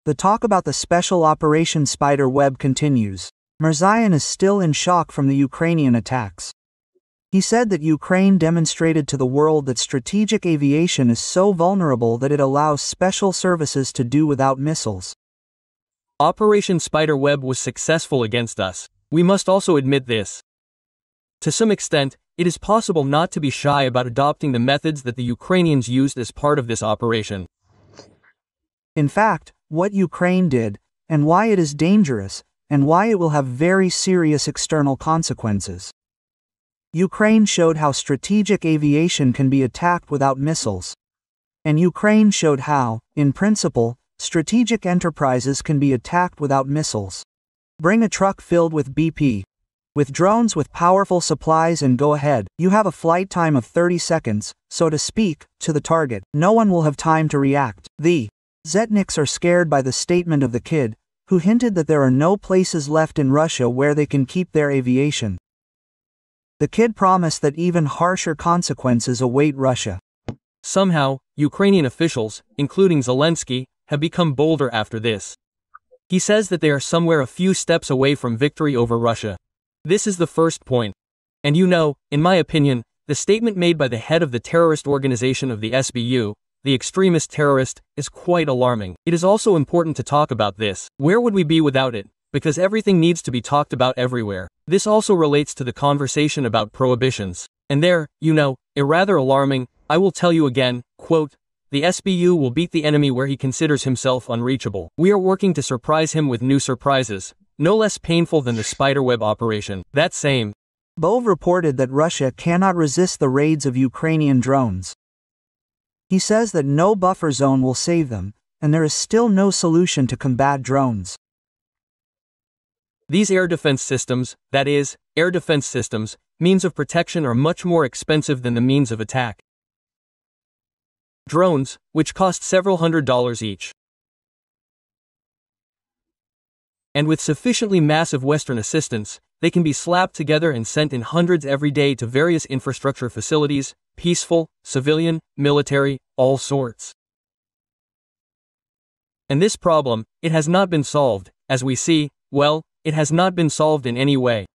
The talk about the special Operation Spider Web continues. Mirzian is still in shock from the Ukrainian attacks. He said that Ukraine demonstrated to the world that strategic aviation is so vulnerable that it allows special services to do without missiles. Operation Spiderweb was successful against us. We must also admit this. To some extent, it is possible not to be shy about adopting the methods that the Ukrainians used as part of this operation. In fact, what Ukraine did, and why it is dangerous, and why it will have very serious external consequences. Ukraine showed how strategic aviation can be attacked without missiles. And Ukraine showed how, in principle, strategic enterprises can be attacked without missiles. Bring a truck filled with BP. With drones with powerful supplies and go ahead. You have a flight time of 30 seconds, so to speak, to the target. No one will have time to react. The Zetniks are scared by the statement of the kid, who hinted that there are no places left in Russia where they can keep their aviation. The kid promised that even harsher consequences await Russia. Somehow, Ukrainian officials, including Zelensky, have become bolder after this. He says that they are somewhere a few steps away from victory over Russia. This is the first point. And you know, in my opinion, the statement made by the head of the terrorist organization of the SBU, the extremist terrorist, is quite alarming. It is also important to talk about this. Where would we be without it? Because everything needs to be talked about everywhere. This also relates to the conversation about prohibitions. And there, you know, rather alarming, I will tell you again, quote, the SBU will beat the enemy where he considers himself unreachable. We are working to surprise him with new surprises, no less painful than the spiderweb operation. That same Bove reported that Russia cannot resist the raids of Ukrainian drones. He says that no buffer zone will save them, and there is still no solution to combat drones. These air defense systems, that is, air defense systems, means of protection are much more expensive than the means of attack. Drones, which cost several $100s each. And with sufficiently massive Western assistance, they can be slapped together and sent in hundreds every day to various infrastructure facilities, peaceful, civilian, military, all sorts. And this problem, it has not been solved, as we see, well, it has not been solved in any way.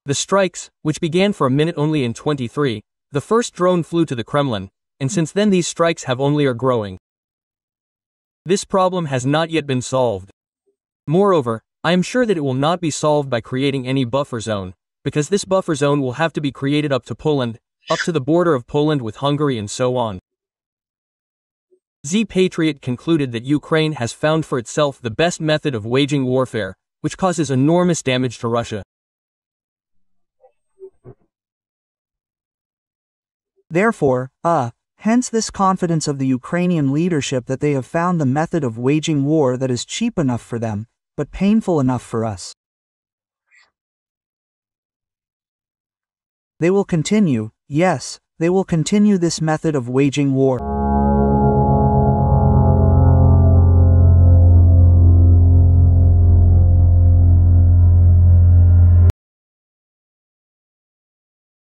The strikes, which began for a minute only in 23, the first drone flew to the Kremlin, and since then these strikes have only are growing. This problem has not yet been solved. Moreover, I am sure that it will not be solved by creating any buffer zone, because this buffer zone will have to be created up to Poland, up to the border of Poland with Hungary and so on. Z Patriot concluded that Ukraine has found for itself the best method of waging warfare, which causes enormous damage to Russia. Therefore, hence this confidence of the Ukrainian leadership that they have found the method of waging war that is cheap enough for them, but painful enough for us. They will continue, yes, they will continue this method of waging war.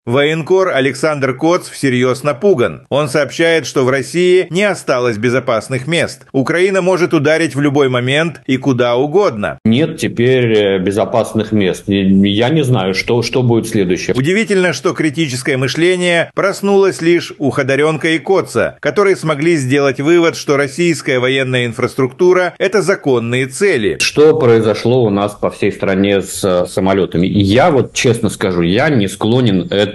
Военкор Александр Коц всерьез напуган. Он сообщает, что в России не осталось безопасных мест. Украина может ударить в любой момент и куда угодно. Нет теперь безопасных мест. Я не знаю, что будет следующее. Удивительно, что критическое мышление проснулось лишь у Ходоренка и Коца, которые смогли сделать вывод, что российская военная инфраструктура – это законные цели. Что произошло у нас по всей стране с самолетами? Я вот честно скажу, я не склонен это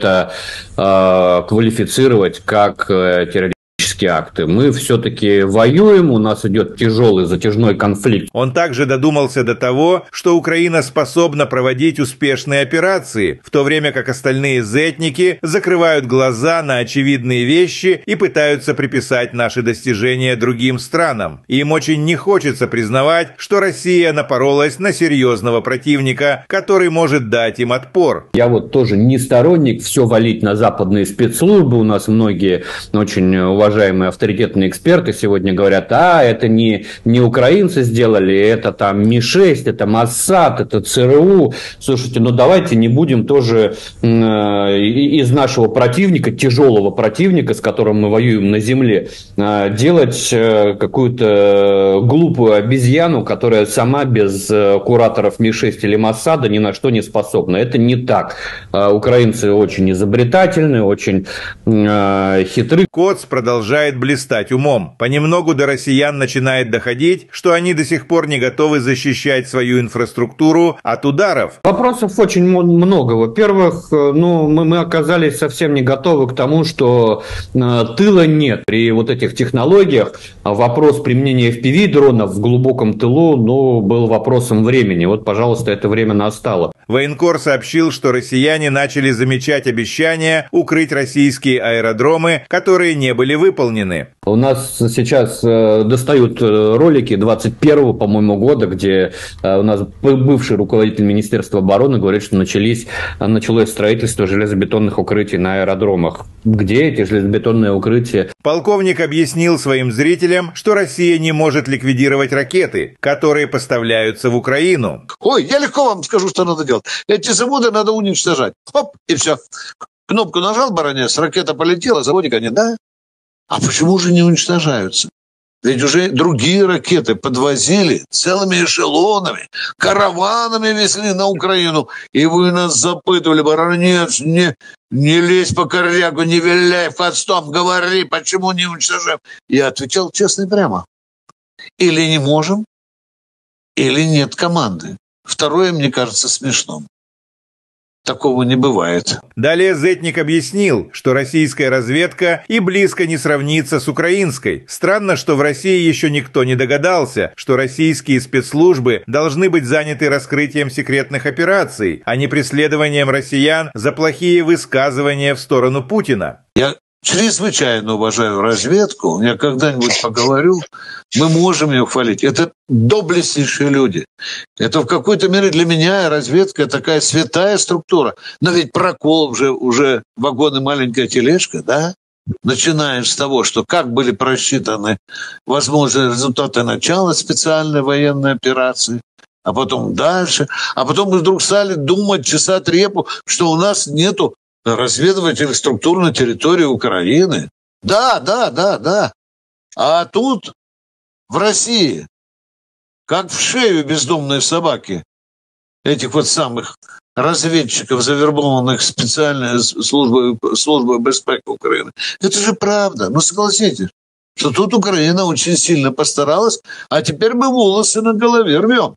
квалифицировать как террористические акты. Мы все-таки воюем, у нас идет тяжелый затяжной конфликт. Он также додумался до того, что Украина способна проводить успешные операции, в то время как остальные зетники закрывают глаза на очевидные вещи и пытаются приписать наши достижения другим странам. Им очень не хочется признавать, что Россия напоролась на серьезного противника, который может дать им отпор. Я вот тоже не сторонник все валить на западные спецслужбы. У нас многие очень уважаемые уважаемые авторитетные эксперты сегодня говорят, это не украинцы сделали, это там Ми-6, это Моссад, это ЦРУ. Слушайте, давайте не будем тоже из нашего противника, тяжелого противника, с которым мы воюем на земле, делать какую-то глупую обезьяну, которая сама без кураторов Ми-6 или Моссада ни на что не способна. Это не так. Украинцы очень изобретательны, очень хитры. Коц продолжает блистать умом. Понемногу до россиян начинает доходить, что они до сих пор не готовы защищать свою инфраструктуру от ударов. Вопросов очень много. Во-первых, мы оказались совсем не готовы к тому, что тыла нет. При вот этих технологиях вопрос применения FPV-дронов в глубоком тылу, был вопросом времени. Вот, пожалуйста, это время настало. Военкор сообщил, что россияне начали замечать обещания укрыть российские аэродромы, которые не были выполнены. У нас сейчас достают ролики 21-го, по-моему, года, где у нас бывший руководитель Министерства обороны говорит, что началось строительство железобетонных укрытий на аэродромах. Где эти железобетонные укрытия? Полковник объяснил своим зрителям, что Россия не может ликвидировать ракеты, которые поставляются в Украину. Я легко вам скажу, что надо делать. Эти заводы надо уничтожать. Хоп, и все. Кнопку нажал, баронец, ракета полетела, заводика нет, да? А почему же не уничтожаются? Ведь уже другие ракеты подвозили целыми эшелонами, караванами везли на Украину. И вы нас запытывали, баронец, не лезь по корягу, не виляй хвостом, говори, почему не уничтожаем. Я отвечал честно и прямо. Или не можем, или нет команды. Второе, мне кажется, смешным. Такого не бывает. Далее Зетник объяснил, что российская разведка и близко не сравнится с украинской. Странно, что в России еще никто не догадался, что российские спецслужбы должны быть заняты раскрытием секретных операций, а не преследованием россиян за плохие высказывания в сторону Путина. Я чрезвычайно уважаю разведку. Я когда-нибудь поговорю, мы можем ее хвалить. Это доблестнейшие люди. Это в какой-то мере для меня разведка такая святая структура. Но ведь прокол уже вагон и маленькая тележка, да? Начинаешь с того, что как были просчитаны возможные результаты начала специальной военной операции, а потом дальше. А потом мы вдруг стали думать, чесать репу, что у нас нету разведывательных структур на территории Украины. Да. А тут, в России, как в шею бездомной собаки, этих вот самых разведчиков, завербованных специальной службой безпеки Украины. Это же правда. Согласитесь, что тут Украина очень сильно постаралась, а теперь мы волосы на голове рвем.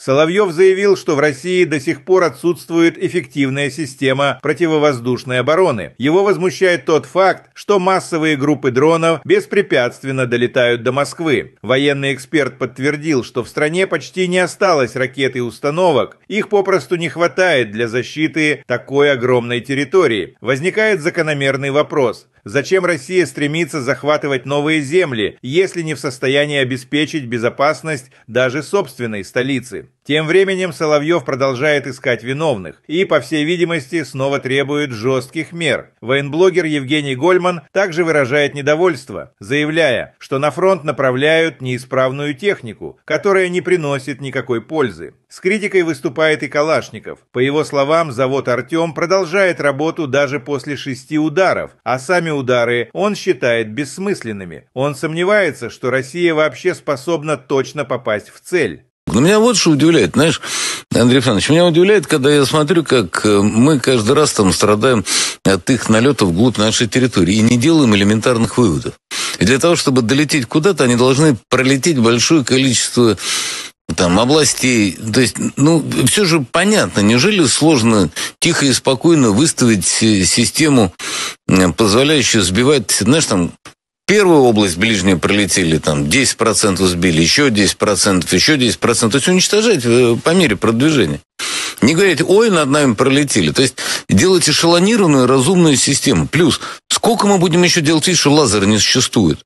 Соловьев заявил, что в России до сих пор отсутствует эффективная система противовоздушной обороны. Его возмущает тот факт, что массовые группы дронов беспрепятственно долетают до Москвы. Военный эксперт подтвердил, что в стране почти не осталось ракет и установок. Их попросту не хватает для защиты такой огромной территории. Возникает закономерный вопрос. Зачем Россия стремится захватывать новые земли, если не в состоянии обеспечить безопасность даже собственной столицы? Тем временем Соловьев продолжает искать виновных и, по всей видимости, снова требует жестких мер. Военблогер Евгений Гольман также выражает недовольство, заявляя, что на фронт направляют неисправную технику, которая не приносит никакой пользы. С критикой выступает и Калашников. По его словам, завод «Артем» продолжает работу даже после 6 ударов, а сами удары он считает бессмысленными. Он сомневается, что Россия вообще способна точно попасть в цель. Но меня вот что удивляет, знаешь, Андрей Александрович, меня удивляет, когда я смотрю, как мы каждый раз там страдаем от их налетов вглубь нашей территории и не делаем элементарных выводов. И для того, чтобы долететь куда-то, они должны пролететь большое количество областей. То есть, все же понятно. Неужели сложно тихо и спокойно выставить систему, позволяющую сбивать, знаешь, первую область ближнюю пролетели, 10% сбили, еще 10%, еще 10%. То есть уничтожать по мере продвижения. Не говорить, над нами пролетели. То есть делать эшелонированную разумную систему. Плюс, сколько мы будем еще делать вид, что лазера не существует?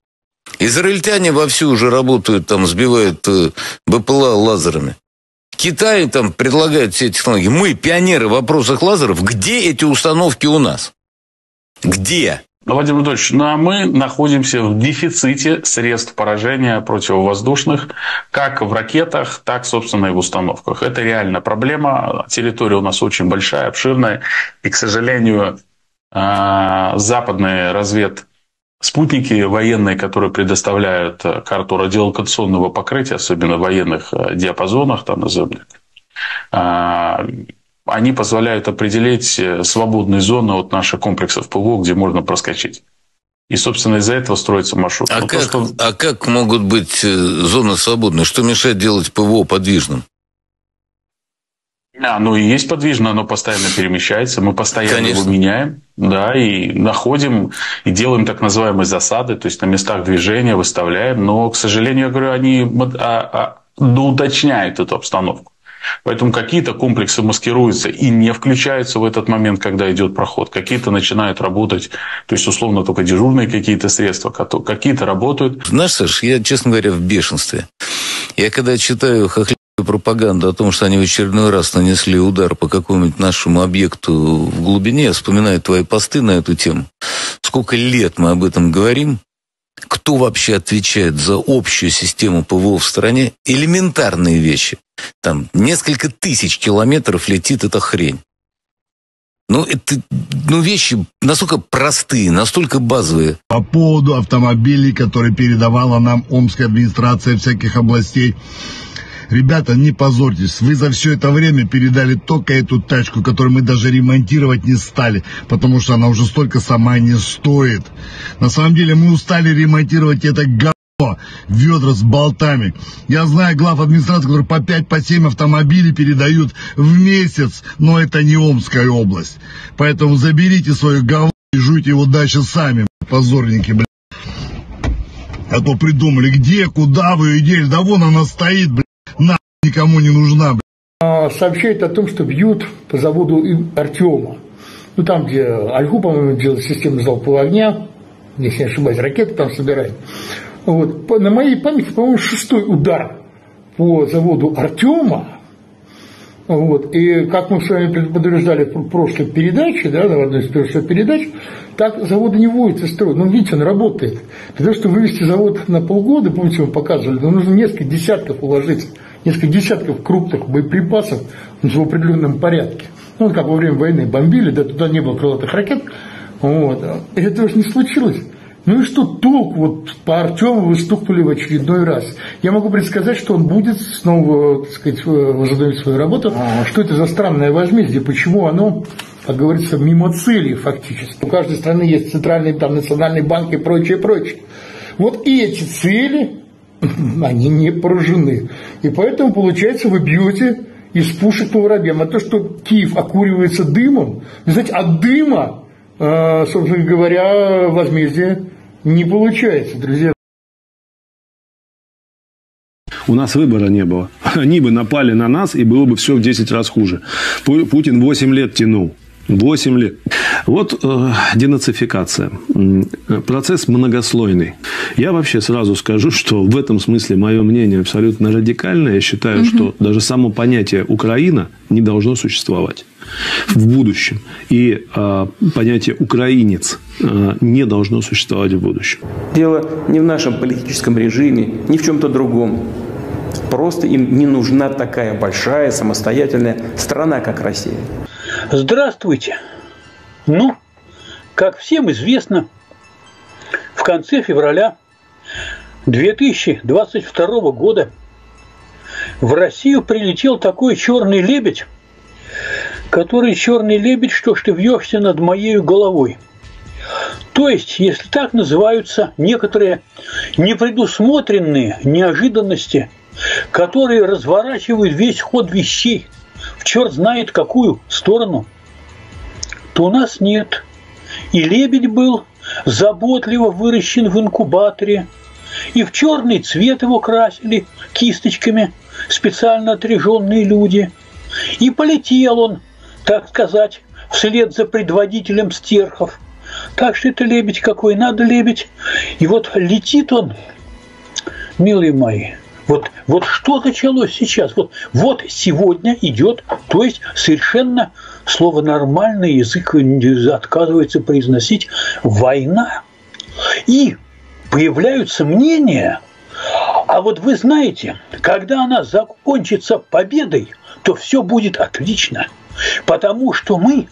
Израильтяне вовсю уже работают, сбивают БПЛА лазерами. Китай предлагает все технологии. Мы пионеры в вопросах лазеров. Где эти установки у нас? Где? Владимир Владимирович, ну а мы находимся в дефиците средств поражения противовоздушных, как в ракетах, так, собственно, и в установках. Это реальная проблема. Территория у нас очень большая, обширная. И, к сожалению, западные спутники военные, которые предоставляют карту радиолокационного покрытия, особенно в военных диапазонах, там назовем, они позволяют определить свободные зоны от наших комплексов ПВО, где можно проскочить. И, собственно, из-за этого строится маршрут. А как могут быть зоны свободные? Что мешает делать ПВО подвижным? Ну и есть подвижно, оно постоянно перемещается, мы постоянно его меняем, да, и находим, и делаем так называемые засады, то есть на местах движения выставляем, но, к сожалению, я говорю, они доуточняют эту обстановку. Поэтому какие-то комплексы маскируются и не включаются в этот момент, когда идет проход. Какие-то начинают работать, то есть, условно, только дежурные какие-то средства, какие-то работают. Знаешь, Саш, я, честно говоря, в бешенстве. Я когда читаю хохлядскую пропаганду о том, что они в очередной раз нанесли удар по какому-нибудь нашему объекту в глубине, я вспоминаю твои посты на эту тему. Сколько лет мы об этом говорим? Кто вообще отвечает за общую систему ПВО в стране? Элементарные вещи. Там несколько тысяч километров летит эта хрень. Это вещи настолько простые, настолько базовые. По поводу автомобилей, которые передавала нам Омская администрация всяких областей. Ребята, не позорьтесь, вы за все это время передали только эту тачку, которую мы даже ремонтировать не стали, потому что она уже столько сама не стоит. На самом деле мы устали ремонтировать это говно, ведра с болтами. Я знаю глав администрации, которые по 5-7 автомобилей передают в месяц, но это не Омская область. Поэтому заберите свое говно и жуйте его дальше сами, позорники, блядь. А то придумали, где, куда вы ее дели, да вон она стоит, блядь. Никому не нужна. Сообщает о том, что бьют по заводу Артема. Там, где Альгу, по-моему, делает систему залпового огня, если не ошибаюсь, ракеты там собирают. На моей памяти, по-моему, 6-й удар по заводу Артема. И как мы с вами предупреждали в прошлой передаче, в одной из прошлых передач, так заводы не вводятся в строй. Видите, он работает. Для того, чтобы вывести завод на полгода, помните, мы показывали, нужно несколько десятков уложить, несколько десятков крупных боеприпасов в определенном порядке. Как во время войны бомбили, туда не было крылатых ракет. И этого же не случилось. И что толк? По Артему вы стукнули в очередной раз. Я могу предсказать, что он будет снова, возобновить свою работу. Что это за странное возмездие? Почему оно, как говорится, мимо цели фактически? У каждой страны есть центральный, национальный банк и прочее, прочее. И эти цели, они не поражены. И поэтому, получается, вы бьете из пушек по воробьям. А то, что Киев окуривается дымом, знаете, от дыма, собственно говоря, возмездие не получается, друзья. У нас выбора не было. Они бы напали на нас, и было бы все в 10 раз хуже. Путин 8 лет тянул. 8 лет. Денацификация. Процесс многослойный. Я вообще сразу скажу, что в этом смысле мое мнение абсолютно радикальное. Я считаю, что даже само понятие «Украина» не должно существовать в будущем. И понятие «украинец» не должно существовать в будущем. Дело не в нашем политическом режиме, ни в чем-то другом. Просто им не нужна такая большая самостоятельная страна, как Россия. Здравствуйте. Как всем известно, в конце февраля 2022 года в Россию прилетел такой черный лебедь, который черный лебедь, что ж ты вьешься над моей головой. То есть, если так называются некоторые непредусмотренные неожиданности, которые разворачивают весь ход вещей в черт знает какую сторону, то у нас нет. И лебедь был заботливо выращен в инкубаторе, и в черный цвет его красили кисточками специально отряженные люди. И полетел он, так сказать, вслед за предводителем стерхов. Так что это лебедь какой надо, лебедь. И летит он, милые мои. Вот что началось сейчас? Вот сегодня идет, то есть совершенно слово «нормальный» язык отказывается произносить «война». И появляются мнения, а вот вы знаете, когда она закончится победой, то все будет отлично, потому что мы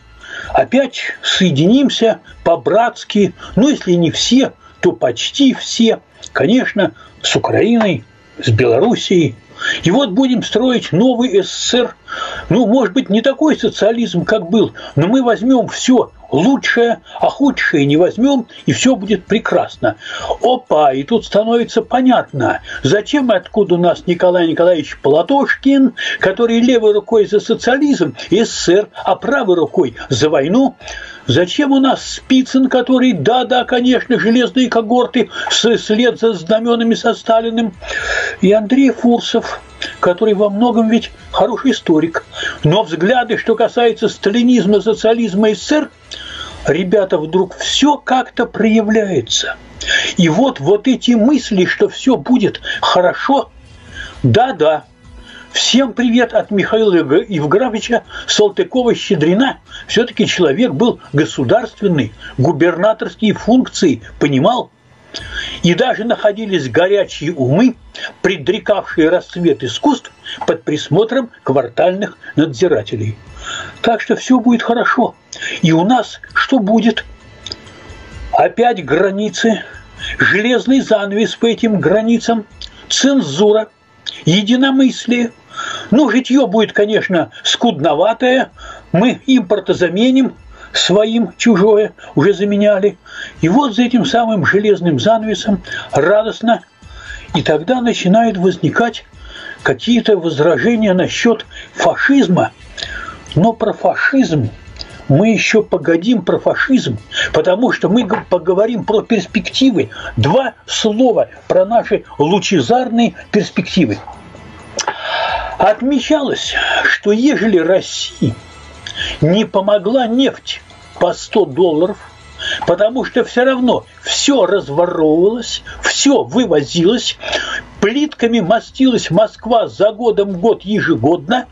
опять соединимся по-братски, ну если не все, то почти все, конечно, с Украиной, с Белоруссией. И вот будем строить новый СССР. Ну, может быть, не такой социализм, как был, но мы возьмем все лучшее, а худшее не возьмем, и все будет прекрасно. Опа, и тут становится понятно, зачем и откуда у нас Николай Николаевич Платошкин, который левой рукой за социализм и СССР, а правой рукой за войну. Зачем у нас Спицын, который, да, конечно, железные когорты, вслед за знаменами со Сталиным, и Андрей Фурсов, который во многом ведь хороший историк. Но взгляды, что касается сталинизма, социализма и СССР, ребята, вдруг все как-то проявляется. И вот эти мысли, что все будет хорошо, да. Всем привет от Михаила Евграфовича Салтыкова-Щедрина. Все-таки человек был государственный, губернаторские функции понимал. И даже находились горячие умы, предрекавшие расцвет искусств под присмотром квартальных надзирателей. Так что все будет хорошо. И у нас что будет? Опять границы, железный занавес по этим границам, цензура, единомыслие. Ну, житье будет, конечно, скудноватое. Мы импорта заменим, своим чужое уже заменяли. И вот за этим самым железным занавесом радостно. И тогда начинают возникать какие-то возражения насчет фашизма. Но про фашизм мы еще погодим про фашизм, потому что мы поговорим про перспективы. Два слова про наши лучезарные перспективы. Отмечалось, что ежели России не помогла нефть по $100, потому что все равно все разворовывалось, все вывозилось, плитками мастилась Москва за годом год ежегодно,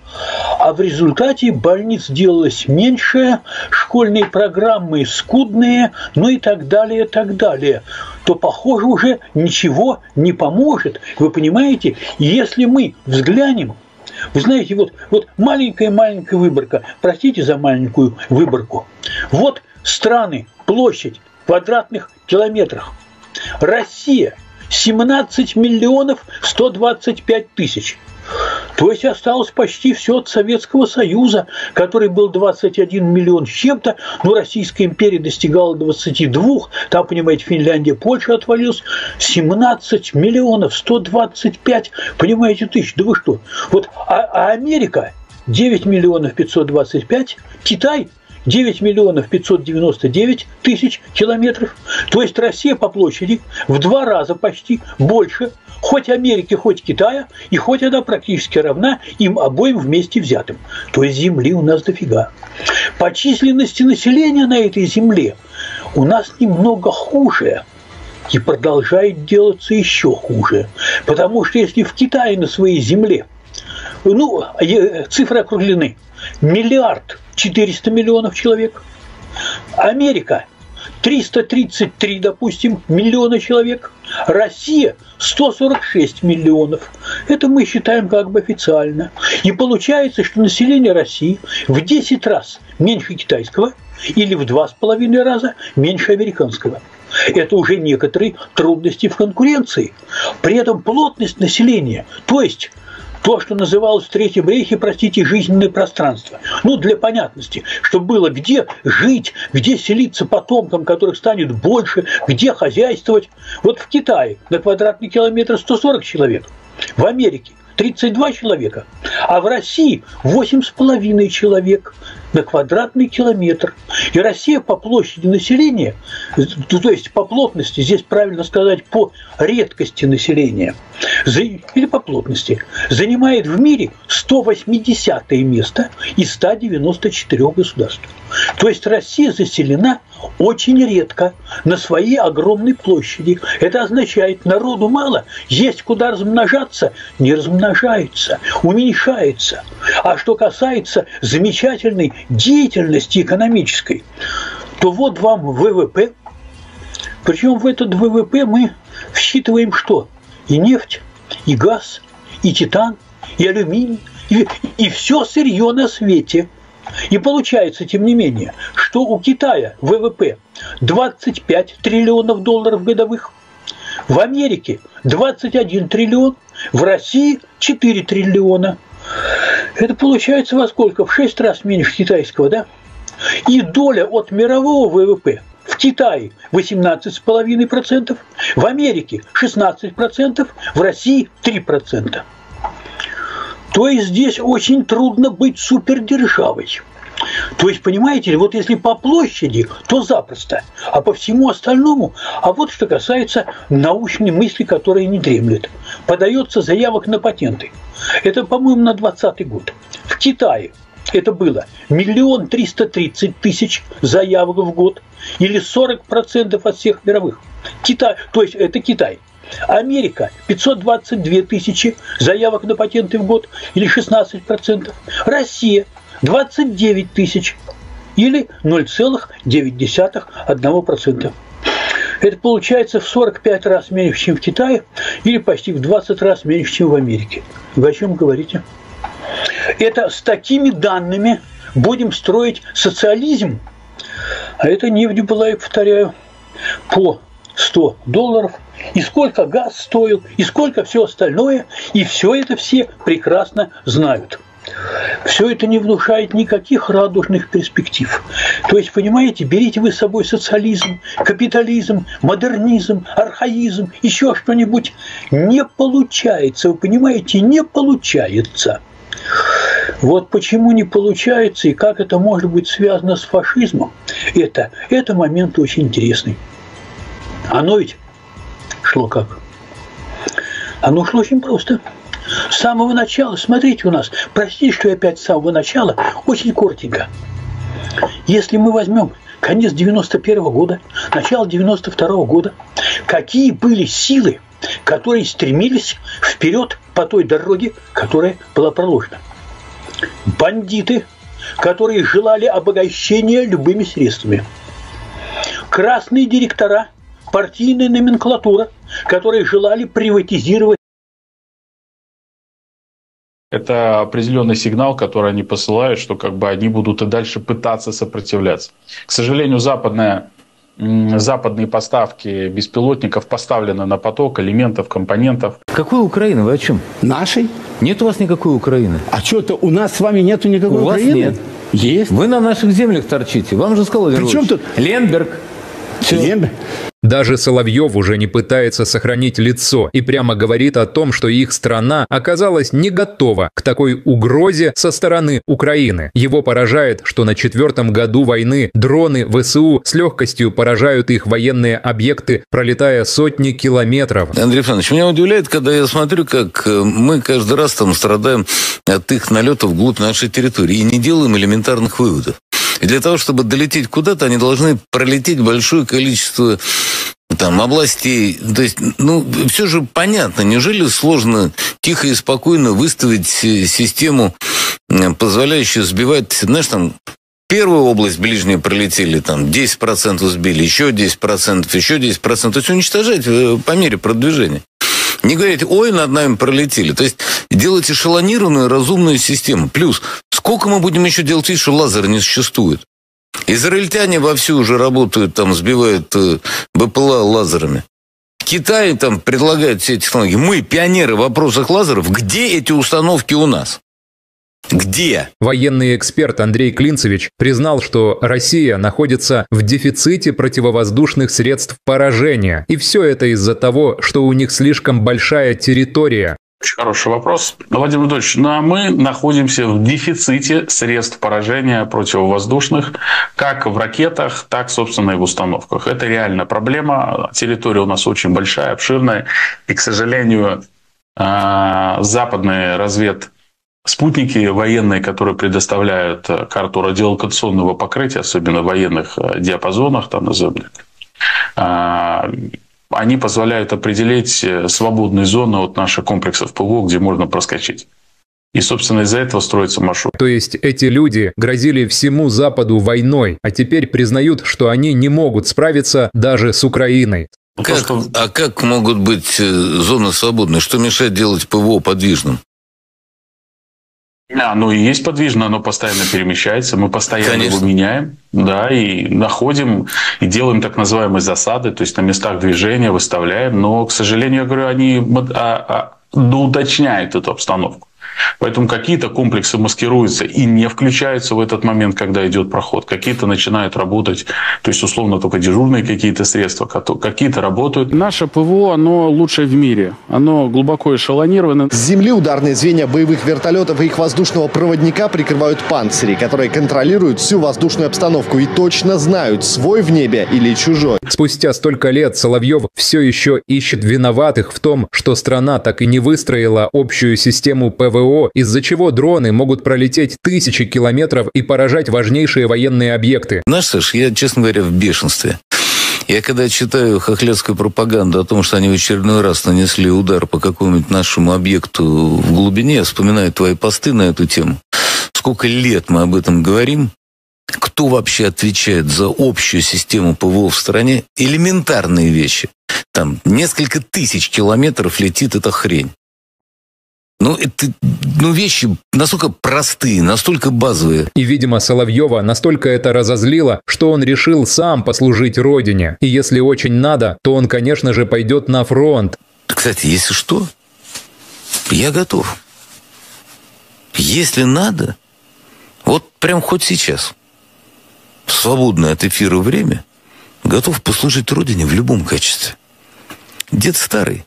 а в результате больниц делалось меньше, школьные программы скудные, ну и так далее, то, похоже, уже ничего не поможет. Вы понимаете, если мы взглянем, вы знаете, вот маленькая выборка, простите за маленькую выборку, вот страны, площадь в квадратных километрах. Россия 17 миллионов 125 тысяч. То есть осталось почти все от Советского Союза, который был 21 миллион с чем-то, но Российская империя достигала 22, там, понимаете, Финляндия, Польша отвалилась, 17 миллионов 125, понимаете, тысяч, да вы что? Вот, а Америка 9 миллионов 525, Китай 9 миллионов 599 тысяч километров. То есть Россия по площади в 2 раза почти больше хоть Америки, хоть Китая, и хоть она практически равна им обоим вместе взятым. То есть земли у нас дофига. По численности населения на этой земле у нас немного хуже. И продолжает делаться еще хуже. Потому что если в Китае на своей земле, ну, цифры округлены, 1 400 000 000 человек, Америка 333, допустим, миллиона человек, Россия 146 миллионов. Это мы считаем как бы официально. И получается, что население России в 10 раз меньше китайского или в 2,5 раза меньше американского. Это уже некоторые трудности в конкуренции. При этом плотность населения, то есть то, что называлось в Третьем рейхе, простите, жизненное пространство. Ну, для понятности, чтобы было где жить, где селиться потомкам, которых станет больше, где хозяйствовать. Вот в Китае на квадратный километр 140 человек, в Америке 32 человека, а в России 8,5 человек на квадратный километр. И Россия по площади населения, то есть по плотности, здесь правильно сказать, по редкости населения, или по плотности, занимает в мире 180 место из 194 государств. То есть Россия заселена очень редко на своей огромной площади. Это означает, народу мало, есть куда размножаться, не размножается, уменьшается. А что касается замечательной деятельности экономической, то вот вам ВВП. Причем в этот ВВП мы всчитываем что? И нефть, и газ, и титан, и алюминий, и все сырье на свете. И получается, тем не менее, что у Китая ВВП 25 триллионов долларов годовых, в Америке 21 триллион, в России 4 триллиона. Это получается во сколько? В 6 раз меньше китайского, да? И доля от мирового ВВП в Китае 18,5%, в Америке 16%, в России 3%. То есть здесь очень трудно быть супердержавой. То есть, понимаете ли, вот если по площади, то запросто, а по всему остальному, а вот что касается научной мысли, которая не дремлет. Подается заявок на патенты. Это, по-моему, на 2020 год. В Китае это было 1 330 000 заявок в год, или 40% от всех мировых. Китай, то есть это Китай. Америка 522 000 заявок на патенты в год, или 16%. Россия 29 000, или 0,9%. Это получается в 45 раз меньше, чем в Китае, или почти в 20 раз меньше, чем в Америке. Вы о чем говорите? Это с такими данными будем строить социализм. А это нефть была, я повторяю, по $100. И сколько газ стоил, и сколько все остальное. И все это все прекрасно знают. Все это не внушает никаких радужных перспектив. То есть, понимаете, берите вы с собой социализм, капитализм, модернизм, архаизм, еще что-нибудь. Не получается, вы понимаете, не получается. Вот почему не получается и как это может быть связано с фашизмом, это момент очень интересный. Оно ведь шло как? Оно шло очень просто. С самого начала, смотрите у нас, простите, что я опять с самого начала, очень коротенько. Если мы возьмем конец 91-го года, начало 92-го года, какие были силы, которые стремились вперед по той дороге, которая была проложена? Бандиты, которые желали обогащения любыми средствами. Красные директора, партийная номенклатура, которые желали приватизировать. Это определенный сигнал, который они посылают, что как бы они будут и дальше пытаться сопротивляться. К сожалению, западные поставки беспилотников поставлены на поток элементов, компонентов. Какой Украины? Вы о чем? Нашей? Нет у вас никакой Украины. А что-то у нас с вами нету никакой Украины? У вас нет. Есть. Вы на наших землях торчите. Вам же сказал, при чем тут? Ленберг. Ленберг. Даже Соловьев уже не пытается сохранить лицо и прямо говорит о том, что их страна оказалась не готова к такой угрозе со стороны Украины. Его поражает, что на 4-м году войны дроны ВСУ с легкостью поражают их военные объекты, пролетая сотни километров. Андрей Александрович, меня удивляет, когда я смотрю, как мы каждый раз там страдаем от их налетов вглубь нашей территории и не делаем элементарных выводов. И для того, чтобы долететь куда-то, они должны пролететь большое количество там областей. То есть, все же понятно. Неужели сложно тихо и спокойно выставить систему, позволяющую сбивать, знаешь, там, первую область ближнюю пролетели, там, 10% сбили, еще 10%, еще 10%. То есть, уничтожать по мере продвижения. Не говорить, ой, над нами пролетели. То есть, делать эшелонированную, разумную систему. Плюс, сколько мы будем еще делать вид, что лазер не существует? Израильтяне вовсю уже работают, там, сбивают БПЛА лазерами. Китай там предлагает все технологии. Мы, пионеры в вопросах лазеров. Где эти установки у нас? Где? Военный эксперт Андрей Клинцевич признал, что Россия находится в дефиците противовоздушных средств поражения. И все это из-за того, что у них слишком большая территория. Очень хороший вопрос. Владимир Владимирович, мы находимся в дефиците средств поражения противовоздушных, как в ракетах, так, собственно, и в установках. Это реальная проблема. Территория у нас очень большая, обширная. И, к сожалению, западные Спутники военные, которые предоставляют карту радиолокационного покрытия, особенно в военных диапазонах, там назовем, они позволяют определить свободные зоны от наших комплексов ПВО, где можно проскочить. И, собственно, из-за этого строится маршрут. То есть эти люди грозили всему Западу войной, а теперь признают, что они не могут справиться даже с Украиной. А как могут быть зоны свободные? Что мешает делать ПВО подвижным? Оно и есть подвижно, оно постоянно перемещается, мы постоянно его меняем, да, и находим, и делаем так называемые засады, то есть на местах движения выставляем, но, к сожалению, я говорю, они доуточняют эту обстановку. Поэтому какие-то комплексы маскируются и не включаются в этот момент, когда идет проход. Какие-то начинают работать, то есть условно только дежурные какие-то средства, какие-то работают. Наше ПВО, оно лучшее в мире. Оно глубоко эшелонировано. С земли ударные звенья боевых вертолетов и их воздушного проводника прикрывают панцири, которые контролируют всю воздушную обстановку и точно знают, свой в небе или чужой. Спустя столько лет Соловьев все еще ищет виноватых в том, что страна так и не выстроила общую систему ПВО, из-за чего дроны могут пролететь тысячи километров и поражать важнейшие военные объекты. Знаешь, Саш, я, честно говоря, в бешенстве. Я когда читаю хохлядскую пропаганду о том, что они в очередной раз нанесли удар по какому-нибудь нашему объекту в глубине, я вспоминаю твои посты на эту тему. Сколько лет мы об этом говорим? Кто вообще отвечает за общую систему ПВО в стране? Элементарные вещи. Там несколько тысяч километров летит эта хрень. Это вещи настолько простые, настолько базовые. И, видимо, Соловьева настолько это разозлило, что он решил сам послужить родине. И если очень надо, то он, конечно же, пойдет на фронт. Кстати, если что, я готов. Если надо, вот прям хоть сейчас, в свободное от эфира время, готов послужить родине в любом качестве. Дед старый.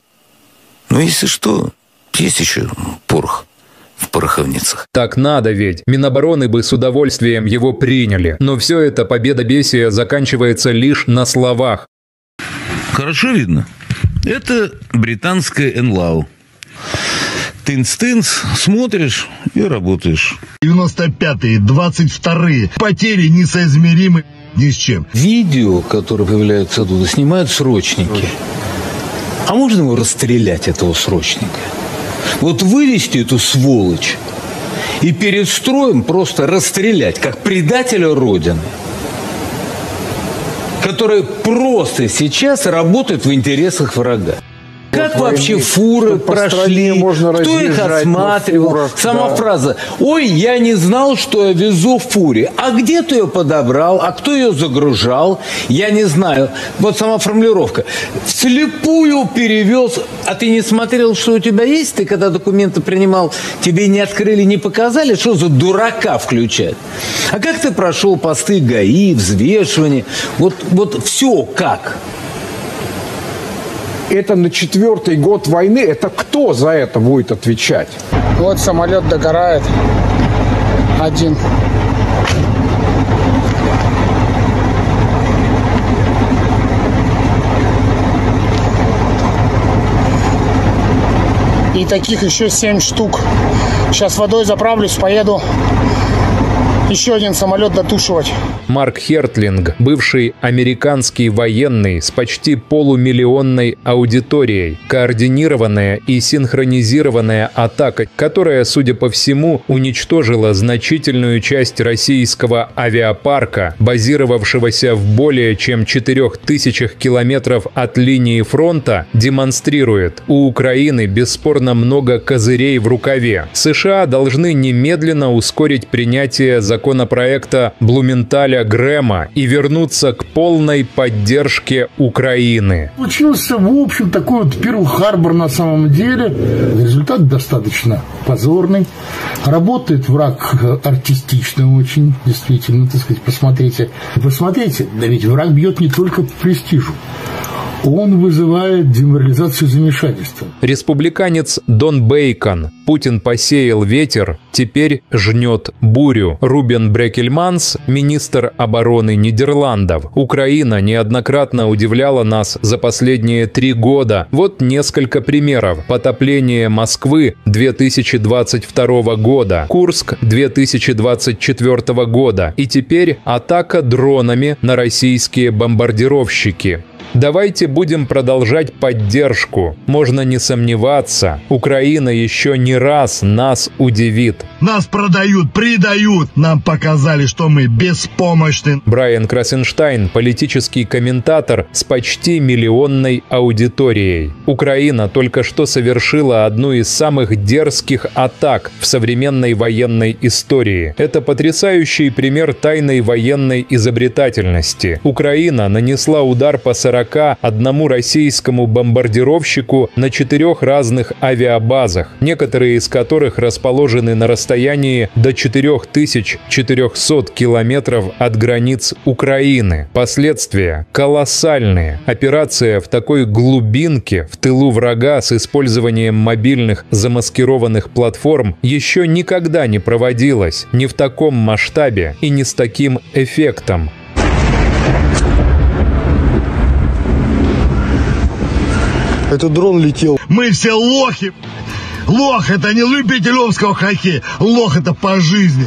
Но если что... Есть еще порох в пороховницах. Так надо ведь. Минобороны бы с удовольствием его приняли. Но все это победобесие заканчивается лишь на словах. Хорошо видно? Это британская НЛАУ. Тынц-тынц, смотришь и работаешь. 95-е, 22-е. Потери несоизмеримы ни с чем. Видео, которое появляется оттуда, снимают срочники. А можно его расстрелять, этого срочника? Вот вывести эту сволочь и перед строем просто расстрелять, как предателя Родины, который просто сейчас работает в интересах врага. Как вообще фуры прошли, кто их осматривал? Сама фраза: «Ой, я не знал, что я везу в фуре». А где ты ее подобрал? А кто ее загружал? Я не знаю. Вот сама формулировка. Вслепую перевез. А ты не смотрел, что у тебя есть? Ты когда документы принимал, тебе не открыли, не показали? Что за дурака включать? А как ты прошел посты ГАИ, взвешивание? Вот все как? Это на 4-й год войны. Это кто за это будет отвечать? Вот самолет догорает. Один. И таких еще 7 штук. Сейчас водой заправлюсь, поеду еще один самолет дотушивать. Марк Хертлинг, бывший американский военный с почти полумиллионной аудиторией. Координированная и синхронизированная атака, которая, судя по всему, уничтожила значительную часть российского авиапарка, базировавшегося в более чем 4000 километров от линии фронта, демонстрирует: у Украины бесспорно много козырей в рукаве. США должны немедленно ускорить принятие законопроекта Блументаля Грэма и вернуться к полной поддержке Украины. Получился, в общем, такой вот Перл-Харбор на самом деле. Результат достаточно позорный. Работает враг артистично очень, действительно, так сказать, посмотрите, да ведь враг бьет не только по престижу. Он вызывает деморализацию, замешательства. Республиканец Дон Бейкон Путин посеял ветер, теперь жнет бурю. Рубен Брекельманс, министр обороны Нидерландов. Украина неоднократно удивляла нас за последние 3 года. Вот несколько примеров. Потопление Москвы 2022 года, Курск 2024 года и теперь атака дронами на российские бомбардировщики. Давайте будем продолжать поддержку. Можно не сомневаться, Украина еще не раз нас удивит. Нас продают, предают. Нам показали, что мы беспомощны. Брайан Красенштайн, политический комментатор с почти миллионной аудиторией. Украина только что совершила одну из самых дерзких атак в современной военной истории. Это потрясающий пример тайной военной изобретательности. Украина нанесла удар по 41 российскому бомбардировщику на 4 разных авиабазах, некоторые из которых расположены на расстоянии до 4400 километров от границ Украины. Последствия колоссальные. Операция в такой глубинке в тылу врага с использованием мобильных замаскированных платформ еще никогда не проводилась, не в таком масштабе и не с таким эффектом. Этот дрон летел. Мы все лохи. Лох — это не любитель омского хоккея. Лох — это по жизни.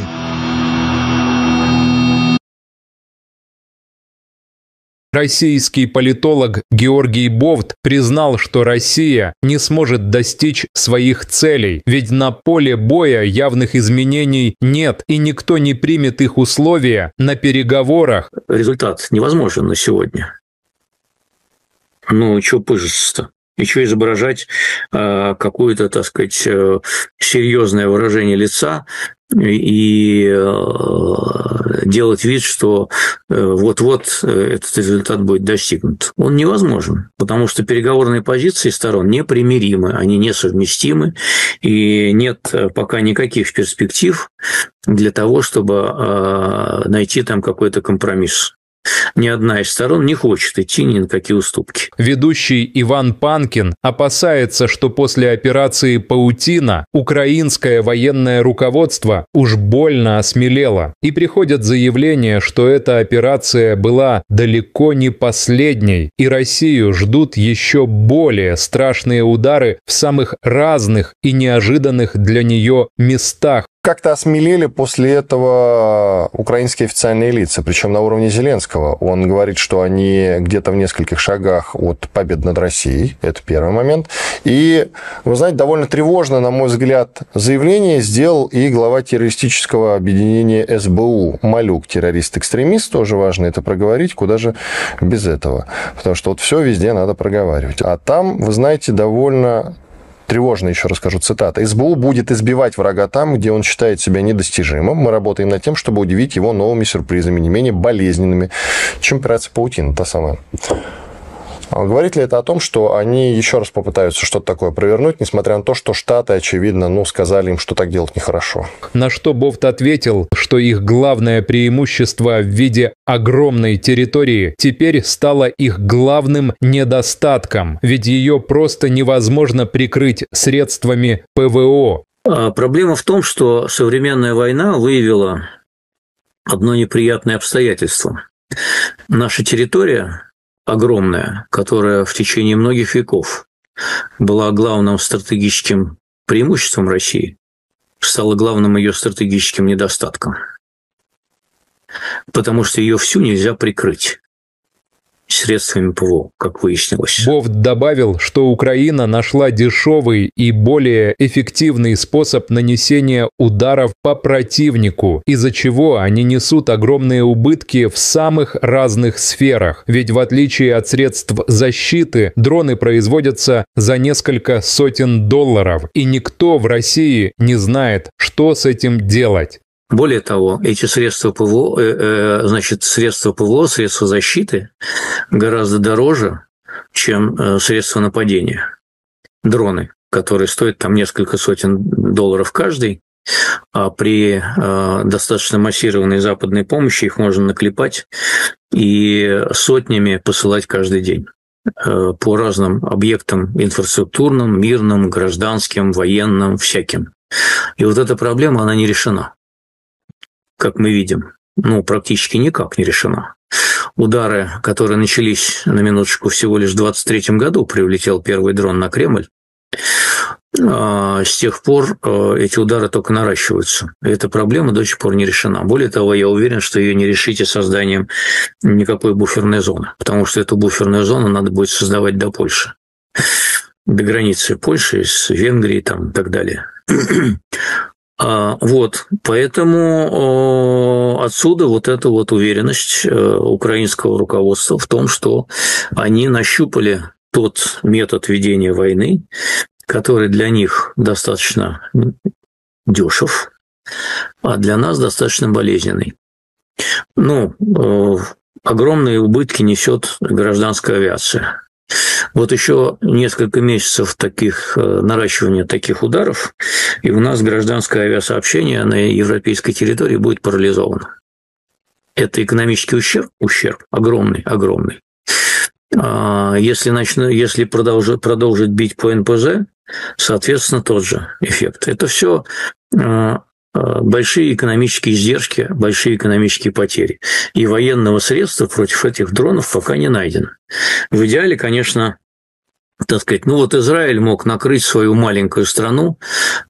Российский политолог Георгий Бовт признал, что Россия не сможет достичь своих целей, ведь на поле боя явных изменений нет, и никто не примет их условия на переговорах. Результат невозможен на сегодня. Ну, что пыжиться-то? И что изображать какое-то, так сказать, серьезное выражение лица и делать вид, что вот-вот этот результат будет достигнут. Он невозможен, потому что переговорные позиции сторон непримиримы, они несовместимы, и нет пока никаких перспектив для того, чтобы найти там какой-то компромисс. Ни одна из сторон не хочет идти ни на какие уступки. Ведущий Иван Панкин опасается, что после операции «Паутина» украинское военное руководство уж больно осмелело. И приходят заявления, что эта операция была далеко не последней, и Россию ждут еще более страшные удары в самых разных и неожиданных для нее местах. Как-то осмелели после этого украинские официальные лица, причем на уровне Зеленского. Он говорит, что они где-то в нескольких шагах от победы над Россией. Это первый момент. И, вы знаете, довольно тревожно, на мой взгляд, заявление сделал и глава террористического объединения СБУ Малюк, террорист-экстремист. Тоже важно это проговорить, куда же без этого. Потому что вот все везде надо проговаривать. А там, вы знаете, довольно... Тревожно, еще расскажу, цитата. «СБУ будет избивать врага там, где он считает себя недостижимым. Мы работаем над тем, чтобы удивить его новыми сюрпризами, не менее болезненными, чем операция «Паутина», та самая». Говорит ли это о том, что они еще раз попытаются что-то такое провернуть, несмотря на то, что Штаты, очевидно, сказали им, что так делать нехорошо? На что Бовт ответил, что их главное преимущество в виде огромной территории теперь стало их главным недостатком, ведь ее просто невозможно прикрыть средствами ПВО. Проблема в том, что современная война выявила одно неприятное обстоятельство. Наша территория огромная, которая в течение многих веков была главным стратегическим преимуществом России, стала главным ее стратегическим недостатком. Потому что ее всю нельзя прикрыть средствами ПВО, как выяснилось. Бовт добавил, что Украина нашла дешевый и более эффективный способ нанесения ударов по противнику, из-за чего они несут огромные убытки в самых разных сферах. Ведь в отличие от средств защиты, дроны производятся за несколько сотен долларов, и никто в России не знает, что с этим делать. Более того, эти средства ПВО, средства защиты гораздо дороже, чем средства нападения. Дроны, которые стоят там несколько сотен долларов каждый, а при достаточно массированной западной помощи их можно наклепать и сотнями посылать каждый день. по разным объектам инфраструктурным, мирным, гражданским, военным, всяким. И вот эта проблема, она не решена, как мы видим. Ну, практически никак не решена. Удары, которые начались, на минуточку, всего лишь в 23-м году, прилетел первый дрон на Кремль, с тех пор эти удары только наращиваются. И эта проблема до сих пор не решена. Более того, я уверен, что ее не решите созданием никакой буферной зоны, потому что эту буферную зону надо будет создавать до Польши, до границы Польши, с Венгрией там, и так далее. Вот, поэтому отсюда вот эта вот уверенность украинского руководства в том, что они нащупали тот метод ведения войны, который для них достаточно дешев, а для нас достаточно болезненный. Ну, огромные убытки несет гражданская авиация. Вот еще несколько месяцев наращивания таких ударов, и у нас гражданское авиасообщение на европейской территории будет парализовано. Это экономический ущерб огромный. Если продолжить бить по НПЗ, соответственно, тот же эффект. Это все большие экономические издержки, большие экономические потери. И военного средства против этих дронов пока не найдено. В идеале, конечно, так сказать, ну вот Израиль мог накрыть свою маленькую страну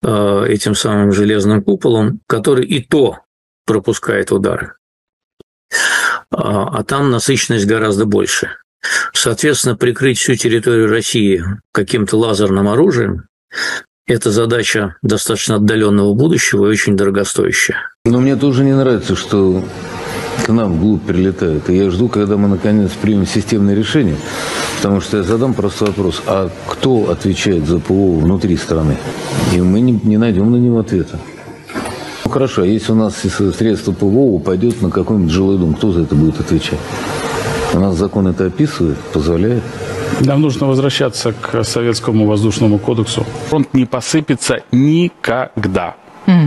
этим самым железным куполом, который и то пропускает удары. А там насыщенность гораздо больше. Соответственно, прикрыть всю территорию России каким-то лазерным оружием – это задача достаточно отдаленного будущего и очень дорогостоящая. Но мне тоже не нравится, что к нам вглубь прилетают. И я жду, когда мы наконец примем системное решение. Потому что я задам простой вопрос. А кто отвечает за ПВО внутри страны? И мы не найдем на него ответа. Ну хорошо, а если у нас средства ПВО упадет на какой-нибудь жилой дом, кто за это будет отвечать? У нас закон это описывает, позволяет. Нам нужно возвращаться к Советскому воздушному кодексу. Фронт не посыпется никогда,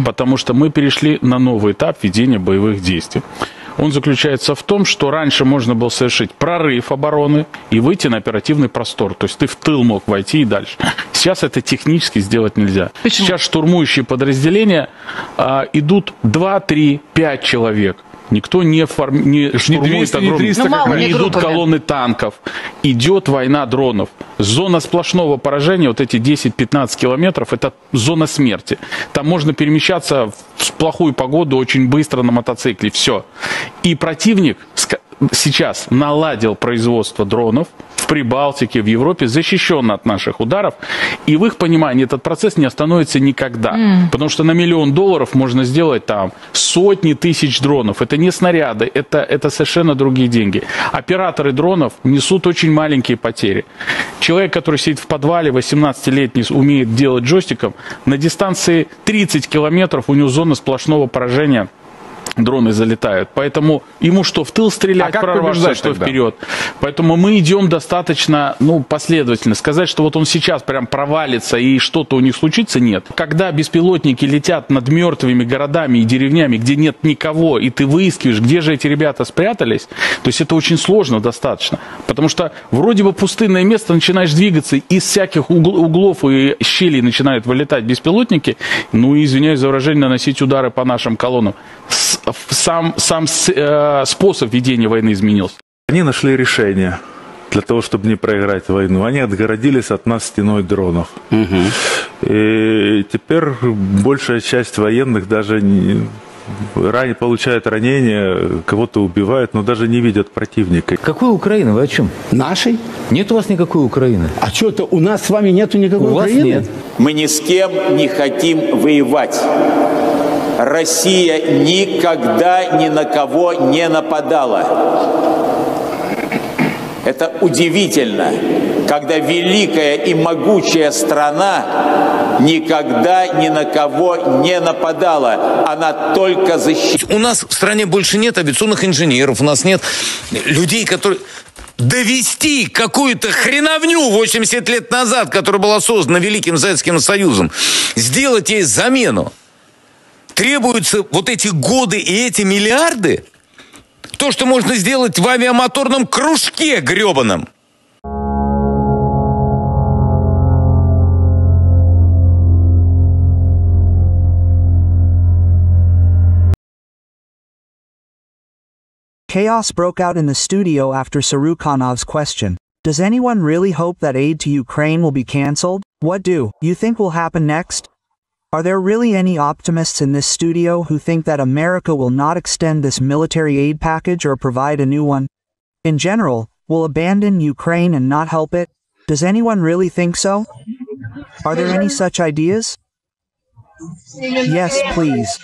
потому что мы перешли на новый этап ведения боевых действий. Он заключается в том, что раньше можно было совершить прорыв обороны и выйти на оперативный простор. То есть ты в тыл мог войти и дальше. Сейчас это технически сделать нельзя. Почему? Сейчас штурмующие подразделения идут 2, 3, 5 человек. Никто не штурмует огромные, не идут колонны танков. Идет война дронов. Зона сплошного поражения, вот эти 10-15 километров, это зона смерти. Там можно перемещаться в плохую погоду очень быстро на мотоцикле. Все. И противник сейчас наладил производство дронов в Прибалтике, в Европе, защищен от наших ударов. И в их понимании этот процесс не остановится никогда. Потому что на $1 миллион можно сделать там сотни тысяч дронов. Это не снаряды, это совершенно другие деньги. Операторы дронов несут очень маленькие потери. Человек, который сидит в подвале, 18-летний, умеет делать джойстиком, на дистанции 30 километров у него зона сплошного поражения. Дроны залетают. Поэтому ему что, в тыл стрелять, прорваться, что тогда вперед. Поэтому мы идем достаточно последовательно. Сказать, что вот он сейчас прям провалится и что-то у них случится, нет. Когда беспилотники летят над мертвыми городами и деревнями, где нет никого, и ты выискиваешь, где же эти ребята спрятались, то есть это очень сложно достаточно. Потому что вроде бы пустынное место, начинаешь двигаться, из всяких углов и щелей начинают вылетать беспилотники, извиняюсь за выражение, наносить удары по нашим колоннам. Сам способ ведения войны изменился. Они нашли решение для того, чтобы не проиграть войну. Они отгородились от нас стеной дронов. И теперь большая часть военных даже получают ранения, кого-то убивают, но даже не видят противника. Какой Украины? Вы о чем? Нашей? Нет у вас никакой Украины. А что это у нас с вами нету никакой Украины? У вас нет. Мы ни с кем не хотим воевать. Россия никогда ни на кого не нападала. Это удивительно, когда великая и могучая страна никогда ни на кого не нападала. Она только защищала. У нас в стране больше нет авиационных инженеров, у нас нет людей, которые... Довести какую-то хреновню 80 лет назад, которая была создана Великим Советским Союзом, сделать ей замену. Требуются вот эти годы и эти миллиарды? То, что можно сделать в авиамоторном кружке гребаном. Chaos broke out in the studio after Sarukhanov's question. Does anyone really hope that aid to Ukraine will be cancelled? What do you think will happen next? Are there really any optimists in this studio who think that America will not extend this military aid package or provide a new one? In general, will abandon Ukraine and not help it? Does anyone really think so? Are there any such ideas? Yes, please.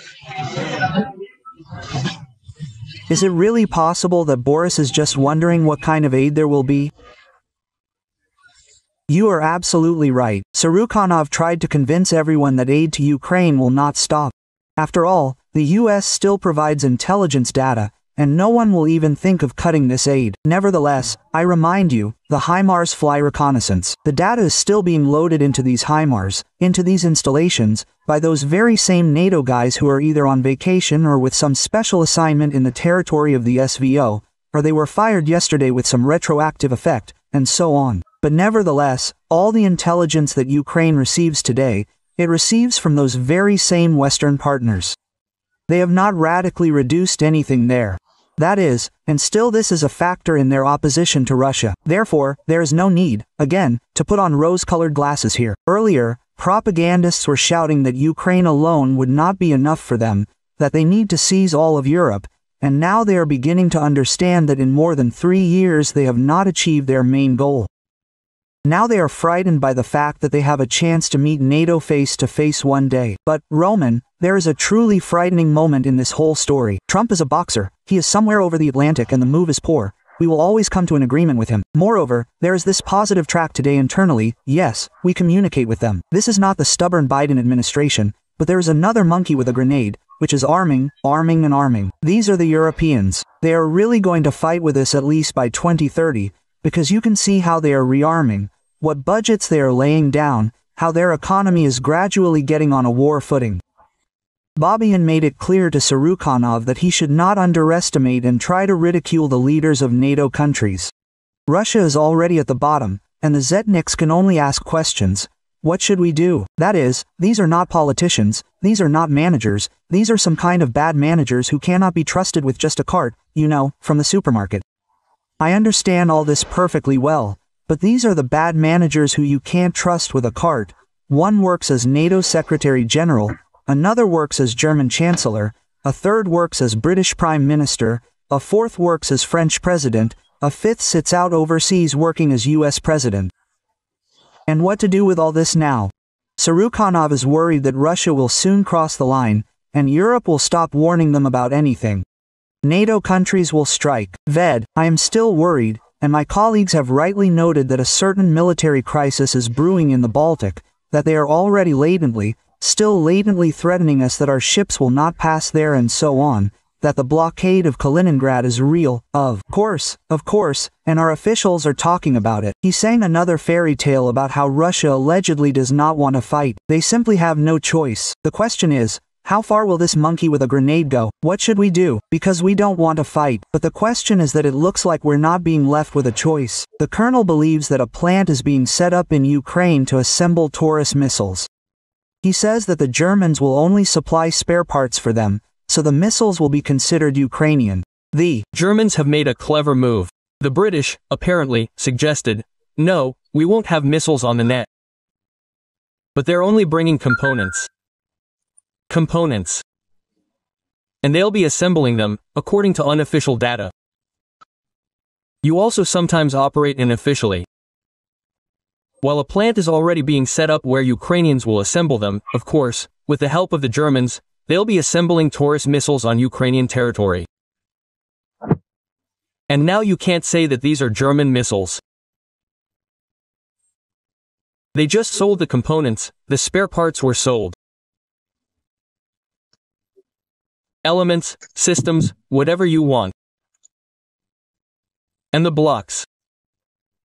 Is it really possible that Boris is just wondering what kind of aid there will be? You are absolutely right. Sarukhanov tried to convince everyone that aid to Ukraine will not stop. After all, the US still provides intelligence data, and no one will even think of cutting this aid. Nevertheless, I remind you, the HIMARS fly reconnaissance. The data is still being loaded into these HIMARS, into these installations, by those very same NATO guys who are either on vacation or with some special assignment in the territory of the SVO, or they were fired yesterday with some retroactive effect, and so on. But nevertheless, all the intelligence that Ukraine receives today, it receives from those very same Western partners. They have not radically reduced anything there. That is, and still this is a factor in their opposition to Russia. Therefore, there is no need, again, to put on rose-colored glasses here. Earlier, propagandists were shouting that Ukraine alone would not be enough for them, that they need to seize all of Europe, and now they are beginning to understand that in more than 3 years they have not achieved their main goal. Now they are frightened by the fact that they have a chance to meet NATO face to face one day. But, Roman, there is a truly frightening moment in this whole story. Trump is a boxer, he is somewhere over the Atlantic and the move is poor. We will always come to an agreement with him. Moreover, there is this positive track today internally. Yes, we communicate with them. This is not the stubborn Biden administration, but there is another monkey with a grenade, which is arming, arming and arming. These are the Europeans. They are really going to fight with us at least by 2030, because you can see how they are rearming, what budgets they are laying down, how their economy is gradually getting on a war footing. Bobbian made it clear to Sarukhanov that he should not underestimate and try to ridicule the leaders of NATO countries. Russia is already at the bottom, and the Zetniks can only ask questions. What should we do? That is, these are not politicians, these are not managers, these are some kind of bad managers who cannot be trusted with just a cart, you know, from the supermarket. I understand all this perfectly well, but these are the bad managers who you can't trust with a cart. One works as NATO Secretary General, another works as German Chancellor, a third works as British Prime Minister, a fourth works as French President, a fifth sits out overseas working as US President. And what to do with all this now? Sarukhanov is worried that Russia will soon cross the line, and Europe will stop warning them about anything. NATO countries will strike. I am still worried, and my colleagues have rightly noted that a certain military crisis is brewing in the Baltic, that they are already still latently threatening us that our ships will not pass there and so on, that the blockade of Kaliningrad is real, of course, and our officials are talking about it. He sang another fairy tale about how Russia allegedly does not want to fight. They simply have no choice. The question is, how far will this monkey with a grenade go? What should we do? Because we don't want to fight. But the question is that it looks like we're not being left with a choice. The colonel believes that a plant is being set up in Ukraine to assemble Taurus missiles. He says that the Germans will only supply spare parts for them, so the missiles will be considered Ukrainian. The Germans have made a clever move. The British, apparently, suggested, no, we won't have missiles on the net. But they're only bringing components. And they'll be assembling them, according to unofficial data. You also sometimes operate unofficially. While a plant is already being set up where Ukrainians will assemble them, of course, with the help of the Germans, they'll be assembling Taurus missiles on Ukrainian territory. And now you can't say that these are German missiles. They just sold the components, the spare parts were sold. Elements, systems, whatever you want. And the blocks.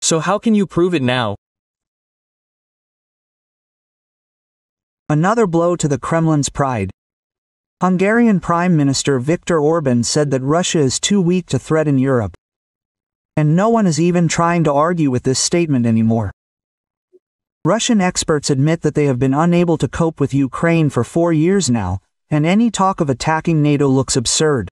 So how can you prove it now? Another blow to the Kremlin's pride. Hungarian Prime Minister Viktor Orban said that Russia is too weak to threaten Europe. And no one is even trying to argue with this statement anymore. Russian experts admit that they have been unable to cope with Ukraine for 4 years now, and any talk of attacking NATO looks absurd.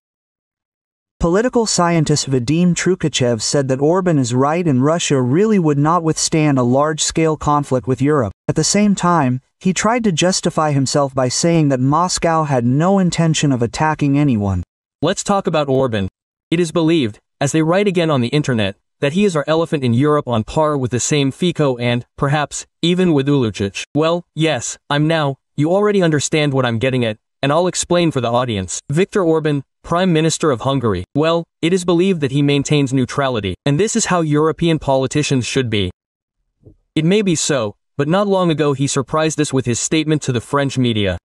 Political scientist Vadim Trukachev said that Orban is right and Russia really would not withstand a large-scale conflict with Europe. At the same time, he tried to justify himself by saying that Moscow had no intention of attacking anyone. Let's talk about Orban. It is believed, as they write again on the internet, that he is our elephant in Europe on par with the same Fico and, perhaps, even with Ulucic. Well, yes, you already understand what I'm getting at, and I'll explain for the audience. Viktor Orban, Prime Minister of Hungary. Well, it is believed that he maintains neutrality, and this is how European politicians should be. It may be so, but not long ago he surprised us with his statement to the French media.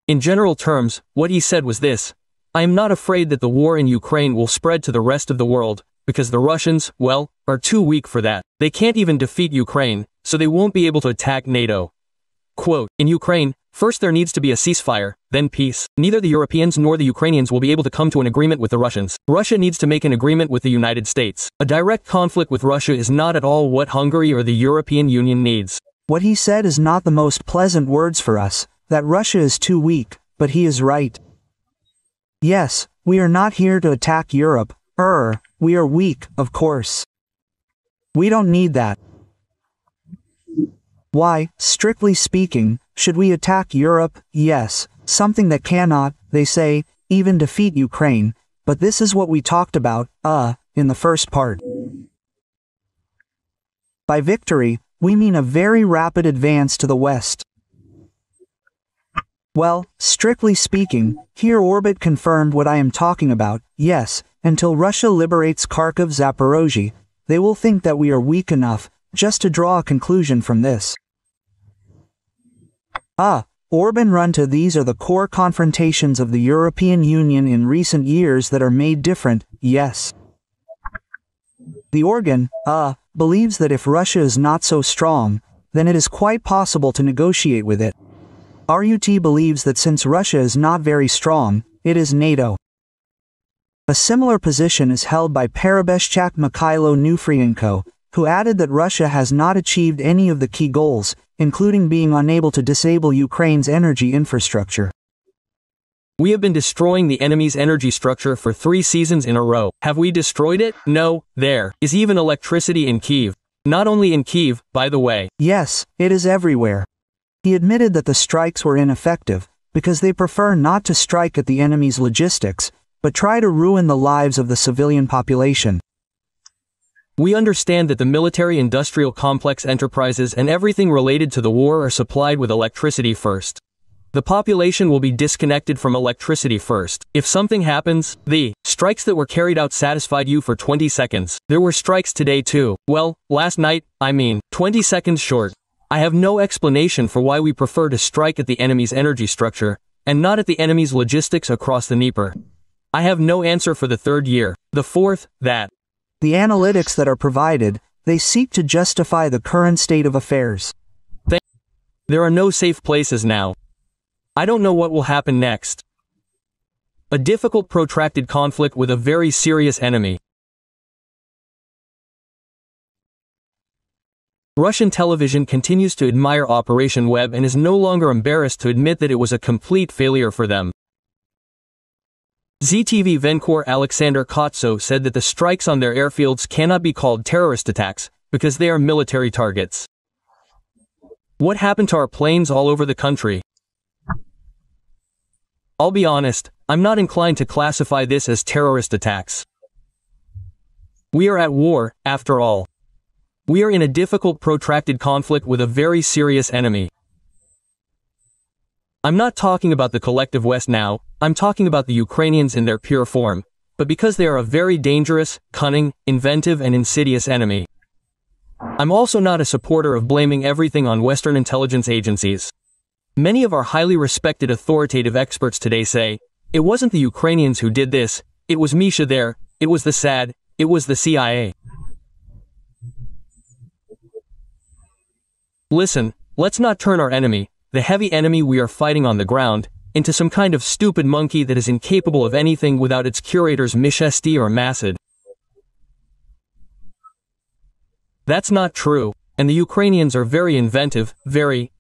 In general terms, what he said was this: I am not afraid that the war in Ukraine will spread to the rest of the world, because the Russians, well, are too weak for that. They can't even defeat Ukraine, so they won't be able to attack NATO. Quote, in Ukraine, first there needs to be a ceasefire, then peace. Neither the Europeans nor the Ukrainians will be able to come to an agreement with the Russians. Russia needs to make an agreement with the United States. A direct conflict with Russia is not at all what Hungary or the European Union needs. What he said is not the most pleasant words for us, that Russia is too weak, but he is right. Yes, we are not here to attack Europe. We are weak, of course. We don't need that. Why, strictly speaking, should we attack Europe? Yes, something that cannot, they say, even defeat Ukraine, but this is what we talked about, in the first part. By victory, we mean a very rapid advance to the west. Well, strictly speaking, here Orbit confirmed what I am talking about. Yes, until Russia liberates Kharkov, Zaporozhye, they will think that we are weak enough, just to draw a conclusion from this. Orban run to these are the core confrontations of the European Union in recent years that are made different, yes. The organ, believes that if Russia is not so strong, then it is quite possible to negotiate with it. RUT believes that since Russia is not very strong, it is NATO. A similar position is held by Perebeshchak Mikhailo Nufrienko, who added that Russia has not achieved any of the key goals, including being unable to disable Ukraine's energy infrastructure. We have been destroying the enemy's energy structure for 3 seasons in a row. Have we destroyed it? No, there is even electricity in Kyiv. Not only in Kyiv, by the way. Yes, it is everywhere. He admitted that the strikes were ineffective, because they prefer not to strike at the enemy's logistics, but try to ruin the lives of the civilian population. We understand that the military-industrial complex enterprises and everything related to the war are supplied with electricity first. The population will be disconnected from electricity first. If something happens, the strikes that were carried out satisfied you for 20 seconds. There were strikes today too. Well, last night, 20 seconds short. I have no explanation for why we prefer to strike at the enemy's energy structure, and not at the enemy's logistics across the Dnieper. I have no answer for the 3rd year. The 4th, that the analytics that are provided, they seek to justify the current state of affairs. There are no safe places now. I don't know what will happen next. A difficult protracted conflict with a very serious enemy. Russian television continues to admire Operation Web and is no longer embarrassed to admit that it was a complete failure for them. ZTV Venkor Alexander Kotso said that the strikes on their airfields cannot be called terrorist attacks, because they are military targets. What happened to our planes all over the country? I'll be honest, I'm not inclined to classify this as terrorist attacks. We are at war, after all. We are in a difficult protracted conflict with a very serious enemy. I'm not talking about the collective West now, I'm talking about the Ukrainians in their pure form, but because they are a very dangerous, cunning, inventive and insidious enemy. I'm also not a supporter of blaming everything on Western intelligence agencies. Many of our highly respected authoritative experts today say, it wasn't the Ukrainians who did this, it was Misha there, it was the SAD, it was the CIA. Listen, let's not turn our enemy, the heavy enemy we are fighting on the ground, into some kind of stupid monkey that is incapable of anything without its curators Mishesti or Masad. That's not true, and the Ukrainians are very inventive, very,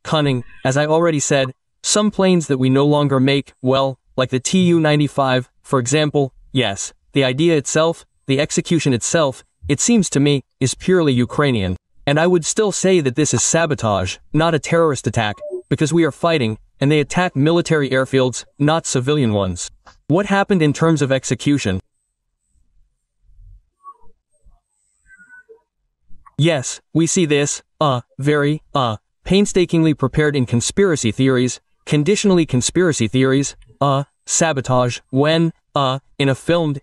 cunning, as I already said, some planes that we no longer make, well, like the Tu-95, for example. Yes, the idea itself, the execution itself, it seems to me, is purely Ukrainian. And I would still say that this is sabotage, not a terrorist attack, because we are fighting, and they attack military airfields, not civilian ones. What happened in terms of execution? Yes, we see this, very, painstakingly prepared in conspiracy theories, conditionally conspiracy theories, sabotage, when, in a filmed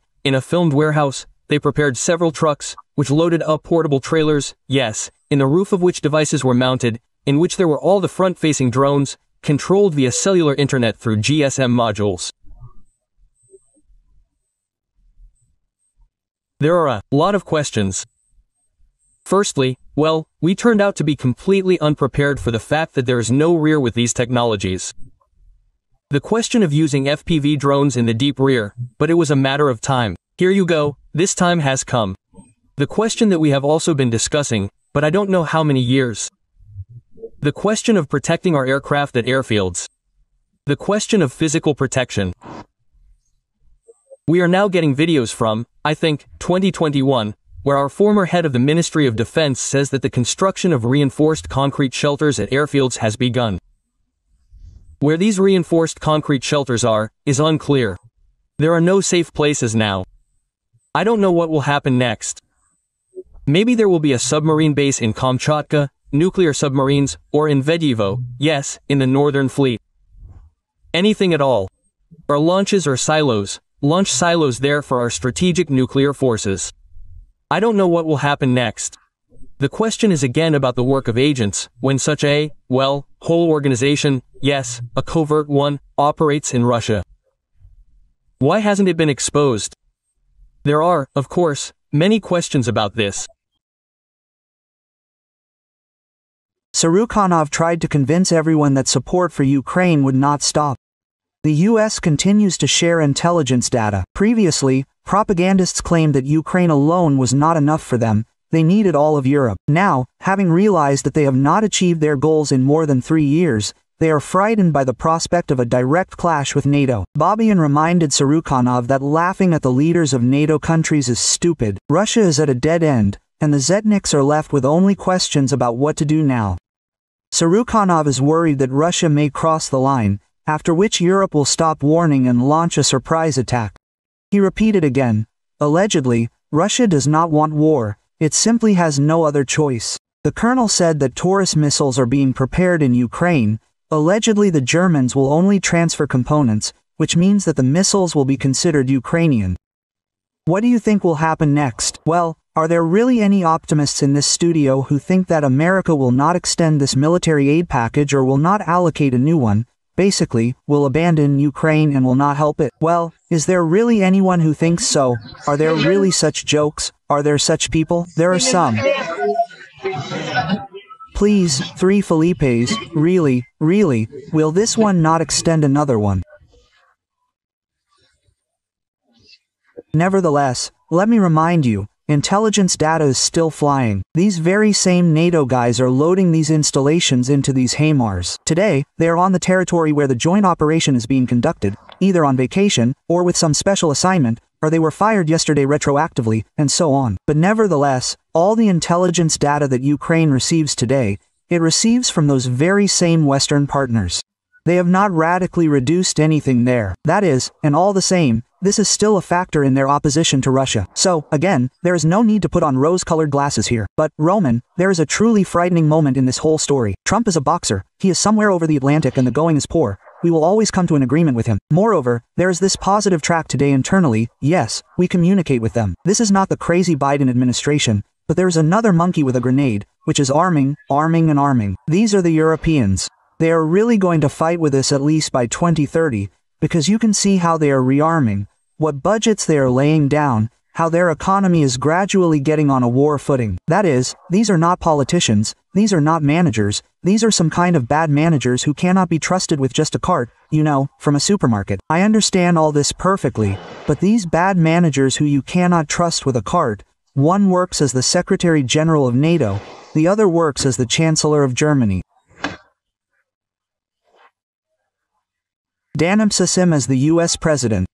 warehouse, they prepared several trucks, which loaded up portable trailers, yes, in the roof of which devices were mounted, in which there were all the front-facing drones, controlled via cellular internet through GSM modules. There are a lot of questions. Firstly, well, we turned out to be completely unprepared for the fact that there is no rear with these technologies. The question of using FPV drones in the deep rear, but it was a matter of time. Here you go, this time has come. The question that we have also been discussing, but I don't know how many years. The question of protecting our aircraft at airfields. The question of physical protection. We are now getting videos from, I think, 2021, where our former head of the Ministry of Defense says that the construction of reinforced concrete shelters at airfields has begun. Where these reinforced concrete shelters are, is unclear. There are no safe places now. I don't know what will happen next. Maybe there will be a submarine base in Kamchatka, nuclear submarines, or in Vedevo, yes, in the Northern Fleet. Anything at all. Or launches or silos, launch silos there for our strategic nuclear forces. I don't know what will happen next. The question is again about the work of agents, when such a, well, whole organization, yes, a covert one, operates in Russia. Why hasn't it been exposed? There are, of course, many questions about this. Surukhanov tried to convince everyone that support for Ukraine would not stop. The US continues to share intelligence data. Previously, propagandists claimed that Ukraine alone was not enough for them, they needed all of Europe. Now, having realized that they have not achieved their goals in more than 3 years, they are frightened by the prospect of a direct clash with NATO. Babian reminded Surukhanov that laughing at the leaders of NATO countries is stupid. Russia is at a dead end, and the Zetniks are left with only questions about what to do now. Surukhanov is worried that Russia may cross the line, after which Europe will stop warning and launch a surprise attack. He repeated again, allegedly, Russia does not want war, it simply has no other choice. The colonel said that Taurus missiles are being prepared in Ukraine. Allegedly the Germans will only transfer components, which means that the missiles will be considered Ukrainian. What do you think will happen next? Well, are there really any optimists in this studio who think that America will not extend this military aid package or will not allocate a new one? Basically, will abandon Ukraine and will not help it? Well, is there really anyone who thinks so? Are there really such jokes? Are there such people? There are some. Please, 3 Felipes, really, will this one not extend another one? Nevertheless, let me remind you, intelligence data is still flying. These very same NATO guys are loading these installations into these HIMARS. Today, they are on the territory where the joint operation is being conducted, either on vacation, or with some special assignment, or they were fired yesterday retroactively, and so on. But nevertheless, all the intelligence data that Ukraine receives today, it receives from those very same Western partners. They have not radically reduced anything there. That is, and all the same, this is still a factor in their opposition to Russia. So, again, there is no need to put on rose-colored glasses here. But, Roman, there is a truly frightening moment in this whole story. Trump is a boxer, he is somewhere over the Atlantic and the going is poor. We will always come to an agreement with him. Moreover, there is this positive track today internally, yes, we communicate with them. This is not the crazy Biden administration, but there is another monkey with a grenade, which is arming, and arming. These are the Europeans. They are really going to fight with us at least by 2030, because you can see how they are rearming, what budgets they are laying down, how their economy is gradually getting on a war footing. That is, these are not politicians, these are not managers, these are some kind of bad managers who cannot be trusted with just a cart, you know, from a supermarket. I understand all this perfectly, but these bad managers who you cannot trust with a cart, one works as the Secretary General of NATO, the other works as the Chancellor of Germany. denounced him as the U.S. president.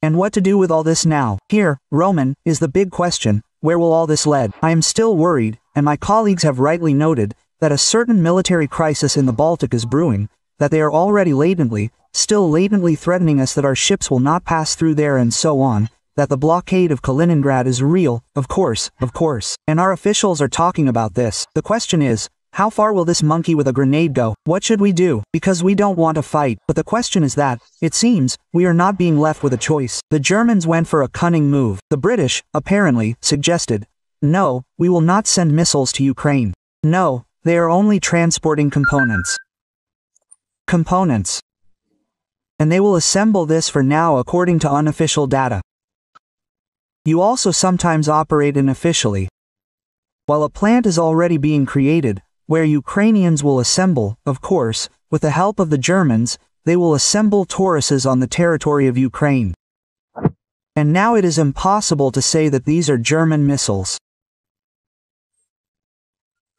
And what to do with all this now? Here, Roman, is the big question. Where will all this lead? I am still worried, and my colleagues have rightly noted, that a certain military crisis in the Baltic is brewing, that they are already still latently threatening us, that our ships will not pass through there and so on, that the blockade of Kaliningrad is real, of course, and our officials are talking about this. The question is, how far will this monkey with a grenade go? What should we do? Because we don't want to fight, but the question is that, it seems, we are not being left with a choice. The Germans went for a cunning move. The British, apparently, suggested, no, we will not send missiles to Ukraine. No, they are only transporting components. And they will assemble this for now according to unofficial data. You also sometimes operate unofficially. While a plant is already being created, where Ukrainians will assemble, of course, with the help of the Germans, they will assemble Tauruses on the territory of Ukraine. And now it is impossible to say that these are German missiles.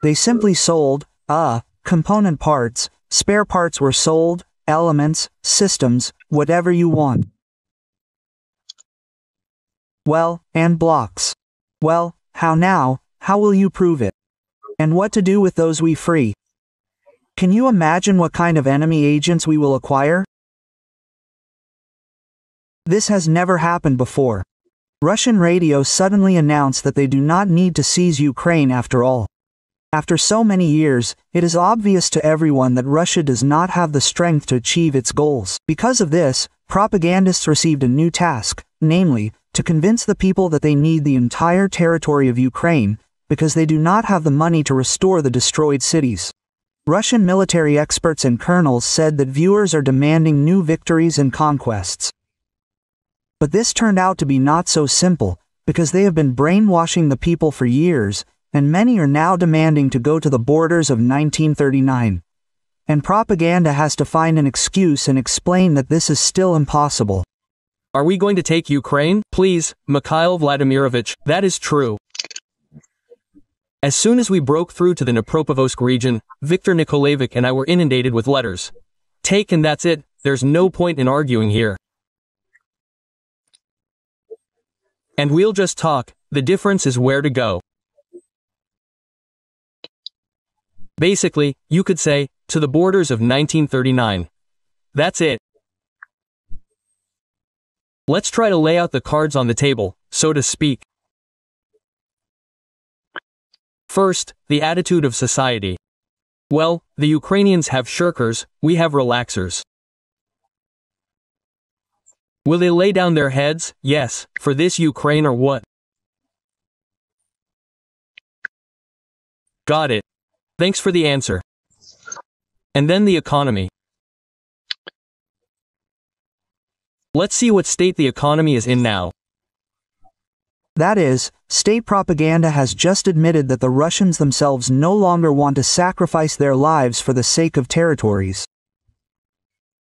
They simply sold, component parts, spare parts were sold, elements, systems, whatever you want. Well, and blocks. Well, how now, how will you prove it? And what to do with those we free? Can you imagine what kind of enemy agents we will acquire? This has never happened before. Russian radio suddenly announced that they do not need to seize Ukraine after all. After so many years, it is obvious to everyone that Russia does not have the strength to achieve its goals. Because of this, propagandists received a new task, namely, to convince the people that they need the entire territory of Ukraine, because they do not have the money to restore the destroyed cities. Russian military experts and colonels said that viewers are demanding new victories and conquests. But this turned out to be not so simple, because they have been brainwashing the people for years, and many are now demanding to go to the borders of 1939. And propaganda has to find an excuse and explain that this is still impossible. Are we going to take Ukraine? Please, Mikhail Vladimirovich, that is true. As soon as we broke through to the Dnipropetrovsk region, Viktor Nikolaevich and I were inundated with letters. Take and that's it, there's no point in arguing here. And we'll just talk, the difference is where to go. Basically, you could say, to the borders of 1939. That's it. Let's try to lay out the cards on the table, so to speak. First, the attitude of society. Well, the Ukrainians have shirkers, we have relaxers. Will they lay down their heads, yes, for this Ukraine or what? Got it. Thanks for the answer. And then the economy. Let's see what state the economy is in now. That is, state propaganda has just admitted that the Russians themselves no longer want to sacrifice their lives for the sake of territories.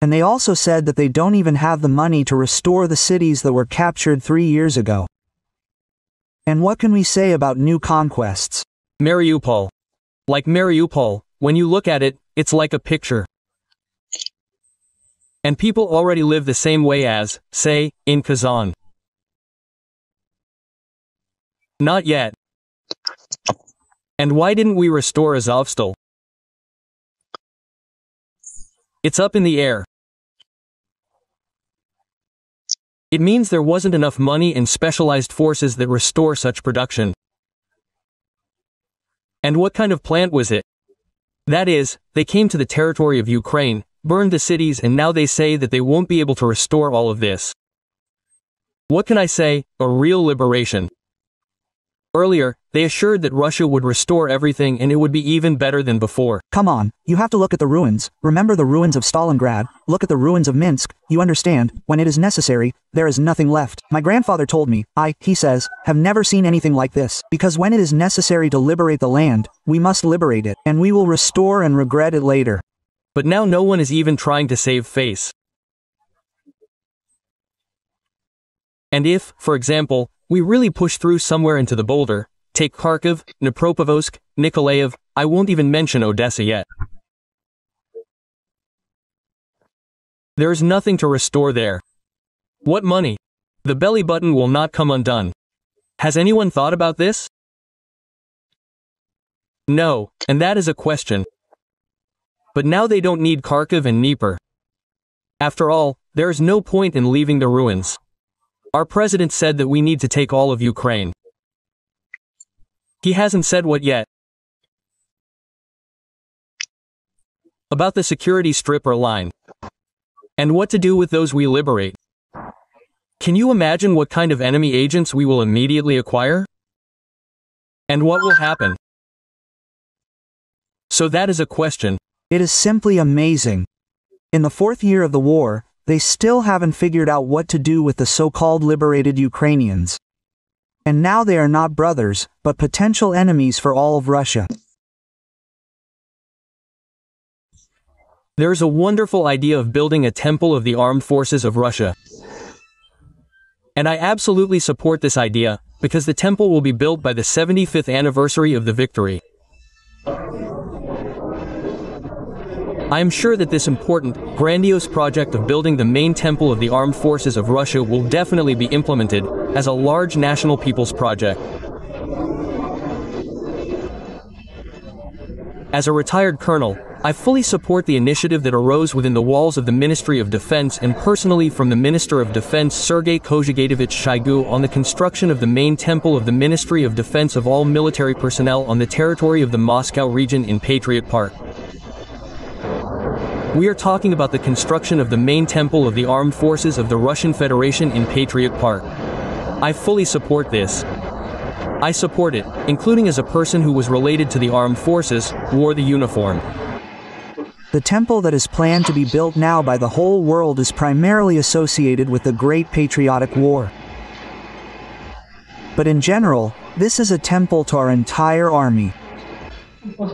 And they also said that they don't even have the money to restore the cities that were captured 3 years ago. And what can we say about new conquests? Mariupol. Like Mariupol, when you look at it, it's like a picture. And people already live the same way as, say, in Kazan. Not yet. And why didn't we restore Azovstal? It's up in the air. It means there wasn't enough money and specialized forces that restore such production. And what kind of plant was it? That is, they came to the territory of Ukraine, burned the cities, and now they say that they won't be able to restore all of this. What can I say? A real liberation. Earlier, they assured that Russia would restore everything and it would be even better than before. Come on, you have to look at the ruins. Remember the ruins of Stalingrad, look at the ruins of Minsk. You understand, when it is necessary, there is nothing left. My grandfather told me, he says, have never seen anything like this. Because when it is necessary to liberate the land, we must liberate it, and we will restore and regret it later. But now no one is even trying to save face. And if, for example, we really push through somewhere into the boulder, take Kharkiv, Dnipropetrovsk, Nikolaev, I won't even mention Odessa yet. There is nothing to restore there. What money? The belly button will not come undone. Has anyone thought about this? No, and that is a question. But now they don't need Kharkiv and Dnipro. After all, there is no point in leaving the ruins. Our president said that we need to take all of Ukraine. He hasn't said what yet. About the security strip or line. And what to do with those we liberate. Can you imagine what kind of enemy agents we will immediately acquire? And what will happen? So that is a question. It is simply amazing. In the 4th year of the war, they still haven't figured out what to do with the so-called liberated Ukrainians. And now they are not brothers, but potential enemies for all of Russia. There is a wonderful idea of building a temple of the armed forces of Russia. And I absolutely support this idea, because the temple will be built by the 75th anniversary of the victory. I am sure that this important, grandiose project of building the main temple of the armed forces of Russia will definitely be implemented as a large national people's project. As a retired colonel, I fully support the initiative that arose within the walls of the Ministry of Defense and personally from the Minister of Defense Sergei Kozhagatovich Shoigu on the construction of the main temple of the Ministry of Defense of all military personnel on the territory of the Moscow region in Patriot Park. We are talking about the construction of the main temple of the armed forces of the Russian Federation in Patriot Park. I fully support this. I support it, including as a person who was related to the armed forces, wore the uniform. The temple that is planned to be built now by the whole world is primarily associated with the Great Patriotic War. But in general, this is a temple to our entire army.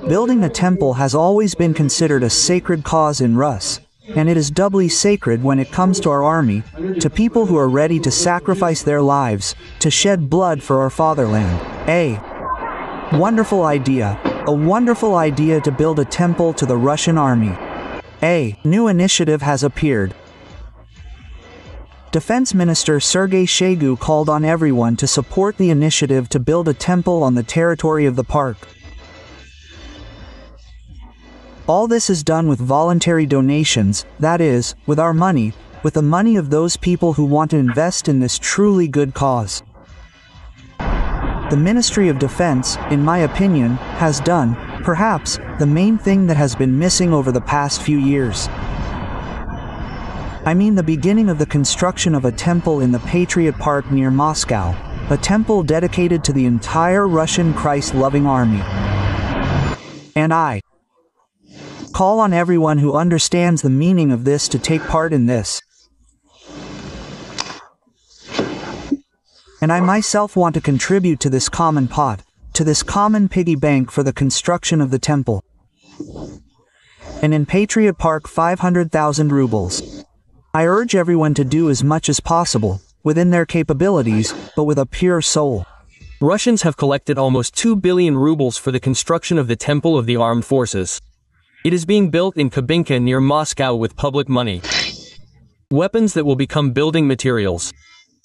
Building a temple has always been considered a sacred cause in Rus, and it is doubly sacred when it comes to our army, to people who are ready to sacrifice their lives, to shed blood for our fatherland. A wonderful idea to build a temple to the Russian army. A new initiative has appeared. Defense Minister Sergei Shoigu called on everyone to support the initiative to build a temple on the territory of the park. All this is done with voluntary donations, that is, with our money, with the money of those people who want to invest in this truly good cause. The Ministry of Defense, in my opinion, has done, perhaps, the main thing that has been missing over the past few years. I mean the beginning of the construction of a temple in the Patriot Park near Moscow, a temple dedicated to the entire Russian Christ-loving army. And I call on everyone who understands the meaning of this to take part in this. And I myself want to contribute to this common pot, to this common piggy bank for the construction of the temple. And in Patriot Park 500,000 rubles. I urge everyone to do as much as possible, within their capabilities, but with a pure soul. Russians have collected almost 2 billion rubles for the construction of the Temple of the Armed Forces. It is being built in Kubinka near Moscow with public money. Weapons that will become building materials.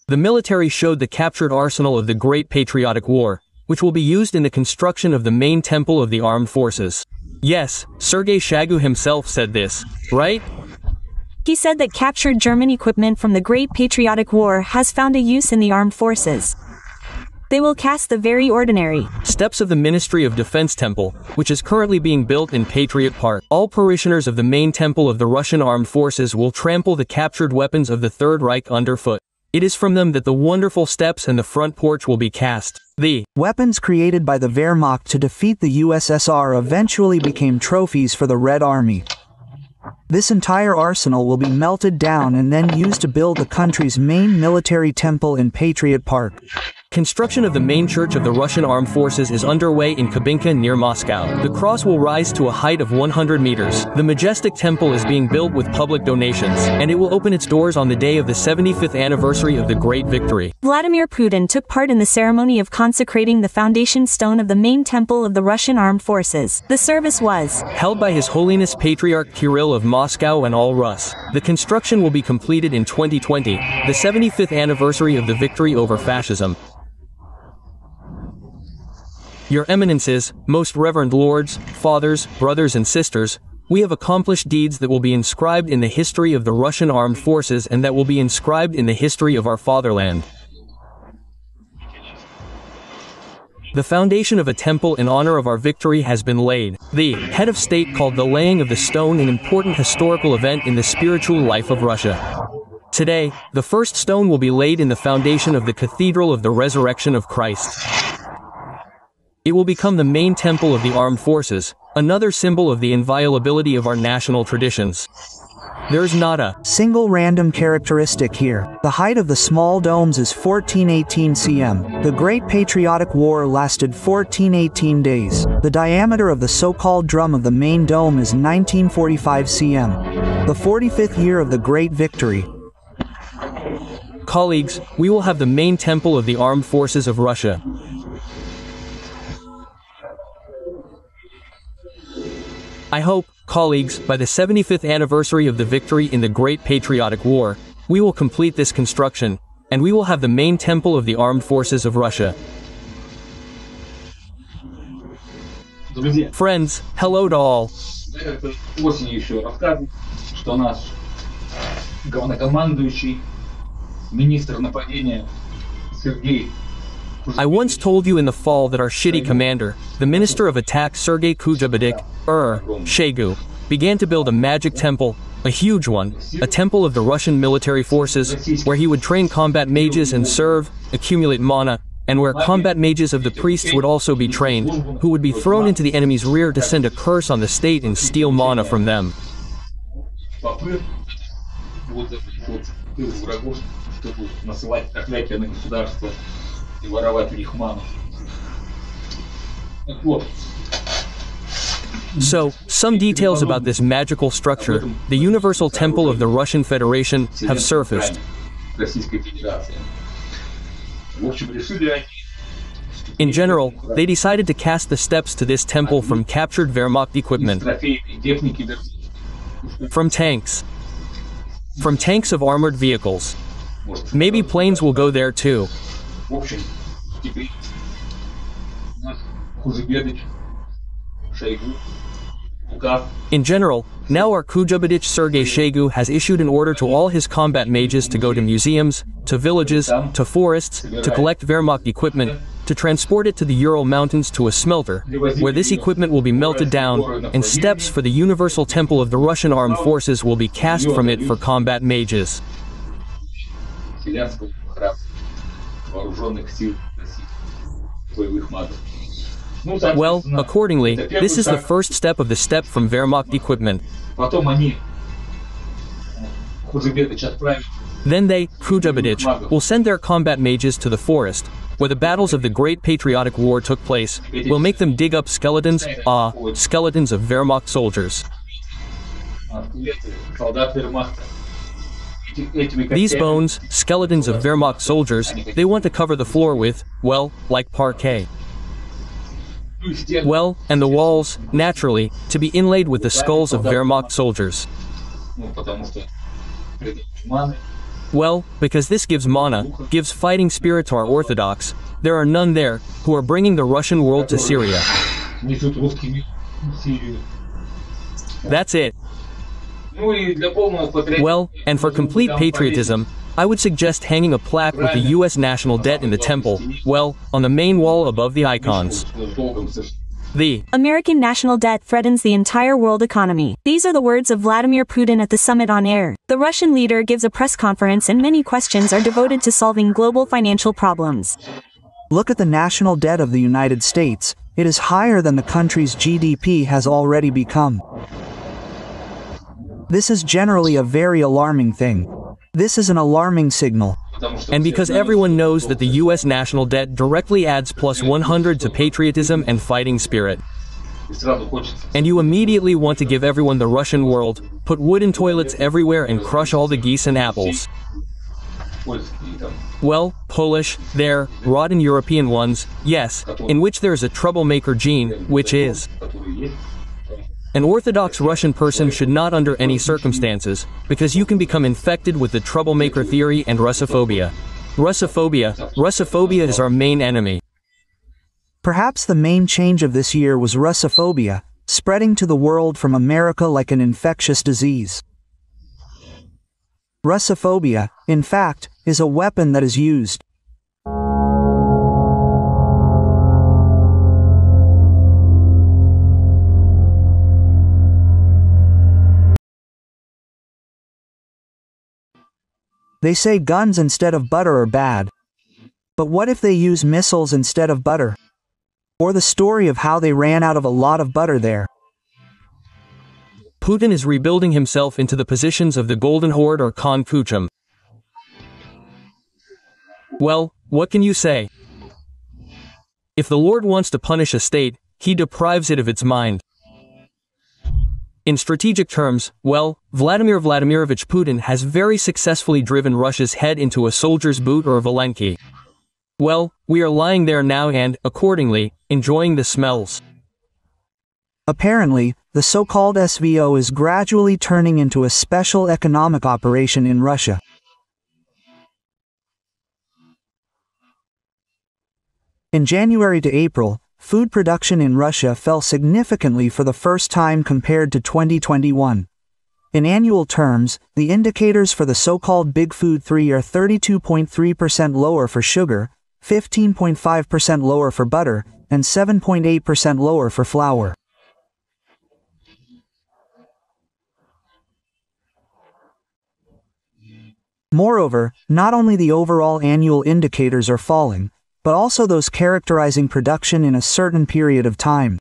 The military showed the captured arsenal of the Great Patriotic War, which will be used in the construction of the main temple of the armed forces. Yes, Sergei Shoigu himself said this, right? He said that captured German equipment from the Great Patriotic War has found a use in the armed forces. They will cast the very ordinary steps of the Ministry of Defense Temple, which is currently being built in Patriot Park. All parishioners of the main temple of the Russian armed forces will trample the captured weapons of the Third Reich underfoot. It is from them that the wonderful steps and the front porch will be cast. The weapons created by the Wehrmacht to defeat the USSR eventually became trophies for the Red Army. This entire arsenal will be melted down and then used to build the country's main military temple in Patriot Park. Construction of the main church of the Russian armed forces is underway in Kubinka near Moscow. The cross will rise to a height of 100 meters. The majestic temple is being built with public donations, and it will open its doors on the day of the 75th anniversary of the Great Victory. Vladimir Putin took part in the ceremony of consecrating the foundation stone of the main temple of the Russian armed forces. The service was held by His Holiness Patriarch Kirill of Moscow and all Rus. The construction will be completed in 2020, the 75th anniversary of the victory over fascism. Your Eminences, most reverend lords, fathers, brothers and sisters, we have accomplished deeds that will be inscribed in the history of the Russian armed forces and that will be inscribed in the history of our fatherland. The foundation of a temple in honor of our victory has been laid. The head of state called the laying of the stone an important historical event in the spiritual life of Russia. Today, the first stone will be laid in the foundation of the Cathedral of the Resurrection of Christ. It will become the main temple of the armed forces, another symbol of the inviolability of our national traditions. There's not a single random characteristic here. The height of the small domes is 1418 cm. The Great Patriotic War lasted 1418 days. The diameter of the so-called drum of the main dome is 1945 cm. The 45th year of the Great Victory. Colleagues, we will have the main temple of the armed forces of Russia. I hope, colleagues, by the 75th anniversary of the victory in the Great Patriotic War, we will complete this construction, and we will have the main temple of the armed forces of Russia. Friends, hello to all. I once told you in the fall that our shitty commander, the Minister of Attack Sergei Kujabadik, Shoigu, began to build a magic temple, a huge one, a temple of the Russian military forces, where he would train combat mages and serve, accumulate mana, and where combat mages of the priests would also be trained, who would be thrown into the enemy's rear to send a curse on the state and steal mana from them. So, some details about this magical structure, the Universal Temple of the Russian Federation, have surfaced. In general, they decided to cast the steps to this temple from captured Wehrmacht equipment. From tanks of armored vehicles. Maybe planes will go there too. In general, now our Kujabadich Sergei Shoigu has issued an order to all his combat mages to go to museums, to villages, to forests, to collect Wehrmacht equipment, to transport it to the Ural Mountains to a smelter, where this equipment will be melted down, and steps for the Universal Temple of the Russian Armed Forces will be cast from it for combat mages. Well, accordingly, this is the first step of the step from Wehrmacht equipment. Then they, Kujabadich, will send their combat mages to the forest, where the battles of the Great Patriotic War took place, will make them dig up skeletons, skeletons of Wehrmacht soldiers. These bones, skeletons of Wehrmacht soldiers, they want to cover the floor with, well, like parquet. Well, and the walls, naturally, to be inlaid with the skulls of Wehrmacht soldiers. Well, because this gives mana, gives fighting spirit to our Orthodox, there are none there, who are bringing the Russian world to Syria. That's it. Well, and for complete patriotism, I would suggest hanging a plaque with the US national debt in the temple, well, on the main wall above the icons. The American national debt threatens the entire world economy. These are the words of Vladimir Putin at the summit on air. The Russian leader gives a press conference and many questions are devoted to solving global financial problems. Look at the national debt of the United States. It is higher than the country's GDP has already become. This is generally a very alarming thing. This is an alarming signal. And because everyone knows that the US national debt directly adds plus 100 to patriotism and fighting spirit. And you immediately want to give everyone the Russian world, put wooden toilets everywhere and crush all the geese and apples. Well, Polish, there, rotten European ones, yes, in which there is a troublemaker gene, which is. An orthodox Russian person should not under any circumstances, because you can become infected with the troublemaker theory and Russophobia. Russophobia is our main enemy. Perhaps the main change of this year was Russophobia, spreading to the world from America like an infectious disease. Russophobia, in fact, is a weapon that is used. They say guns instead of butter are bad. But what if they use missiles instead of butter? Or the story of how they ran out of a lot of butter there. Putin is rebuilding himself into the positions of the Golden Horde or Khan Kuchum. Well, what can you say? If the Lord wants to punish a state, he deprives it of its mind. In strategic terms, well, Vladimir Vladimirovich Putin has very successfully driven Russia's head into a soldier's boot or a Valenki. Well, we are lying there now and, accordingly, enjoying the smells. Apparently, the so-called SVO is gradually turning into a special economic operation in Russia. In January to April, food production in Russia fell significantly for the first time compared to 2021. In annual terms, the indicators for the so-called Big Food 3 are 32.3% lower for sugar, 15.5% lower for butter, and 7.8% lower for flour. Moreover, not only the overall annual indicators are falling, but also those characterizing production in a certain period of time.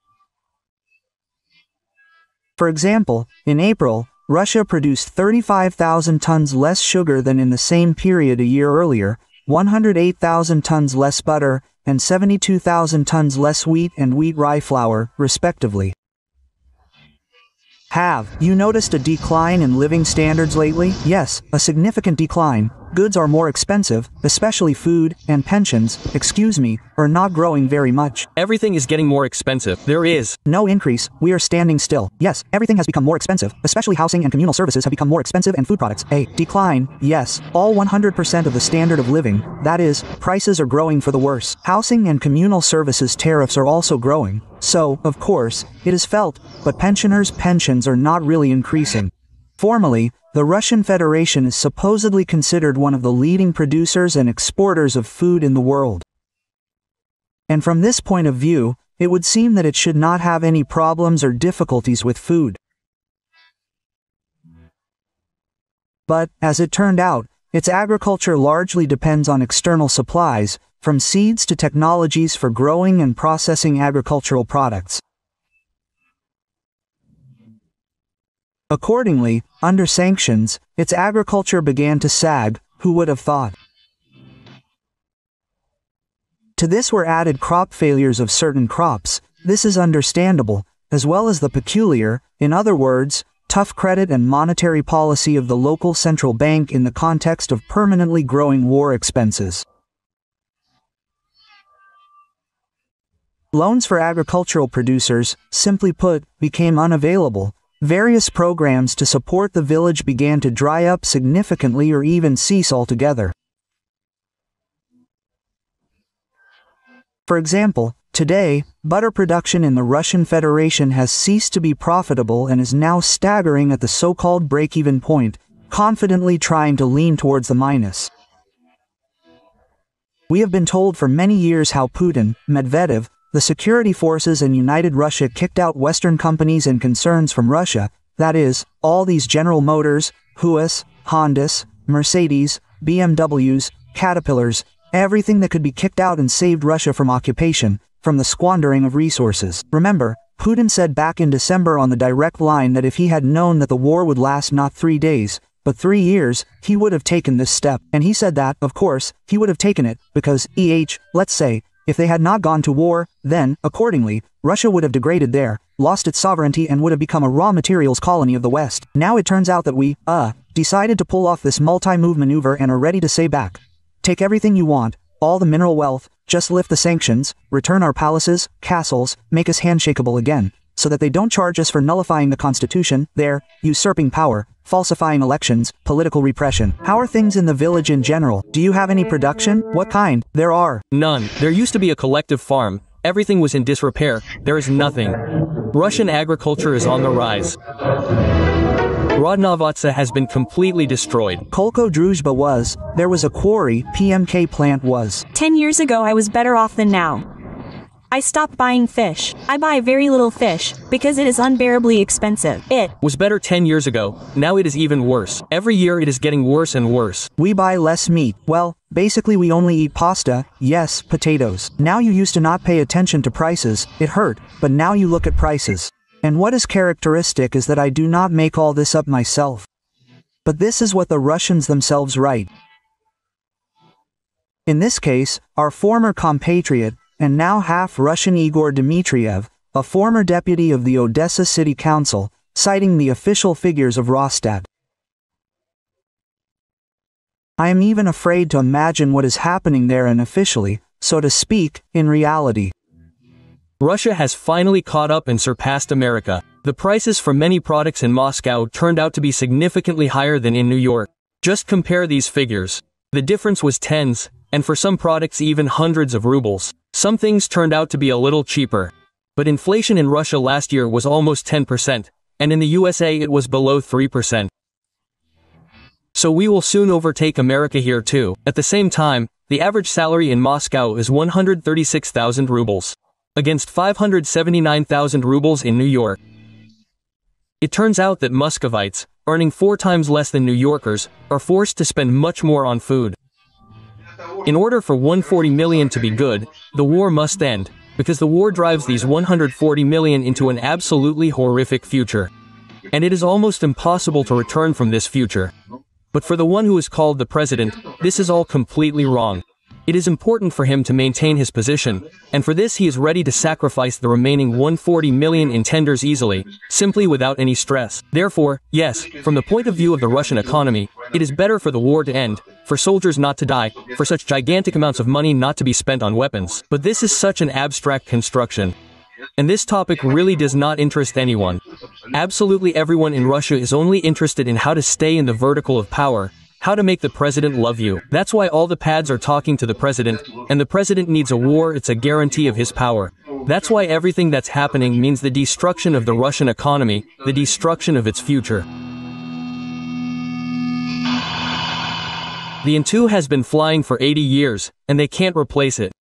For example, in April, Russia produced 35,000 tons less sugar than in the same period a year earlier, 108,000 tons less butter, and 72,000 tons less wheat and wheat rye flour, respectively. Have you noticed a decline in living standards lately? Yes, a significant decline. Goods are more expensive, especially food, and pensions, are not growing very much. Everything is getting more expensive. There is no increase. We are standing still. Yes, everything has become more expensive, especially housing and communal services have become more expensive and food products. A decline, yes. All 100% of the standard of living, that is, prices are growing for the worse. Housing and communal services tariffs are also growing. So, of course, it is felt, but pensioners' pensions are not really increasing. Formally, the Russian Federation is supposedly considered one of the leading producers and exporters of food in the world. And from this point of view, it would seem that it should not have any problems or difficulties with food. But, as it turned out, its agriculture largely depends on external supplies, from seeds to technologies for growing and processing agricultural products. Accordingly, under sanctions, its agriculture began to sag, who would have thought? To this were added crop failures of certain crops. This is understandable, as well as the peculiar, in other words, tough credit and monetary policy of the local central bank in the context of permanently growing war expenses. Loans for agricultural producers, simply put, became unavailable. Various programs to support the village began to dry up significantly or even cease altogether. For example, today, butter production in the Russian Federation has ceased to be profitable and is now staggering at the so-called break-even point, confidently trying to lean towards the minus. We have been told for many years how Putin, Medvedev, the security forces and United Russia kicked out Western companies and concerns from Russia, that is, all these General Motors, Huas, Hondas, Mercedes, BMWs, Caterpillars, everything that could be kicked out and saved Russia from occupation, from the squandering of resources. Remember, Putin said back in December on the direct line that if he had known that the war would last not 3 days, but 3 years, he would have taken this step. And he said that, of course, he would have taken it, because, let's say, if they had not gone to war, then, accordingly, Russia would have degraded there, lost its sovereignty and would have become a raw materials colony of the West. Now it turns out that we, decided to pull off this multi-move maneuver and are ready to say back. Take everything you want, all the mineral wealth, just lift the sanctions, return our palaces, castles, make us handshakeable again. so that they don't charge us for nullifying the Constitution, there, usurping power, falsifying elections, political repression. How are things in the village in general? Do you have any production? What kind? There are none. There used to be a collective farm. Everything was in disrepair. There is nothing. Russian agriculture is on the rise. Rodnovatsa has been completely destroyed. Kolko Druzhba was, there was a quarry, PMK plant was. 10 years ago I was better off than now. I stopped buying fish. I buy very little fish, because it is unbearably expensive. It was better 10 years ago, now it is even worse. Every year it is getting worse and worse. We buy less meat. Well, basically we only eat pasta, yes, potatoes. Now you used to not pay attention to prices, it hurt, but now you look at prices. And what is characteristic is that I do not make all this up myself. But this is what the Russians themselves write. In this case, our former compatriot, and now half-Russian Igor Dmitriev, a former deputy of the Odessa City Council, citing the official figures of Rostat. I am even afraid to imagine what is happening there unofficially, so to speak, in reality. Russia has finally caught up and surpassed America. The prices for many products in Moscow turned out to be significantly higher than in New York. Just compare these figures. The difference was tens, and for some products even hundreds of rubles. Some things turned out to be a little cheaper. But inflation in Russia last year was almost 10%, and in the USA it was below 3%. So we will soon overtake America here too. At the same time, the average salary in Moscow is 136,000 rubles, against 579,000 rubles in New York. It turns out that Muscovites, earning 4 times less than New Yorkers, are forced to spend much more on food. In order for 140 million to be good, the war must end, because the war drives these 140 million into an absolutely horrific future. And it is almost impossible to return from this future. But for the one who is called the president, this is all completely wrong. It is important for him to maintain his position, and for this he is ready to sacrifice the remaining 140 million in tenders easily, simply without any stress. Therefore, yes, from the point of view of the Russian economy, it is better for the war to end, for soldiers not to die, for such gigantic amounts of money not to be spent on weapons. But this is such an abstract construction. And this topic really does not interest anyone. Absolutely everyone in Russia is only interested in how to stay in the vertical of power, how to make the president love you. That's why all the pads are talking to the president, and the president needs a war, it's a guarantee of his power. That's why everything that's happening means the destruction of the Russian economy, the destruction of its future. The An-2 has been flying for 80 years, and they can't replace it.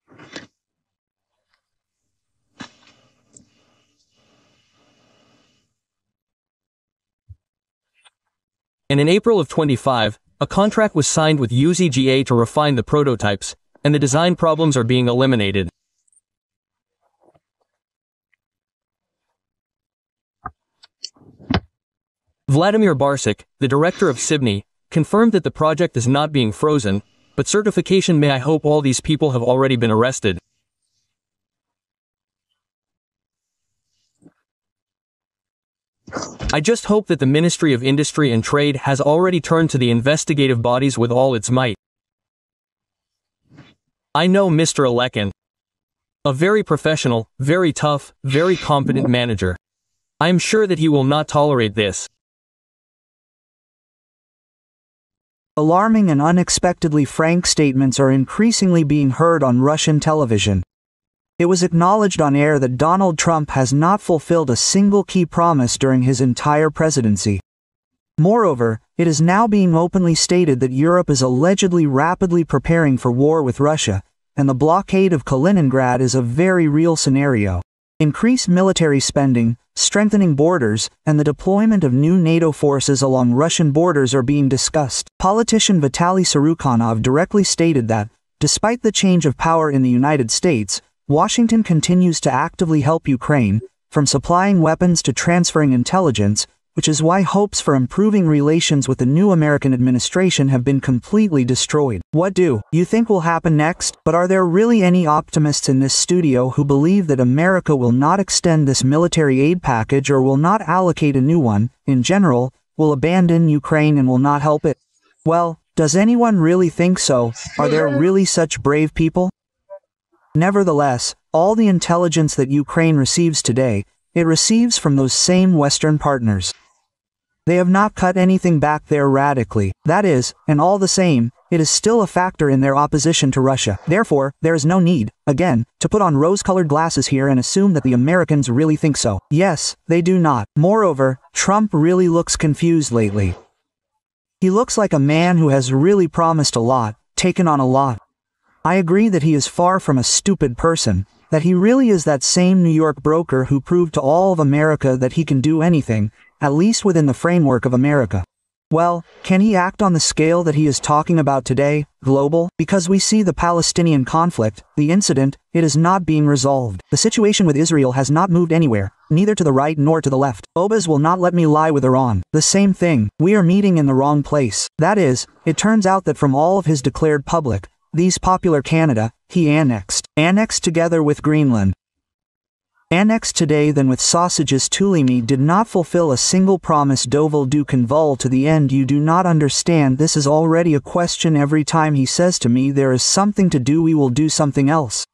And in April of 25, a contract was signed with UZGA to refine the prototypes, and the design problems are being eliminated. Vladimir Barsik, the director of Sibny, confirmed that the project is not being frozen, but certification may. I hope all these people have already been arrested. I just hope that the Ministry of Industry and Trade has already turned to the investigative bodies with all its might. I know Mr. Alekin. A very professional, very tough, very competent manager. I am sure that he will not tolerate this. Alarming and unexpectedly frank statements are increasingly being heard on Russian television. It was acknowledged on air that Donald Trump has not fulfilled a single key promise during his entire presidency. Moreover, it is now being openly stated that Europe is allegedly rapidly preparing for war with Russia, and the blockade of Kaliningrad is a very real scenario. Increased military spending, strengthening borders, and the deployment of new NATO forces along Russian borders are being discussed. Politician Vitaly Sarukhanov directly stated that, despite the change of power in the United States, Washington continues to actively help Ukraine, from supplying weapons to transferring intelligence, which is why hopes for improving relations with the new American administration have been completely destroyed. What do you think will happen next? But are there really any optimists in this studio who believe that America will not extend this military aid package or will not allocate a new one, in general, will abandon Ukraine and will not help it? Well, does anyone really think so? Are there really such brave people? Nevertheless, all the intelligence that Ukraine receives today, it receives from those same Western partners. They have not cut anything back there radically, that is, and all the same, it is still a factor in their opposition to Russia. Therefore, there is no need, again, to put on rose-colored glasses here and assume that the Americans really think so. Yes, they do not. Moreover, Trump really looks confused lately. He looks like a man who has really promised a lot, taken on a lot. I agree that he is far from a stupid person, that he really is that same New York broker who proved to all of America that he can do anything, at least within the framework of America. Well, can he act on the scale that he is talking about today, global? Because we see the Palestinian conflict, the incident, it is not being resolved. The situation with Israel has not moved anywhere, neither to the right nor to the left. Obas will not let me lie with Iran. The same thing, we are meeting in the wrong place. That is, it turns out that from all of his declared public, these popular Canada, he annexed together with Greenland. Annexed today then with sausages Tulimi did not fulfill a single promise Doval du convol to the end you do not understand this is already a question every time he says to me there is something to do we will do something else.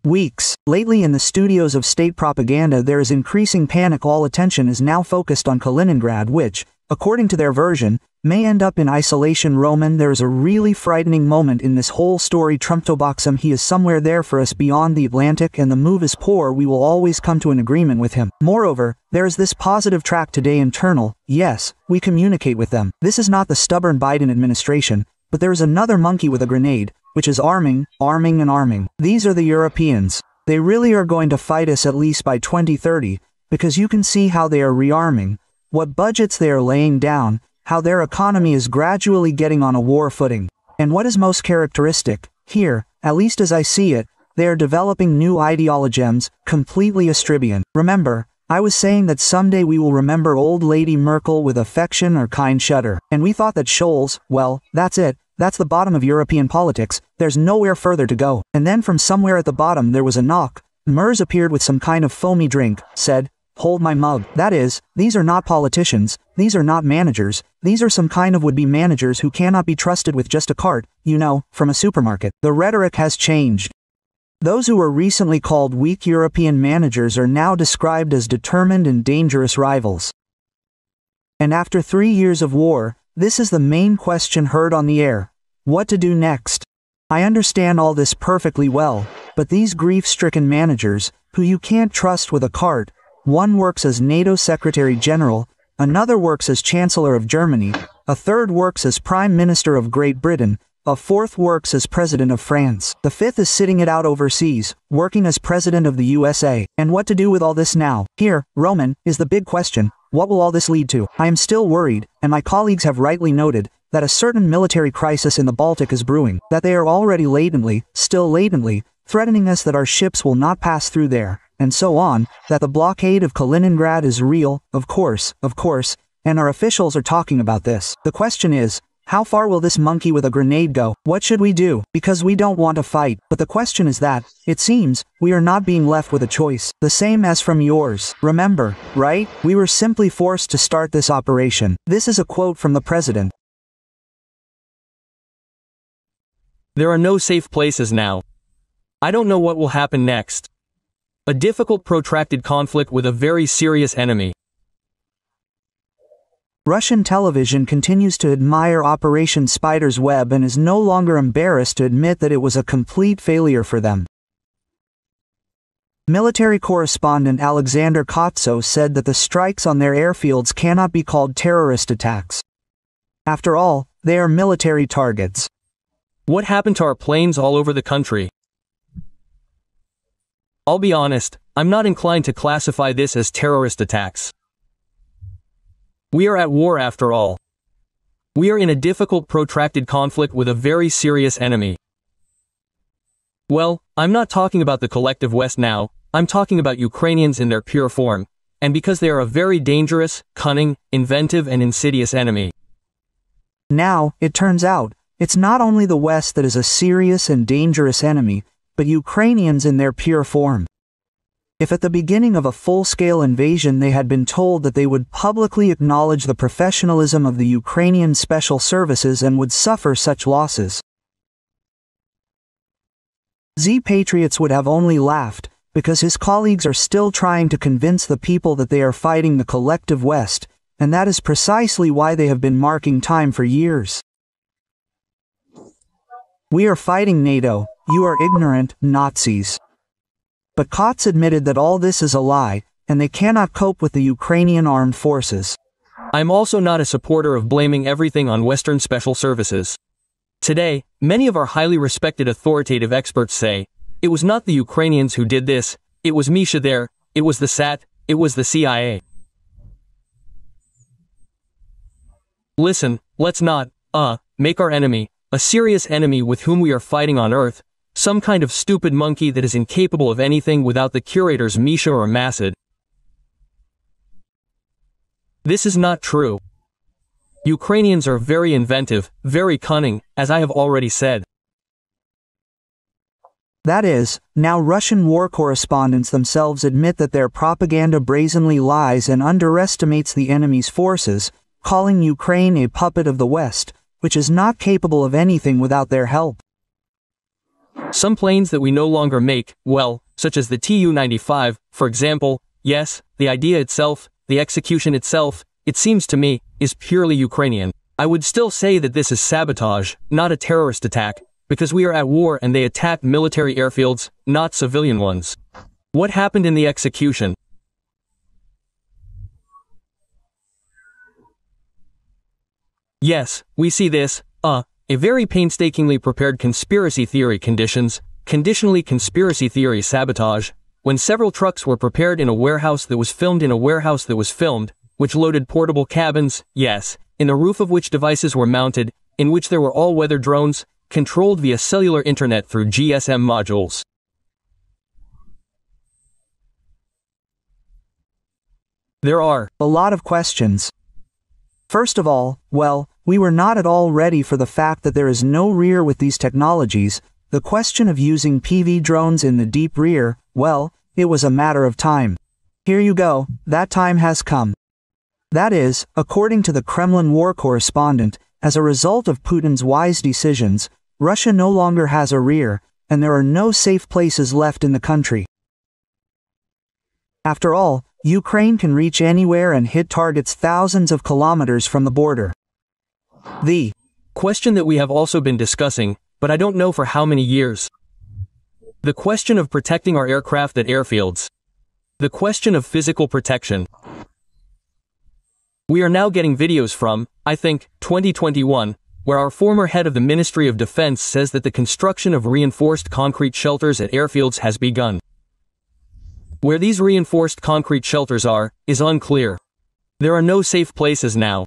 Weeks. Lately in the studios of state propaganda there is increasing panic all attention is now focused on Kaliningrad which, according to their version, may end up in isolation Roman there is a really frightening moment in this whole story Trumptoboxum he is somewhere there for us beyond the Atlantic and the move is poor we will always come to an agreement with him. Moreover, there is this positive track today internal, yes, we communicate with them. This is not the stubborn Biden administration, but there is another monkey with a grenade, which is arming, arming and arming. These are the Europeans. They really are going to fight us at least by 2030, because you can see how they are rearming, what budgets they are laying down, how their economy is gradually getting on a war footing. And what is most characteristic, here, at least as I see it, they are developing new ideologems, completely Astribian. Remember, I was saying that someday we will remember old Lady Merkel with affection or kind shudder. And we thought that Scholz, well, that's it, that's the bottom of European politics, there's nowhere further to go. And then from somewhere at the bottom there was a knock, Merz appeared with some kind of foamy drink, said, "Hold my mug." That is, these are not politicians, these are not managers, these are some kind of would-be managers who cannot be trusted with just a cart, you know, from a supermarket. The rhetoric has changed. Those who were recently called weak European managers are now described as determined and dangerous rivals. And after 3 years of war, this is the main question heard on the air. What to do next? I understand all this perfectly well, but these grief-stricken managers, who you can't trust with a cart, one works as NATO Secretary General, another works as Chancellor of Germany, a third works as Prime Minister of Great Britain, a fourth works as President of France, the fifth is sitting it out overseas, working as President of the USA. And what to do with all this now? Here, Roman, is the big question. What will all this lead to? I am still worried, and my colleagues have rightly noted, that a certain military crisis in the Baltic is brewing, that they are already still latently, threatening us that our ships will not pass through there, and so on, that the blockade of Kaliningrad is real, of course, and our officials are talking about this. The question is, how far will this monkey with a grenade go? What should we do? Because we don't want to fight, but the question is that, it seems, we are not being left with a choice. The same as from yours. Remember, right? We were simply forced to start this operation. This is a quote from the president. There are no safe places now. I don't know what will happen next. A difficult protracted conflict with a very serious enemy. Russian television continues to admire Operation Spider's Web and is no longer embarrassed to admit that it was a complete failure for them. Military correspondent Alexander Kotso said that the strikes on their airfields cannot be called terrorist attacks. After all, they are military targets. What happened to our planes all over the country? I'll be honest, I'm not inclined to classify this as terrorist attacks. We are at war after all. We are in a difficult protracted conflict with a very serious enemy. Well, I'm not talking about the collective West now, I'm talking about Ukrainians in their pure form, and because they are a very dangerous, cunning, inventive and insidious enemy. Now, it turns out, it's not only the West that is a serious and dangerous enemy, but Ukrainians in their pure form. If at the beginning of a full-scale invasion they had been told that they would publicly acknowledge the professionalism of the Ukrainian special services and would suffer such losses, Z patriots would have only laughed, because his colleagues are still trying to convince the people that they are fighting the collective West, and that is precisely why they have been marking time for years. We are fighting NATO, you are ignorant, Nazis. But Kots admitted that all this is a lie, and they cannot cope with the Ukrainian armed forces. I'm also not a supporter of blaming everything on Western special services. Today, many of our highly respected authoritative experts say, it was not the Ukrainians who did this, it was Misha there, it was the SAT, it was the CIA. Listen, let's not, make our enemy, a serious enemy with whom we are fighting on Earth, some kind of stupid monkey that is incapable of anything without the curators Misha or Masad. This is not true. Ukrainians are very inventive, very cunning, as I have already said. That is, now Russian war correspondents themselves admit that their propaganda brazenly lies and underestimates the enemy's forces, calling Ukraine a puppet of the West, which is not capable of anything without their help. Some planes that we no longer make, well, such as the Tu-95, for example, yes, the idea itself, the execution itself, it seems to me, is purely Ukrainian. I would still say that this is sabotage, not a terrorist attack, because we are at war and they attacked military airfields, not civilian ones. What happened in the execution? Yes, we see this, a very painstakingly prepared conspiracy theory conditionally conspiracy theory sabotage, when several trucks were prepared in a warehouse that was filmed, which loaded portable cabins, yes, in the roof of which devices were mounted, in which there were all-weather drones, controlled via cellular internet through GSM modules. There are a lot of questions. First of all, well, we were not at all ready for the fact that there is no rear with these technologies. The question of using PV drones in the deep rear, well, it was a matter of time. Here you go, that time has come. That is, according to the Kremlin war correspondent, as a result of Putin's wise decisions, Russia no longer has a rear, and there are no safe places left in the country. After all, Ukraine can reach anywhere and hit targets thousands of kilometers from the border. The question that we have also been discussing, but I don't know for how many years. The question of protecting our aircraft at airfields. The question of physical protection. We are now getting videos from, I think, 2021, where our former head of the Ministry of Defense says that the construction of reinforced concrete shelters at airfields has begun. Where these reinforced concrete shelters are, is unclear. There are no safe places now.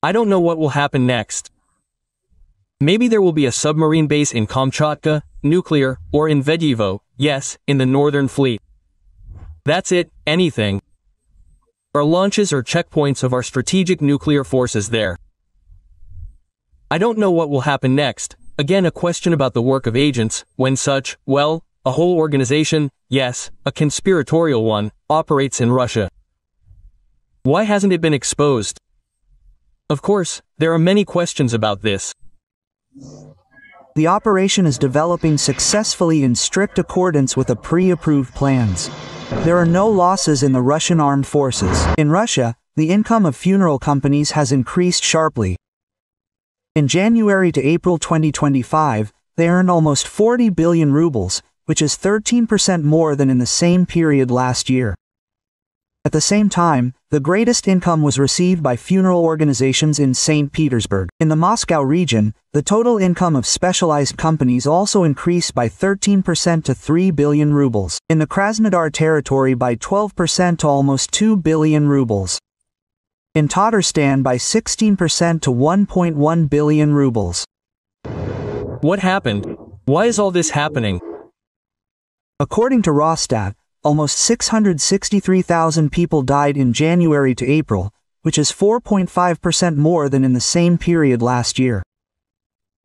I don't know what will happen next. Maybe there will be a submarine base in Kamchatka, nuclear, or in Vedevo, yes, in the Northern Fleet. That's it, anything. Or launches or checkpoints of our strategic nuclear forces there. I don't know what will happen next, again a question about the work of agents, when such, well, a whole organization, yes, a conspiratorial one, operates in Russia. Why hasn't it been exposed? Of course, there are many questions about this. The operation is developing successfully in strict accordance with the pre-approved plans. There are no losses in the Russian armed forces. In Russia, the income of funeral companies has increased sharply. In January to April 2025, they earned almost 40 billion rubles, which is 13% more than in the same period last year. At the same time, the greatest income was received by funeral organizations in St. Petersburg. In the Moscow region, the total income of specialized companies also increased by 13% to 3 billion rubles. In the Krasnodar territory by 12% to almost 2 billion rubles. In Tatarstan by 16% to 1.1 billion rubles. What happened? Why is all this happening? According to Rostat, almost 663,000 people died in January to April, which is 4.5% more than in the same period last year.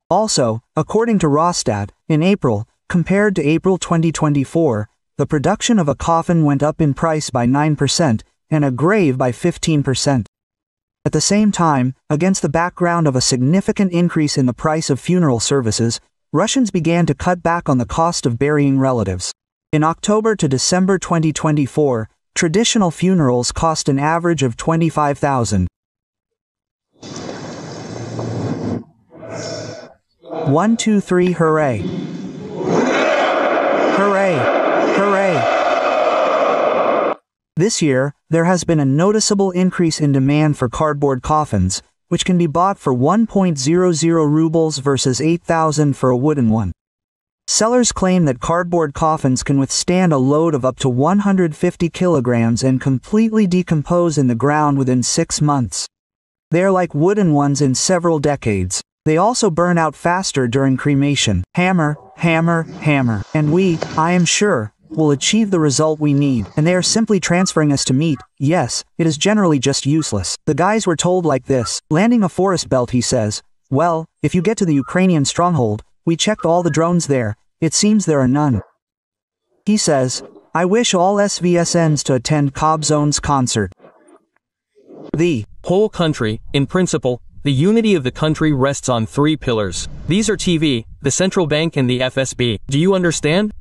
Also, according to Rostat, in April, compared to April 2024, the production of a coffin went up in price by 9% and a grave by 15%. At the same time, against the background of a significant increase in the price of funeral services, Russians began to cut back on the cost of burying relatives. In October to December 2024, traditional funerals cost an average of $25,000. 1, 2, 3, hooray. Hooray! Hooray! This year, there has been a noticeable increase in demand for cardboard coffins, which can be bought for 1.00 rubles versus 8,000 for a wooden one. Sellers claim that cardboard coffins can withstand a load of up to 150 kilograms and completely decompose in the ground within 6 months. They are like wooden ones in several decades. They also burn out faster during cremation. Hammer, hammer, hammer. And we, I am sure, will achieve the result we need. And they are simply transferring us to meat. Yes, it is generally just useless. The guys were told like this. Landing a forest belt, he says. Well, if you get to the Ukrainian stronghold, we checked all the drones there. It seems there are none. He says, I wish all SVSNs to attend Kobzone's concert. The whole country, in principle, the unity of the country rests on 3 pillars. These are TV, the central bank and the FSB. Do you understand?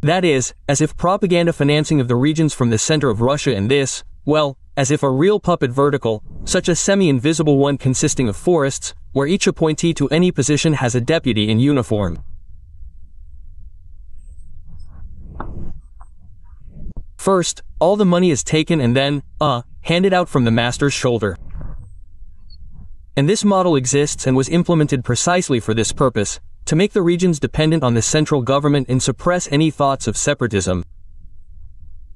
That is, as if propaganda financing of the regions from the center of Russia and this, well, as if a real puppet vertical, such a semi-invisible one consisting of forests, where each appointee to any position has a deputy in uniform. First, all the money is taken and then, handed out from the master's shoulder. And this model exists and was implemented precisely for this purpose, to make the regions dependent on the central government and suppress any thoughts of separatism.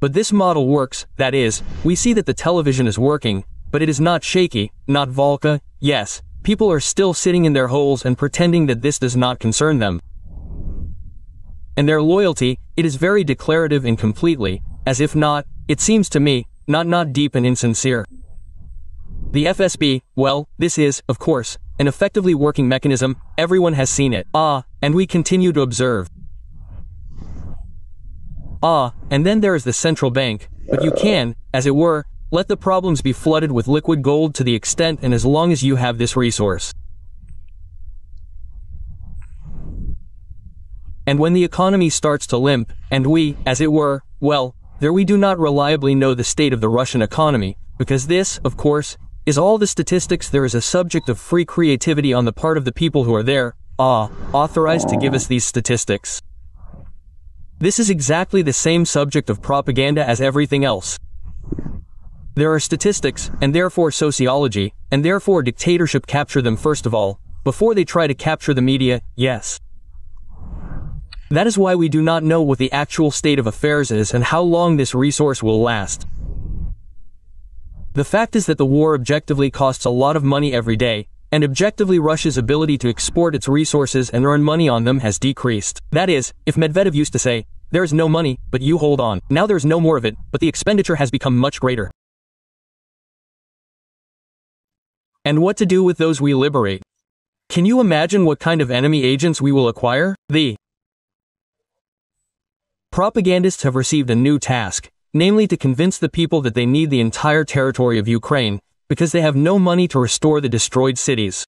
But this model works, that is, we see that the television is working, but it is not shaky, not Volca, yes, people are still sitting in their holes and pretending that this does not concern them. And their loyalty, it is very declarative and completely, as if not, it seems to me, not deep and insincere. The FSB, well, this is, of course, an effectively working mechanism, everyone has seen it. And we continue to observe. And then there is the central bank, but you can, as it were, let the problems be flooded with liquid gold to the extent and as long as you have this resource. And when the economy starts to limp, and we, as it were, well, there we do not reliably know the state of the Russian economy, because this, of course, is all the statistics. There is a subject of free creativity on the part of the people who are there, authorized to give us these statistics. This is exactly the same subject of propaganda as everything else. There are statistics, and therefore sociology, and therefore dictatorship capture them first of all, before they try to capture the media, yes. That is why we do not know what the actual state of affairs is and how long this resource will last. The fact is that the war objectively costs a lot of money every day, and objectively Russia's ability to export its resources and earn money on them has decreased. That is, if Medvedev used to say, there is no money, but you hold on. Now there is no more of it, but the expenditure has become much greater. And what to do with those we liberate? Can you imagine what kind of enemy agents we will acquire? The propagandists have received a new task, namely to convince the people that they need the entire territory of Ukraine, because they have no money to restore the destroyed cities.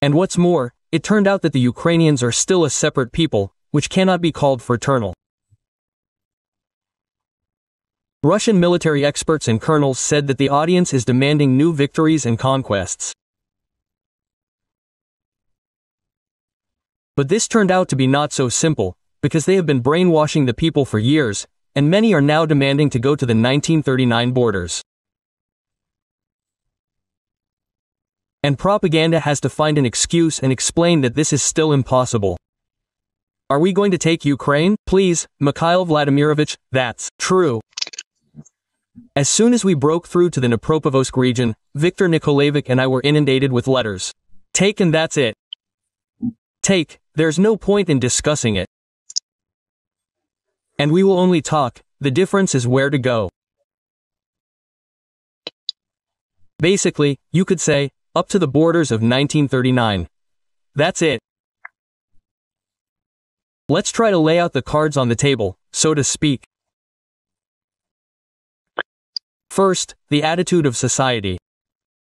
And what's more, it turned out that the Ukrainians are still a separate people, which cannot be called fraternal. Russian military experts and colonels said that the audience is demanding new victories and conquests. But this turned out to be not so simple, because they have been brainwashing the people for years, and many are now demanding to go to the 1939 borders. And propaganda has to find an excuse and explain that this is still impossible. Are we going to take Ukraine? Please, Mikhail Vladimirovich, that's true. As soon as we broke through to the Dnipropetrovsk region, Viktor Nikolaevich and I were inundated with letters. Take, and that's it. Take, there's no point in discussing it. And we will only talk, the difference is where to go. Basically, you could say, up to the borders of 1939. That's it. Let's try to lay out the cards on the table, so to speak. First, the attitude of society.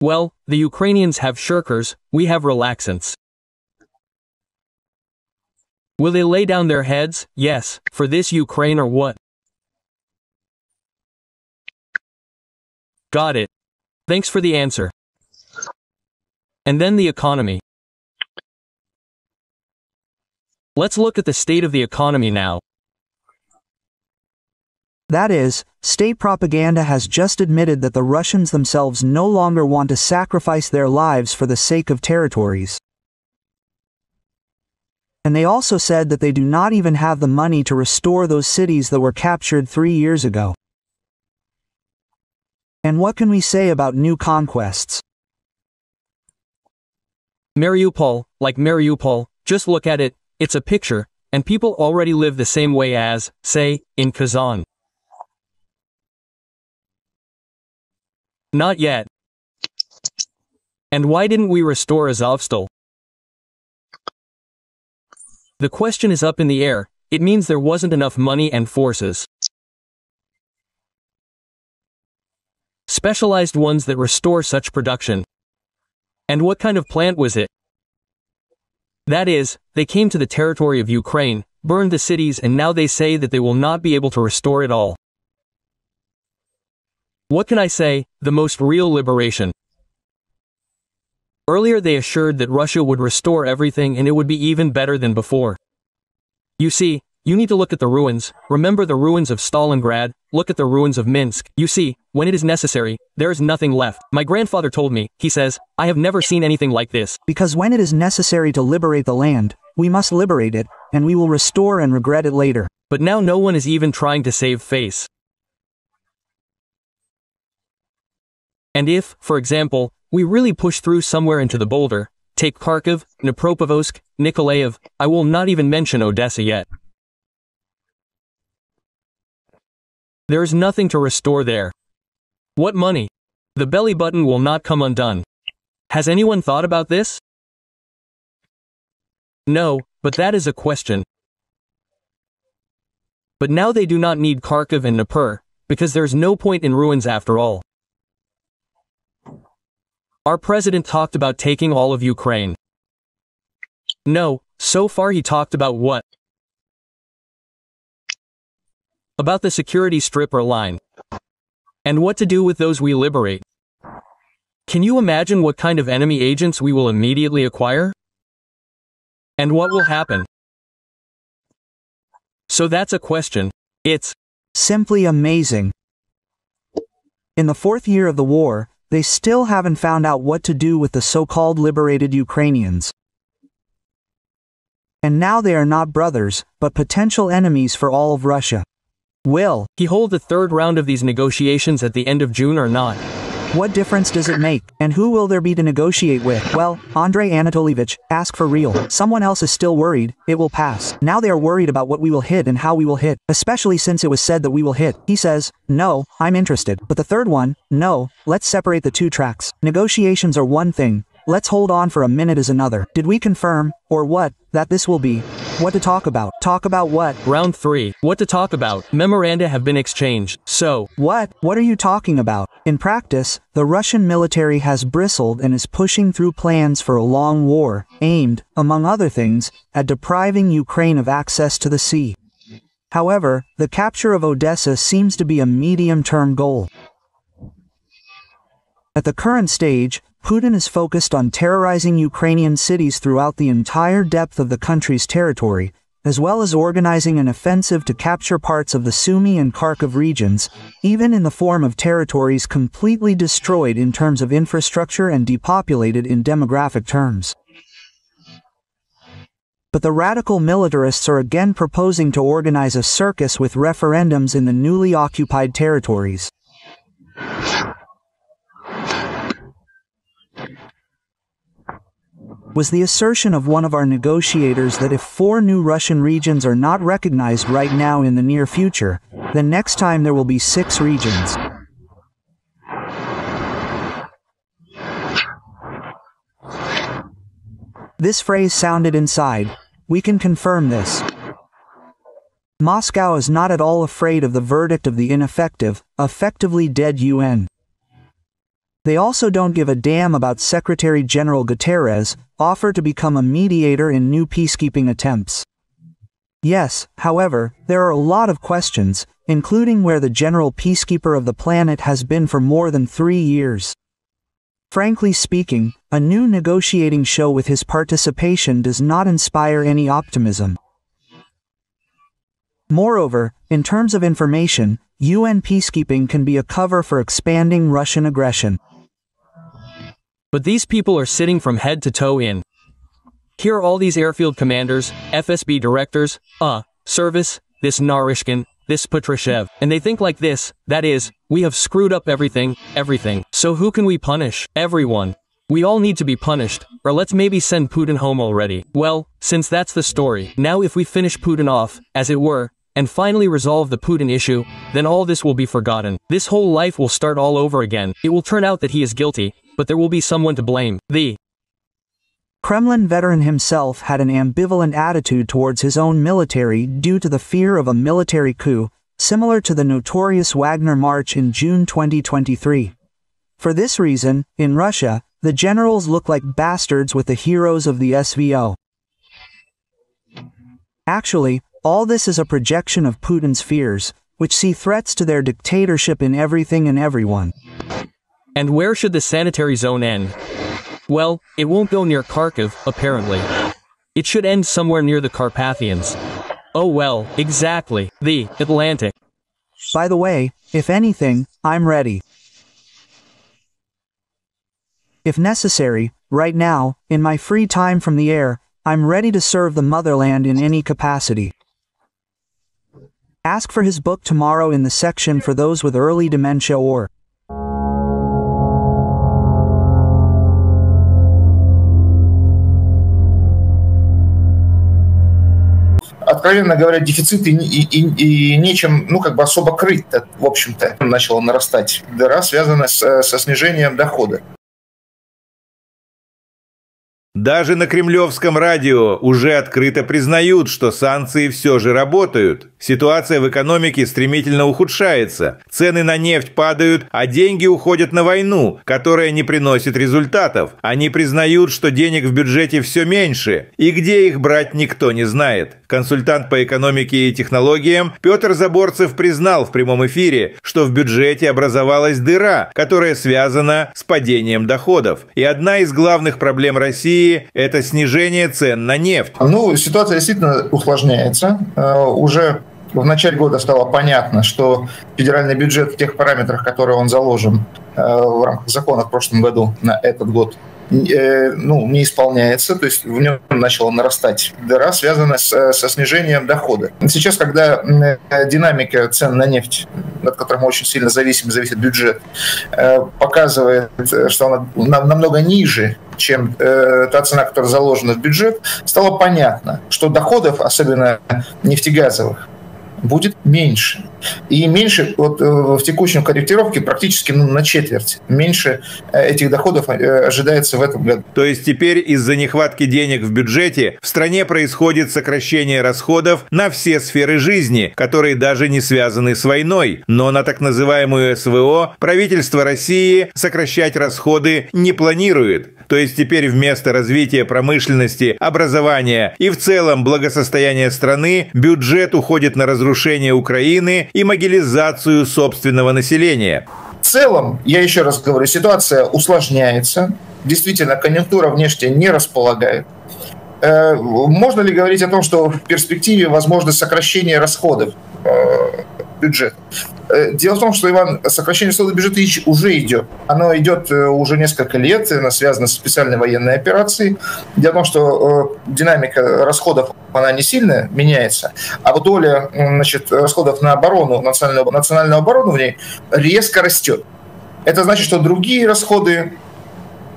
Well, the Ukrainians have shirkers, we have relaxants. Will they lay down their heads, yes, for this Ukraine or what? Got it. Thanks for the answer. And then the economy. Let's look at the state of the economy now. That is, state propaganda has just admitted that the Russians themselves no longer want to sacrifice their lives for the sake of territories. And they also said that they do not even have the money to restore those cities that were captured 3 years ago. And what can we say about new conquests? Mariupol, like Mariupol, just look at it, it's a picture, and people already live the same way as, say, in Kazan. Not yet. And why didn't we restore Azovstal? The question is up in the air, it means there wasn't enough money and forces. Specialized ones that restore such production. And what kind of plant was it? That is, they came to the territory of Ukraine, burned the cities, and now they say that they will not be able to restore it all. What can I say? The most real liberation. Earlier they assured that Russia would restore everything and it would be even better than before. You see, you need to look at the ruins, remember the ruins of Stalingrad, look at the ruins of Minsk. You see, when it is necessary, there is nothing left. My grandfather told me, he says, I have never seen anything like this. Because when it is necessary to liberate the land, we must liberate it, and we will restore and regret it later. But now no one is even trying to save face. And if, for example, we really push through somewhere into the boulder, take Kharkiv, Dnipropetrovsk, Nikolaev, I will not even mention Odessa yet. There is nothing to restore there. What money? The belly button will not come undone. Has anyone thought about this? No, but that is a question. But now they do not need Kharkiv and Dnipro, because there's no point in ruins after all. Our president talked about taking all of Ukraine. No, so far he talked about what? About the security strip or line. And what to do with those we liberate. Can you imagine what kind of enemy agents we will immediately acquire? And what will happen? So that's a question. It's simply amazing. In the 4th year of the war, they still haven't found out what to do with the so-called liberated Ukrainians. And now they are not brothers, but potential enemies for all of Russia. Will he hold the 3rd round of these negotiations at the end of June or not? What difference does it make? And who will there be to negotiate with? Well, Andrei Anatolievich, ask for real. Someone else is still worried, it will pass. Now they are worried about what we will hit and how we will hit, especially since it was said that we will hit. He says, no, I'm interested. But the third one, no, let's separate the 2 tracks. Negotiations are one thing, let's hold on for a minute is another. Did we confirm, or what, that this will be? What to talk about? Talk about what? Round 3. What to talk about? Memoranda have been exchanged, so... What? What are you talking about? In practice, the Russian military has bristled and is pushing through plans for a long war, aimed, among other things, at depriving Ukraine of access to the sea. However, the capture of Odessa seems to be a medium-term goal. At the current stage, Putin is focused on terrorizing Ukrainian cities throughout the entire depth of the country's territory, as well as organizing an offensive to capture parts of the Sumy and Kharkiv regions, even in the form of territories completely destroyed in terms of infrastructure and depopulated in demographic terms. But the radical militarists are again proposing to organize a circus with referendums in the newly occupied territories. Was the assertion of one of our negotiators that if 4 new Russian regions are not recognized right now in the near future, then next time there will be 6 regions. This phrase sounded inside. We can confirm this. Moscow is not at all afraid of the verdict of the ineffective, effectively dead UN. They also don't give a damn about Secretary General Guterres' offer to become a mediator in new peacekeeping attempts. Yes, however, there are a lot of questions, including where the general peacekeeper of the planet has been for more than 3 years. Frankly speaking, a new negotiating show with his participation does not inspire any optimism. Moreover, in terms of information, UN peacekeeping can be a cover for expanding Russian aggression. But these people are sitting from head to toe in. Here are all these airfield commanders, FSB directors, service, this Narishkin, this Patrushev, and they think like this, that is, we have screwed up everything. So who can we punish? Everyone. We all need to be punished, or let's maybe send Putin home already. Well, since that's the story, now if we finish Putin off, as it were, and finally resolve the Putin issue, then all this will be forgotten. This whole life will start all over again. It will turn out that he is guilty, but there will be someone to blame. The Kremlin veteran himself had an ambivalent attitude towards his own military due to the fear of a military coup, similar to the notorious Wagner March in June 2023. For this reason, in Russia, the generals look like bastards with the heroes of the SVO. Actually, all this is a projection of Putin's fears, which see threats to their dictatorship in everything and everyone. And where should the sanitary zone end? Well, it won't go near Kharkiv, apparently. It should end somewhere near the Carpathians. Oh well, exactly, the Atlantic. By the way, if anything, I'm ready. If necessary, right now, in my free time from the air, I'm ready to serve the motherland in any capacity. Ask for his book tomorrow in the section for those with early dementia or откровенно говоря, дефицит и нечем, особо крыть-то, в общем-то. Начала нарастать дыра, связанная со снижением дохода. Даже на кремлевском радио уже открыто признают, что санкции все же работают. Ситуация в экономике стремительно ухудшается. Цены на нефть падают, а деньги уходят на войну, которая не приносит результатов. Они признают, что денег в бюджете все меньше, и где их брать никто не знает. Консультант по экономике и технологиям Петр Заборцев признал в прямом эфире, что в бюджете образовалась дыра, которая связана с падением доходов. И одна из главных проблем России – это снижение цен на нефть. Ситуация действительно усложняется. Уже в начале года стало понятно, что федеральный бюджет в тех параметрах, которые он заложен в рамках закона в прошлом году на этот год, не исполняется, то есть в нем начала нарастать дыра, связанная со снижением дохода. Сейчас, когда динамика цен на нефть, от которых очень сильно зависит бюджет, показывает, что она намного ниже, чем та цена, которая заложена в бюджет, стало понятно, что доходов, особенно нефтегазовых, будет меньше. И меньше в текущем корректировке практически на четверть. Меньше этих доходов ожидается в этом году. То есть теперь из-за нехватки денег в бюджете в стране происходит сокращение расходов на все сферы жизни, которые даже не связаны с войной. Но на так называемую СВО правительство России сокращать расходы не планирует. То есть теперь вместо развития промышленности, образования и в целом благосостояния страны бюджет уходит на разрушение Украины и могилизацию собственного населения. В целом, я еще раз говорю, ситуация усложняется. Действительно, конъюнктура внешне не располагает. Можно ли говорить о том, что в перспективе возможно сокращение расходов бюджета? Дело в том, что, Иван, сокращение расходов бюджета уже идет. Оно идет уже несколько лет, оно связано с специальной военной операцией. Дело в том, что динамика расходов, она не сильно меняется, а вот доля, расходов на оборону, национальную оборону в ней резко растет. Это значит, что другие расходы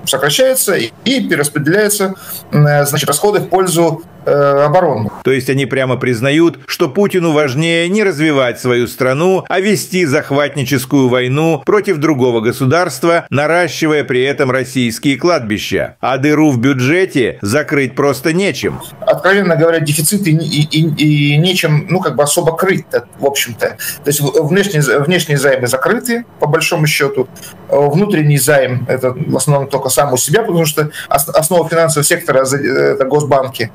сокращаются и перераспределяются, расходы в пользу оборонных. То есть они прямо признают, что Путину важнее не развивать свою страну, а вести захватническую войну против другого государства, наращивая при этом российские кладбища. А дыру в бюджете закрыть просто нечем. Откровенно говоря, дефицит и нечем, особо крыть, в общем-то. То есть внешние займы закрыты, по большому счету. Внутренний займ – это в основном только сам у себя, потому что основа финансового сектора – это госбанки.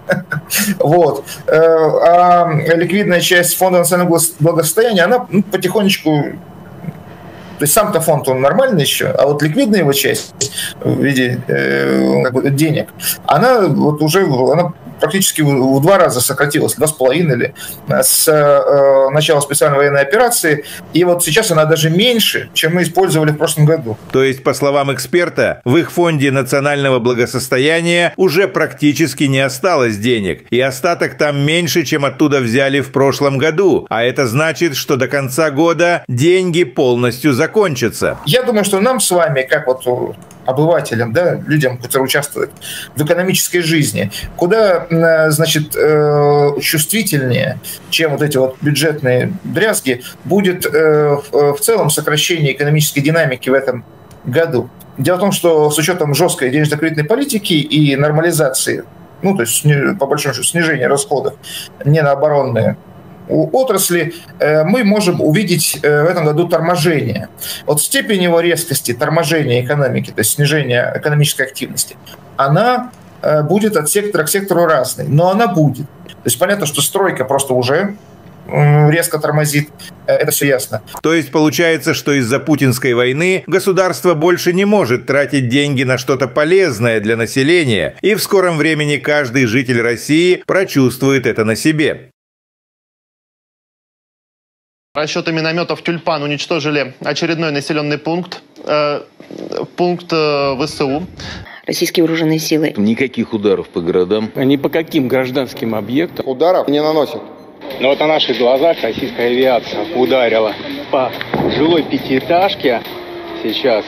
Вот. А ликвидная часть фонда национального благосостояния, она потихонечку... То есть сам-то фонд, он нормальный еще, а вот ликвидная его часть в виде денег, она вот уже практически в 2 раза сократилась, 2,5 или с начала специальной военной операции, и вот сейчас она даже меньше, чем мы использовали в прошлом году. То есть, по словам эксперта, в их фонде национального благосостояния уже практически не осталось денег, и остаток там меньше, чем оттуда взяли в прошлом году, а это значит, что до конца года деньги полностью закончатся. Я думаю, что нам с вами, как вот обывателям, да, людям, которые участвуют в экономической жизни, куда, значит, чувствительнее, чем вот эти вот бюджетные дрязги, будет в целом сокращение экономической динамики в этом году. Дело в том, что с учетом жесткой денежно-кредитной политики и нормализации, то есть по большому счету снижения расходов не на оборонные отрасли, мы можем увидеть в этом году торможение. Вот степень его резкости, торможения экономики, то есть снижения экономической активности, она будет от сектора к сектору разной, но она будет. То есть понятно, что стройка просто уже резко тормозит, это все ясно. То есть получается, что из-за путинской войны государство больше не может тратить деньги на что-то полезное для населения, и в скором времени каждый житель России прочувствует это на себе. Расчеты минометов «Тюльпан» уничтожили очередной населенный пункт, ВСУ. Российские вооруженные силы. Никаких ударов по городам. Ни по каким гражданским объектам. Ударов не наносят. Но вот на наших глазах российская авиация ударила по жилой пятиэтажке. Сейчас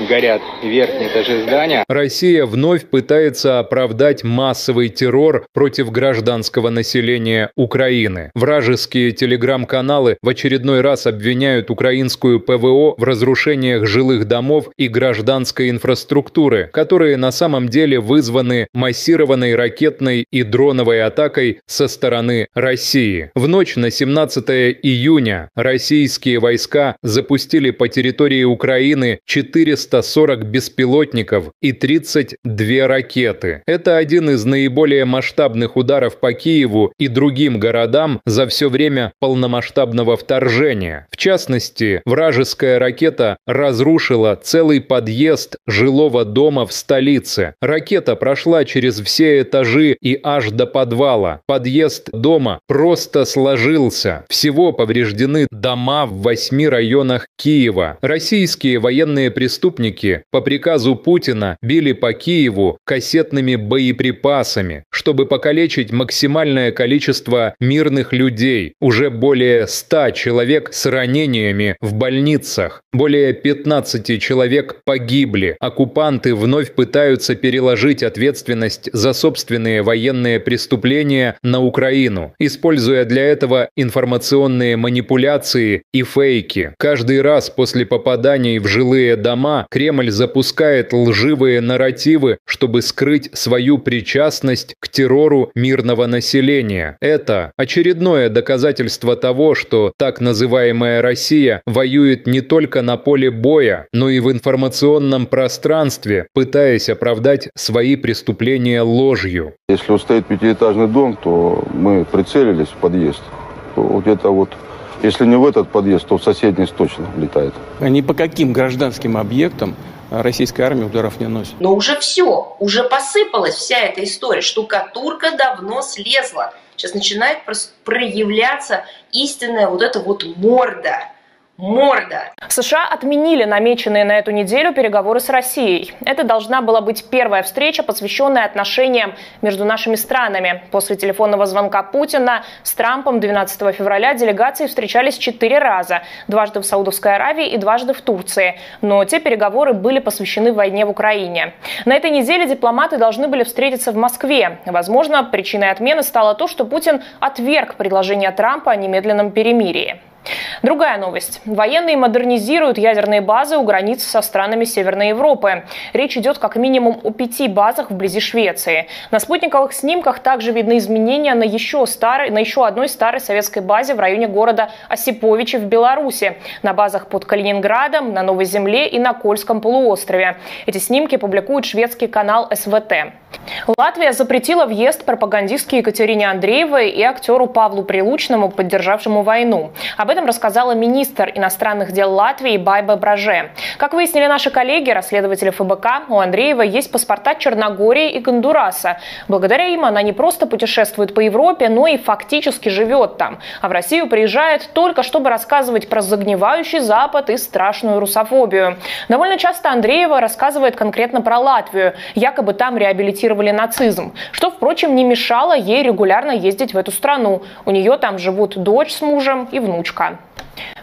горят верхние этажи здания. Россия вновь пытается оправдать массовый террор против гражданского населения Украины. Вражеские телеграм-каналы в очередной раз обвиняют украинскую ПВО в разрушениях жилых домов и гражданской инфраструктуры, которые на самом деле вызваны массированной ракетной и дроновой атакой со стороны России. В ночь на 17 июня российские войска запустили по территории Украины 440 беспилотников и 32 ракеты. Это один из наиболее масштабных ударов по Киеву и другим городам за все время полномасштабного вторжения. В частности, вражеская ракета разрушила целый подъезд жилого дома в столице. Ракета прошла через все этажи и аж до подвала. Подъезд дома просто сложился. Всего повреждены дома в 8 районах Киева. Российские военные преступники по приказу Путина били по Киеву кассетными боеприпасами, чтобы покалечить максимальное количество мирных людей. Уже более 100 человек с ранениями в больницах. Более 15 человек погибли. Оккупанты вновь пытаются переложить ответственность за собственные военные преступления на Украину, используя для этого информационные манипуляции и фейки. Каждый раз после попаданий в жилые дома Кремль запускает лживые нарративы, чтобы скрыть свою причастность к террору мирного населения. Это очередное доказательство того, что так называемая Россия воюет не только на поле боя, но и в информационном пространстве, пытаясь оправдать свои преступления ложью. Если вот стоит 5-этажный дом, то мы прицелились в подъезд. То где-то вот, если не в этот подъезд, то в соседний точно летает. Ни по каким гражданским объектам российская армия ударов не носит. Но уже все, уже посыпалась вся эта история. Штукатурка давно слезла. Сейчас начинает проявляться истинная вот эта вот морда морда. США отменили намеченные на эту неделю переговоры с Россией. Это должна была быть первая встреча, посвященная отношениям между нашими странами. После телефонного звонка Путина с Трампом 12 февраля делегации встречались 4 раза. Дважды в Саудовской Аравии и дважды в Турции. Но те переговоры были посвящены войне в Украине. На этой неделе дипломаты должны были встретиться в Москве. Возможно, причиной отмены стало то, что Путин отверг предложение Трампа о немедленном перемирии. Другая новость. Военные модернизируют ядерные базы у границ со странами Северной Европы. Речь идет как минимум о 5 базах вблизи Швеции. На спутниковых снимках также видны изменения на еще одной старой советской базе в районе города Осиповичи в Беларуси. На базах под Калининградом, на Новой Земле и на Кольском полуострове. Эти снимки публикует шведский канал СВТ. Латвия запретила въезд пропагандистке Екатерине Андреевой и актеру Павлу Прилучному, поддержавшему войну. Об этом рассказала министр иностранных дел Латвии Байба Браже. Как выяснили наши коллеги, расследователи ФБК, у Андреевой есть паспорта Черногории и Гондураса. Благодаря им она не просто путешествует по Европе, но и фактически живет там. А в Россию приезжает только чтобы рассказывать про загнивающий Запад и страшную русофобию. Довольно часто Андреева рассказывает конкретно про Латвию. Якобы там реабилитировали нацизм. Что, впрочем, не мешало ей регулярно ездить в эту страну. У нее там живут дочь с мужем и внучка.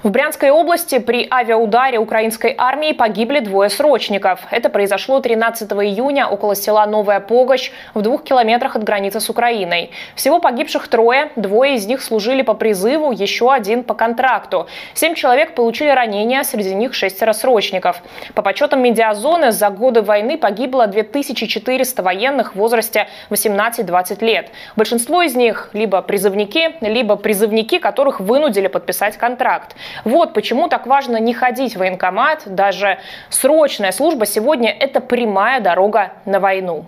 В Брянской области при авиаударе украинской армии погибли 2 срочников. Это произошло 13 июня около села Новая Погощ в 2 километрах от границы с Украиной. Всего погибших 3, 2 из них служили по призыву, еще 1 по контракту. 7 человек получили ранения, среди них 6 срочников. По подсчетам медиазоны, за годы войны погибло 2400 военных в возрасте 18-20 лет. Большинство из них либо призывники, которых вынудили подписать контракт. Вот почему так важно не ходить в военкомат. Даже срочная служба сегодня – это прямая дорога на войну.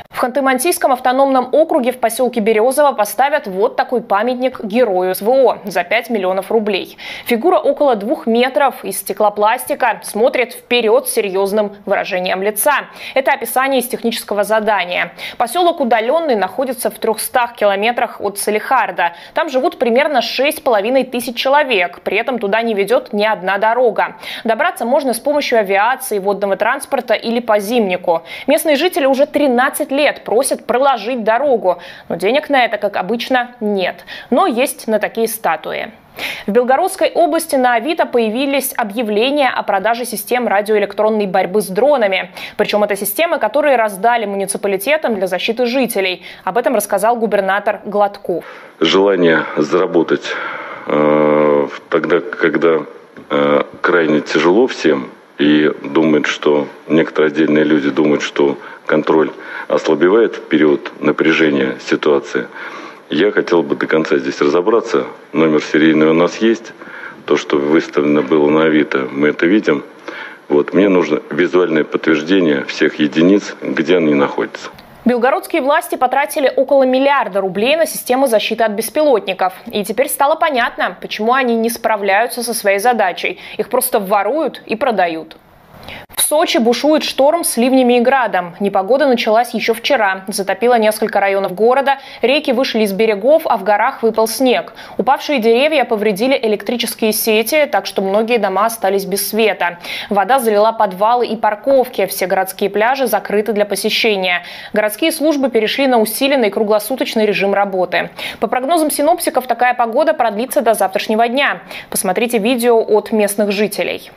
В Ханты-Мансийском автономном округе в поселке Березово поставят вот такой памятник герою СВО за 5 миллионов рублей. Фигура около 2 метров из стеклопластика смотрит вперед с серьезным выражением лица. Это описание из технического задания. Поселок удаленный находится в 300 километрах от Салихарда. Там живут примерно 6500 человек. При этом туда не ведет ни одна дорога. Добраться можно с помощью авиации, водного транспорта или по зимнику. Местные жители уже 13 лет просят проложить дорогу, но денег на это, как обычно, нет. Но есть на такие статуи. В Белгородской области на Авито появились объявления о продаже систем радиоэлектронной борьбы с дронами. Причем это системы, которые раздали муниципалитетам для защиты жителей. Об этом рассказал губернатор Гладков. Желание заработать тогда, когда крайне тяжело всем, и думают, что некоторые отдельные люди думают, что контроль ослабевает в период напряжения ситуации. Я хотел бы до конца здесь разобраться. Номер серийный у нас есть. То, что выставлено было на Авито, мы это видим. Вот, мне нужно визуальное подтверждение всех единиц, где они находятся. Белгородские власти потратили около 1 миллиарда рублей на систему защиты от беспилотников. И теперь стало понятно, почему они не справляются со своей задачей. Их просто воруют и продают. В Сочи бушует шторм с ливнями и градом. Непогода началась еще вчера. Затопило несколько районов города, реки вышли из берегов, а в горах выпал снег. Упавшие деревья повредили электрические сети, так что многие дома остались без света. Вода залила подвалы и парковки. Все городские пляжи закрыты для посещения. Городские службы перешли на усиленный круглосуточный режим работы. По прогнозам синоптиков, такая погода продлится до завтрашнего дня. Посмотрите видео от местных жителей.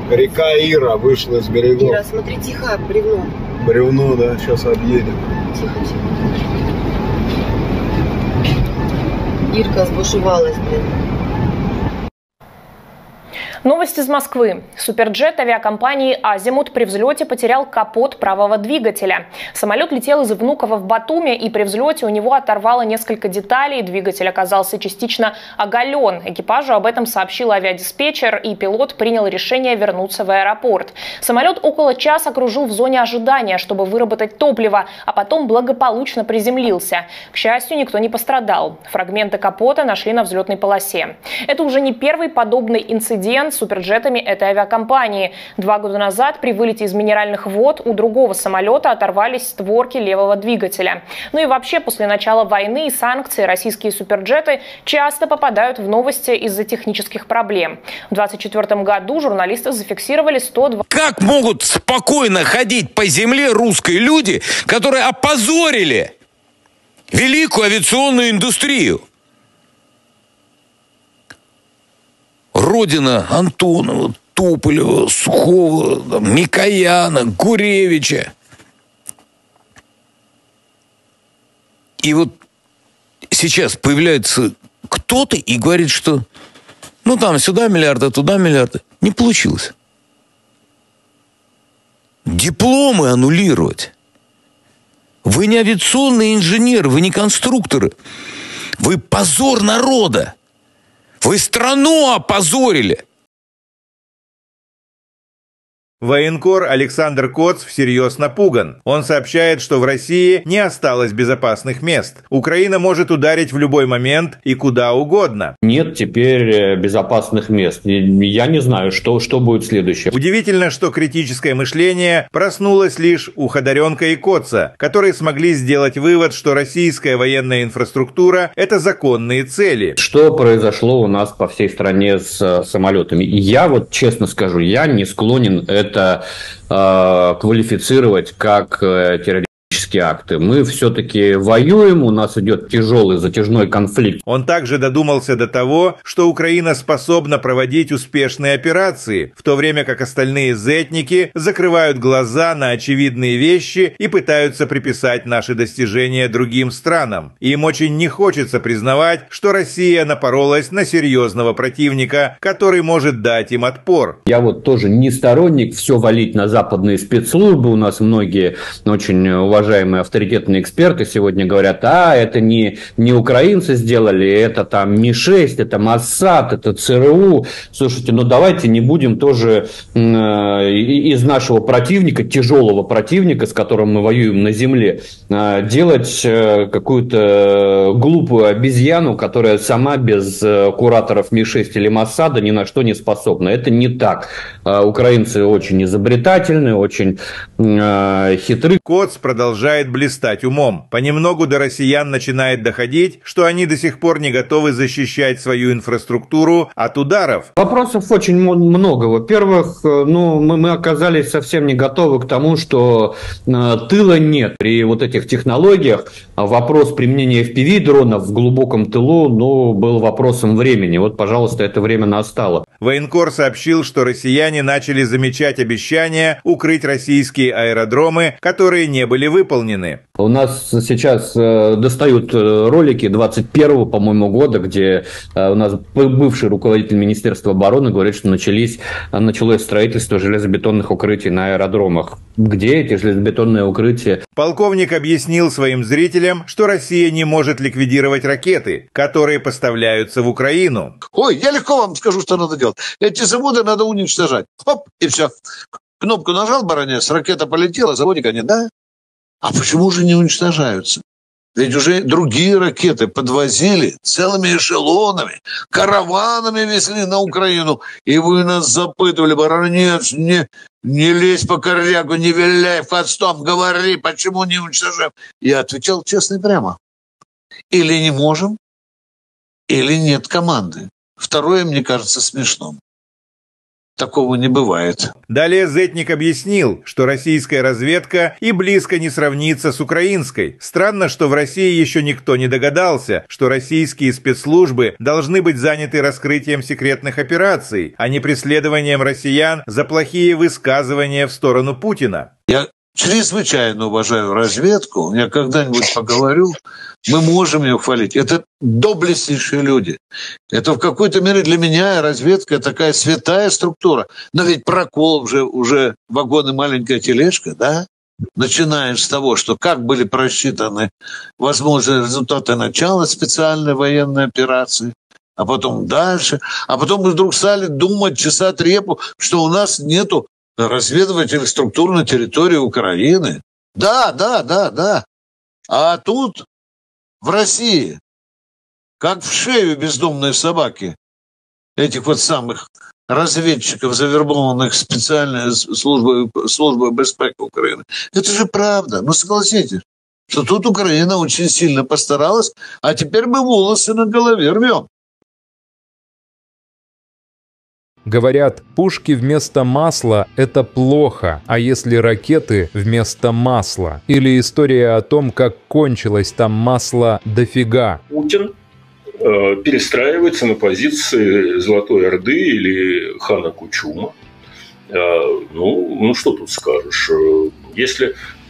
Река Ира вышла из берегов. Ира, смотри, тихо, бревно. Бревно, да, сейчас объедем. Тихо, тихо. Ирка сбушевалась, блин. Новость из Москвы. Суперджет авиакомпании «Азимут» при взлете потерял капот правого двигателя. Самолет летел из Внуково в Батуми, и при взлете у него оторвало несколько деталей. Двигатель оказался частично оголен. Экипажу об этом сообщил авиадиспетчер, и пилот принял решение вернуться в аэропорт. Самолет около часа кружил в зоне ожидания, чтобы выработать топливо, а потом благополучно приземлился. К счастью, никто не пострадал. Фрагменты капота нашли на взлетной полосе. Это уже не первый подобный инцидент. инцидент с суперджетами этой авиакомпании. 2 года назад при вылете из Минеральных вод у другого самолета оторвались створки левого двигателя. Ну и вообще, после начала войны и санкций российские суперджеты часто попадают в новости из-за технических проблем. В 2024 году журналисты зафиксировали 102... Как могут спокойно ходить по земле русские люди, которые опозорили великую авиационную индустрию? Родина Антонова, Туполева, Сухого, Микояна, Гуревича. И вот сейчас появляется кто-то и говорит, что ну там сюда миллиарды, туда миллиарды. Не получилось. Дипломы аннулировать. Вы не авиационные инженеры, вы не конструкторы. Вы позор народа. Вы страну опозорили. Военкор Александр Коц всерьез напуган. Он сообщает, что в России не осталось безопасных мест. Украина может ударить в любой момент и куда угодно. Нет теперь безопасных мест. Я не знаю, что будет следующее. Удивительно, что критическое мышление проснулось лишь у Ходоренка и Коца, которые смогли сделать вывод, что российская военная инфраструктура – это законные цели. Что произошло у нас по всей стране с самолетами? Я вот честно скажу, я не склонен это квалифицировать как террористические акты. Мы все-таки воюем, у нас идет тяжелый затяжной конфликт. Он также додумался до того, что Украина способна проводить успешные операции, в то время как остальные зетники закрывают глаза на очевидные вещи и пытаются приписать наши достижения другим странам. Им очень не хочется признавать, что Россия напоролась на серьезного противника, который может дать им отпор. Я вот тоже не сторонник все валить на западные спецслужбы. У нас многие очень уважаемые авторитетные эксперты сегодня говорят, это не украинцы сделали, это там Ми-6, это Моссад, это ЦРУ. Слушайте, ну давайте не будем тоже из нашего противника, тяжелого противника, с которым мы воюем на земле, делать какую-то глупую обезьяну, которая сама без кураторов Ми-6 или Моссада ни на что не способна. Это не так. Украинцы очень изобретательны, очень хитры. Коц продолжает блистать умом. Понемногу до россиян начинает доходить, что они до сих пор не готовы защищать свою инфраструктуру от ударов. Вопросов очень много. Во-первых, мы оказались совсем не готовы к тому, что тыла нет. При вот этих технологиях вопрос применения FPV-дронов в глубоком тылу был вопросом времени. Вот, пожалуйста, это время настало. Военкор сообщил, что россияне начали замечать обещания укрыть российские аэродромы, которые не были выполнены. У нас сейчас достают ролики 21-го, по-моему, года, где у нас бывший руководитель Министерства обороны говорит, что началось строительство железобетонных укрытий на аэродромах. Где эти железобетонные укрытия? Полковник объяснил своим зрителям, что Россия не может ликвидировать ракеты, которые поставляются в Украину. Ой, я легко вам скажу, что надо делать. Эти заводы надо уничтожать. Хоп, и все. Кнопку нажал, баронец, ракета полетела, заводика нет, да? А почему же не уничтожаются? Ведь уже другие ракеты подвозили целыми эшелонами, караванами везли на Украину. И вы нас запытывали, баронец, не лезь по корягу, не виляй хвостом, говори, почему не уничтожаем. Я отвечал честно и прямо. Или не можем, или нет команды. Второе, мне кажется, смешным. Такого не бывает. Далее зетник объяснил, что российская разведка и близко не сравнится с украинской. Странно, что в России еще никто не догадался, что российские спецслужбы должны быть заняты раскрытием секретных операций, а не преследованием россиян за плохие высказывания в сторону Путина. Я чрезвычайно уважаю разведку. Я когда-нибудь поговорю, мы можем ее хвалить. Это доблестнейшие люди. Это в какой-то мере для меня разведка такая святая структура. Но ведь прокол уже вагон и маленькая тележка, да? Начинаешь с того, что как были просчитаны возможные результаты начала специальной военной операции, а потом дальше. А потом мы вдруг стали думать, чесать репу, что у нас нету разведывательных структур на территории Украины. Да. А тут в России, как в шею бездомной собаки, этих вот самых разведчиков, завербованных специальной службой безпеки Украины. Это же правда. Ну, согласитесь, что тут Украина очень сильно постаралась, а теперь мы волосы на голове рвем. Говорят, пушки вместо масла – это плохо, а если ракеты вместо масла? Или история о том, как кончилось там масло дофига? Путин перестраивается на позиции Золотой Орды или хана Кучума. Ну, что тут скажешь?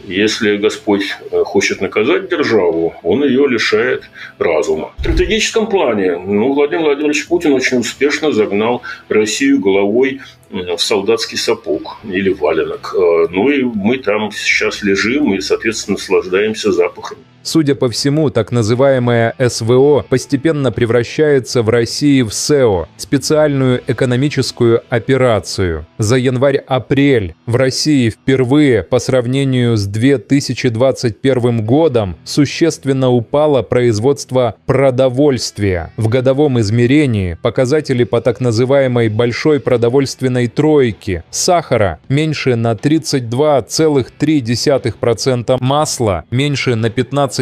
Если Господь хочет наказать державу, он ее лишает разума. В стратегическом плане Владимир Владимирович Путин очень успешно загнал Россию головой в солдатский сапог или валенок. И мы там сейчас лежим и, соответственно, наслаждаемся запахом. Судя по всему, так называемая СВО постепенно превращается в России в СЭО – специальную экономическую операцию. За январь-апрель в России впервые по сравнению с 2021 годом существенно упало производство продовольствия. В годовом измерении показатели по так называемой большой продовольственной тройке: сахара меньше на 32,3%, масла меньше на 15,5%,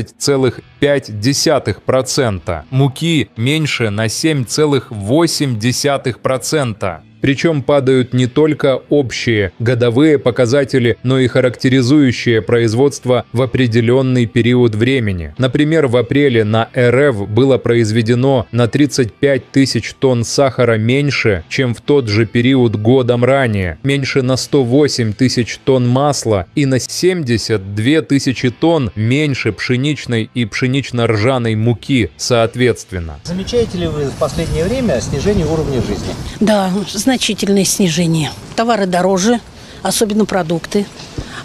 муки меньше на 7,8%. Причем падают не только общие годовые показатели, но и характеризующие производство в определенный период времени. Например, в апреле на РФ было произведено на 35 тысяч тонн сахара меньше, чем в тот же период годом ранее, меньше на 108 тысяч тонн масла и на 72 тысячи тонн меньше пшеничной и пшенично-ржаной муки, соответственно. Замечаете ли вы в последнее время снижение уровня жизни? Да, значительное снижение. Товары дороже, особенно продукты.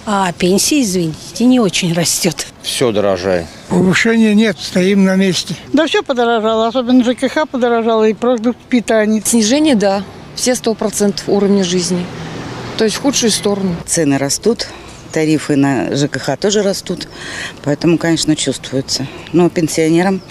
А пенсия, извините, не очень растет. Все дорожает. Повышения нет, стоим на месте. Да все подорожало, особенно ЖКХ подорожало и продукт питания. Снижение, да, все 100% уровня жизни. То есть в худшую сторону. Цены растут, тарифы на ЖКХ тоже растут, поэтому, конечно, чувствуется. Но пенсионерам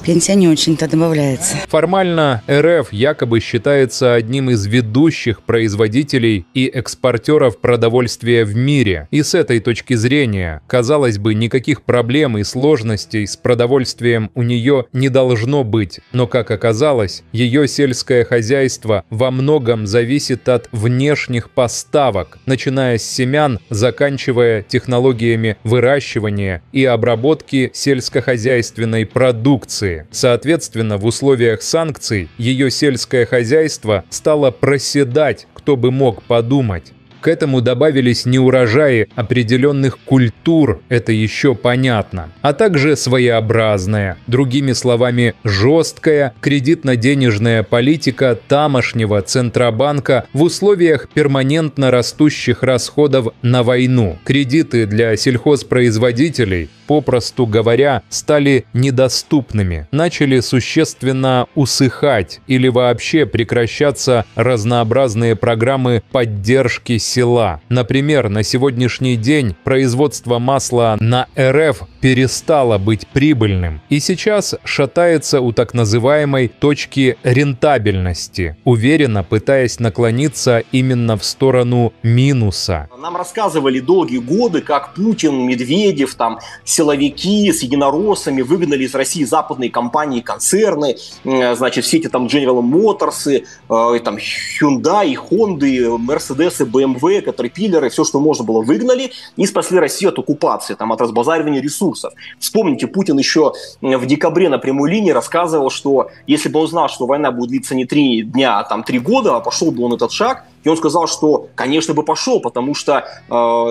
пенсия не очень-то добавляется. Формально РФ якобы считается одним из ведущих производителей и экспортеров продовольствия в мире. И с этой точки зрения, казалось бы, никаких проблем и сложностей с продовольствием у нее не должно быть. Но, как оказалось, ее сельское хозяйство во многом зависит от внешних поставок, начиная с семян, заканчивая технологиями выращивания и обработки сельскохозяйственной продукции. Соответственно, в условиях санкций ее сельское хозяйство стало проседать, кто бы мог подумать. К этому добавились неурожаи определенных культур, это еще понятно, а также своеобразная, другими словами, жесткая кредитно-денежная политика тамошнего Центробанка в условиях перманентно растущих расходов на войну. Кредиты для сельхозпроизводителей, попросту говоря, стали недоступными, начали существенно усыхать или вообще прекращаться разнообразные программы поддержки села. Например, на сегодняшний день производство масла на РФ перестало быть прибыльным и сейчас шатается у так называемой точки рентабельности, уверенно пытаясь наклониться именно в сторону минуса. Нам рассказывали долгие годы, как Путин, Медведев, силовики с единороссами выгнали из России западные компании, концерны, значит, все эти General Motors, Hyundai, Honda, Mercedes, BMW, Caterpillar, все, что можно было, выгнали и спасли Россию от оккупации, от разбазаривания ресурсов. Вспомните, Путин еще в декабре на прямой линии рассказывал, что если бы он знал, что война будет длиться не 3 дня, а 3 года, пошел бы он этот шаг. И он сказал, что, конечно, бы пошел, потому что,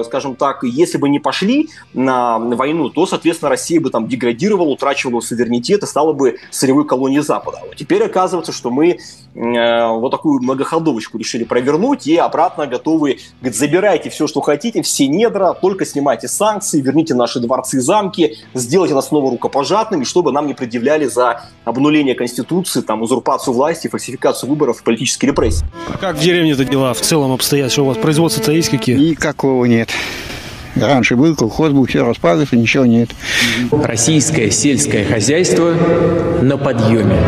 скажем так, если бы не пошли на войну, то, соответственно, Россия бы деградировала, утрачивала суверенитет и стала бы сырьевой колонией Запада. Вот теперь оказывается, что мы вот такую многоходовочку решили провернуть и обратно готовы, говорит, забирайте все, что хотите, все недра, только снимайте санкции, верните наши дворцы и замки, сделайте нас снова рукопожатными, чтобы нам не предъявляли за обнуление Конституции, узурпацию власти, фальсификацию выборов и политические репрессии. Как в деревне-то дела в целом обстоят? Что у вас производство-то есть какие? Никакого нет. Раньше был колхоз, был, все распадался, ничего нет. Российское сельское хозяйство на подъеме.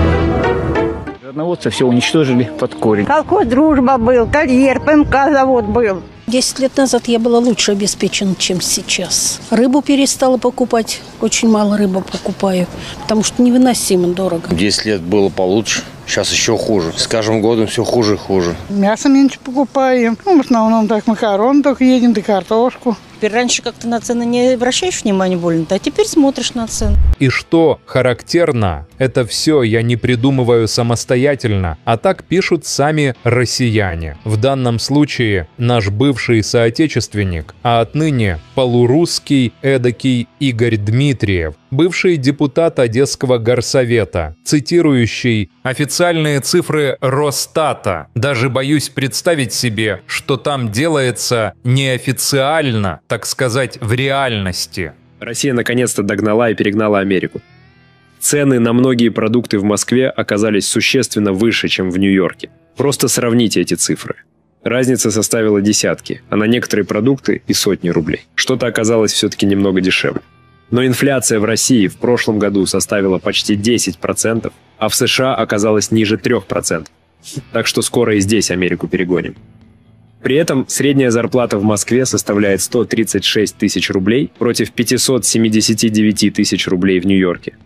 Зерноводство все уничтожили под корень. Колхоз «Дружба» был, карьер, ПМК завод был. 10 лет назад я была лучше обеспечена, чем сейчас. Рыбу перестала покупать. Очень мало рыбы покупаю, потому что невыносимо дорого. 10 лет было получше, сейчас еще хуже. С каждым годом все хуже и хуже. Мясо меньше покупаем. В основном так макароны только едем, да картошку. Раньше как-то на цены не обращаешь внимания больно, а теперь смотришь на цены. И что характерно, это все я не придумываю самостоятельно, а так пишут сами россияне. В данном случае наш бывший соотечественник, а отныне полурусский эдакий Игорь Дмитриев, бывший депутат Одесского горсовета, цитирующий официальные цифры Росстата. Даже боюсь представить себе, что там делается неофициально, так сказать, в реальности. Россия наконец-то догнала и перегнала Америку. Цены на многие продукты в Москве оказались существенно выше, чем в Нью-Йорке. Просто сравните эти цифры. Разница составила десятки, а на некоторые продукты и сотни рублей. Что-то оказалось все-таки немного дешевле. Но инфляция в России в прошлом году составила почти 10%, а в США оказалась ниже 3%. Так что скоро и здесь Америку перегоним. При этом средняя зарплата в Москве составляет 136 тысяч рублей против 579 тысяч рублей в Нью-Йорке.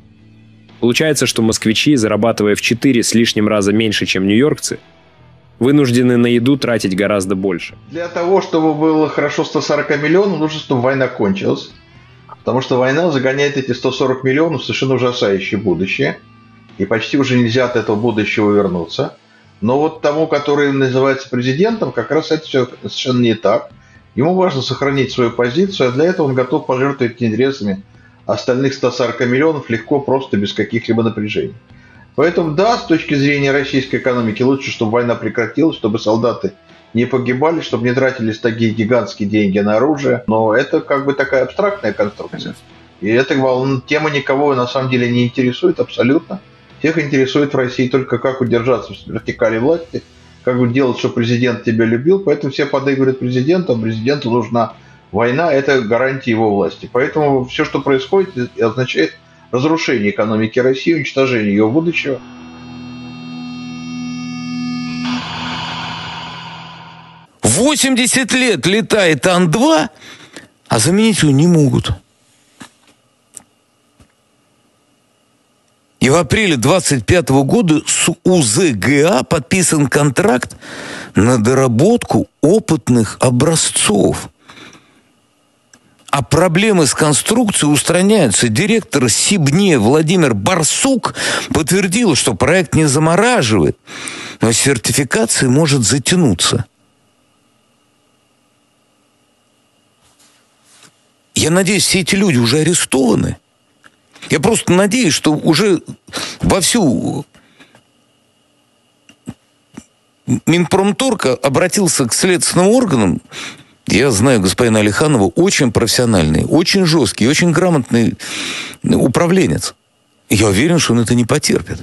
Получается, что москвичи, зарабатывая в 4 с лишним раза меньше, чем нью-йоркцы, вынуждены на еду тратить гораздо больше. Для того, чтобы было хорошо 140 миллионов, нужно, чтобы война кончилась. Потому что война загоняет эти 140 миллионов в совершенно ужасающее будущее. И почти уже нельзя от этого будущего вернуться. Но вот тому, который называется президентом, как раз это все совершенно не так. Ему важно сохранить свою позицию, а для этого он готов пожертвовать интересами остальных 140 миллионов легко, просто без каких-либо напряжений. Поэтому да, с точки зрения российской экономики лучше, чтобы война прекратилась, чтобы солдаты не погибали, чтобы не тратились такие гигантские деньги на оружие. Но это как бы такая абстрактная конструкция. И эта тема никого на самом деле не интересует абсолютно. Всех интересует в России только как удержаться в вертикали власти, как делать, чтобы президент тебя любил. Поэтому все подыгрывают президенту, а президенту нужна война, это гарантия его власти. Поэтому все, что происходит, означает разрушение экономики России, уничтожение ее будущего. В 80 лет летает Ан-2, а заменить его не могут. И в апреле 25 года с УЗГА подписан контракт на доработку опытных образцов. А проблемы с конструкцией устраняются. Директор Сибне Владимир Барсук подтвердил, что проект не замораживает, но сертификация может затянуться. Я надеюсь, все эти люди уже арестованы. Я просто надеюсь, что уже вовсю Минпромторг обратился к следственным органам. Я знаю господина Алиханова, очень профессиональный, очень жесткий, очень грамотный управленец. Я уверен, что он это не потерпит.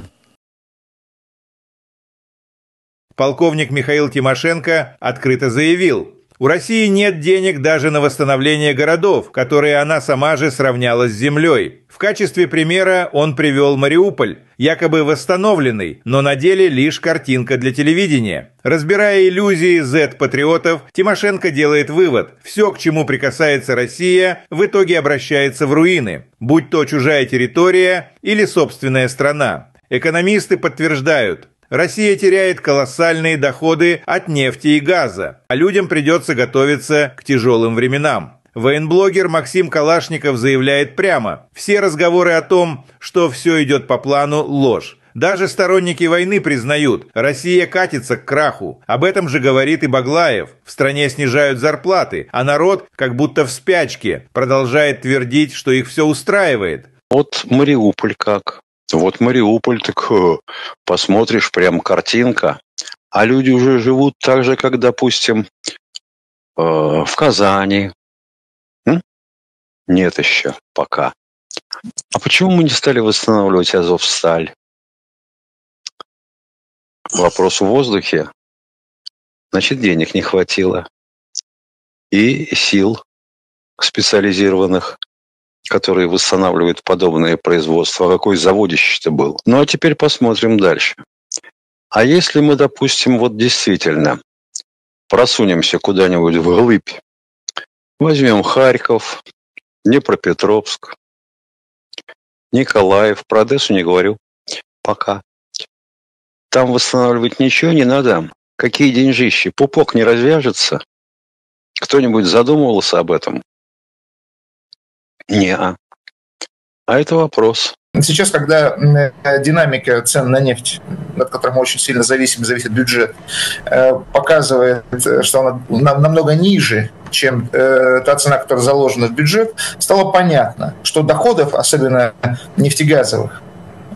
Полковник Михаил Тимошенко открыто заявил: у России нет денег даже на восстановление городов, которые она сама же сравняла с землей. В качестве примера он привел Мариуполь, якобы восстановленный, но на деле лишь картинка для телевидения. Разбирая иллюзии Z-патриотов, Тимошенко делает вывод: все, к чему прикасается Россия, в итоге обращается в руины, будь то чужая территория или собственная страна. Экономисты подтверждают: Россия теряет колоссальные доходы от нефти и газа, а людям придется готовиться к тяжелым временам. Военблогер Максим Калашников заявляет прямо: все разговоры о том, что все идет по плану, ложь. Даже сторонники войны признают, Россия катится к краху. Об этом же говорит и Баглаев. В стране снижают зарплаты, а народ, как будто в спячке, продолжает твердить, что их все устраивает. Вот Мариуполь как? Вот Мариуполь, так посмотришь, прям картинка. А люди уже живут так же, как, допустим, в Казани. Нет еще пока. А почему мы не стали восстанавливать Азовсталь? Вопрос в воздухе. Значит, денег не хватило. И сил специализированных, которые восстанавливают подобное производство. А какой заводище-то был? Ну, а теперь посмотрим дальше. А если мы, допустим, вот действительно просунемся куда-нибудь вглубь, возьмем Харьков, Днепропетровск, Николаев, про Одессу не говорю пока. Там восстанавливать ничего не надо. Какие деньжищи? Пупок не развяжется? Кто-нибудь задумывался об этом? Не-а. А это вопрос. Сейчас, когда динамика цен на нефть, от которой мы очень сильно зависит бюджет, показывает, что она намного ниже, чем та цена, которая заложена в бюджет, стало понятно, что доходов, особенно нефтегазовых,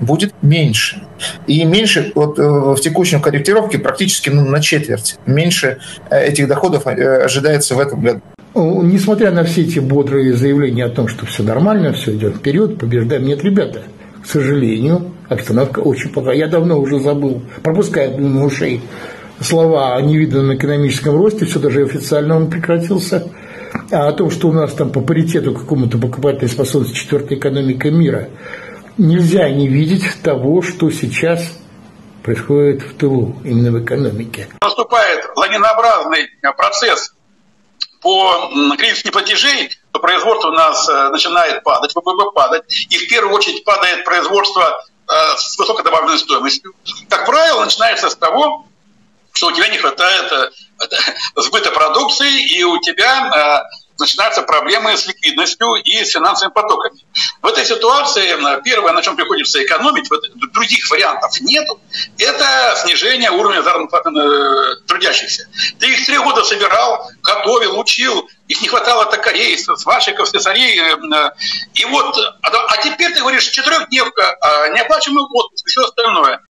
будет меньше. И меньше вот в текущем корректировке практически на четверть. Меньше этих доходов ожидается в этом году. Несмотря на все эти бодрые заявления о том, что все нормально, все идет вперед, побеждаем, нет, ребята, к сожалению, обстановка очень плохая. Я давно уже забыл, пропуская мимо ушей слова о невиданном экономическом росте, все даже официально он прекратился, а о том, что у нас там по паритету какому-то покупательной способности четвертая экономика мира, нельзя не видеть того, что сейчас происходит в тылу, именно в экономике. Наступает лавинообразный процесс по кризису неплатежей, то производство у нас начинает падать, ВВП падать, и в первую очередь падает производство с высокой добавленной стоимостью. Как правило, начинается с того, что у тебя не хватает сбыта продукции, и у тебя начинаются проблемы с ликвидностью и с финансовыми потоками. В этой ситуации первое, на чем приходится экономить, других вариантов нету, это снижение уровня заработной платы трудящихся. Ты их 3 года собирал, готовил, учил, их не хватало токарей, сварщиков, слесарей. И вот, а теперь ты говоришь, 4-дневка, неоплачиваемый отпуск и все остальное.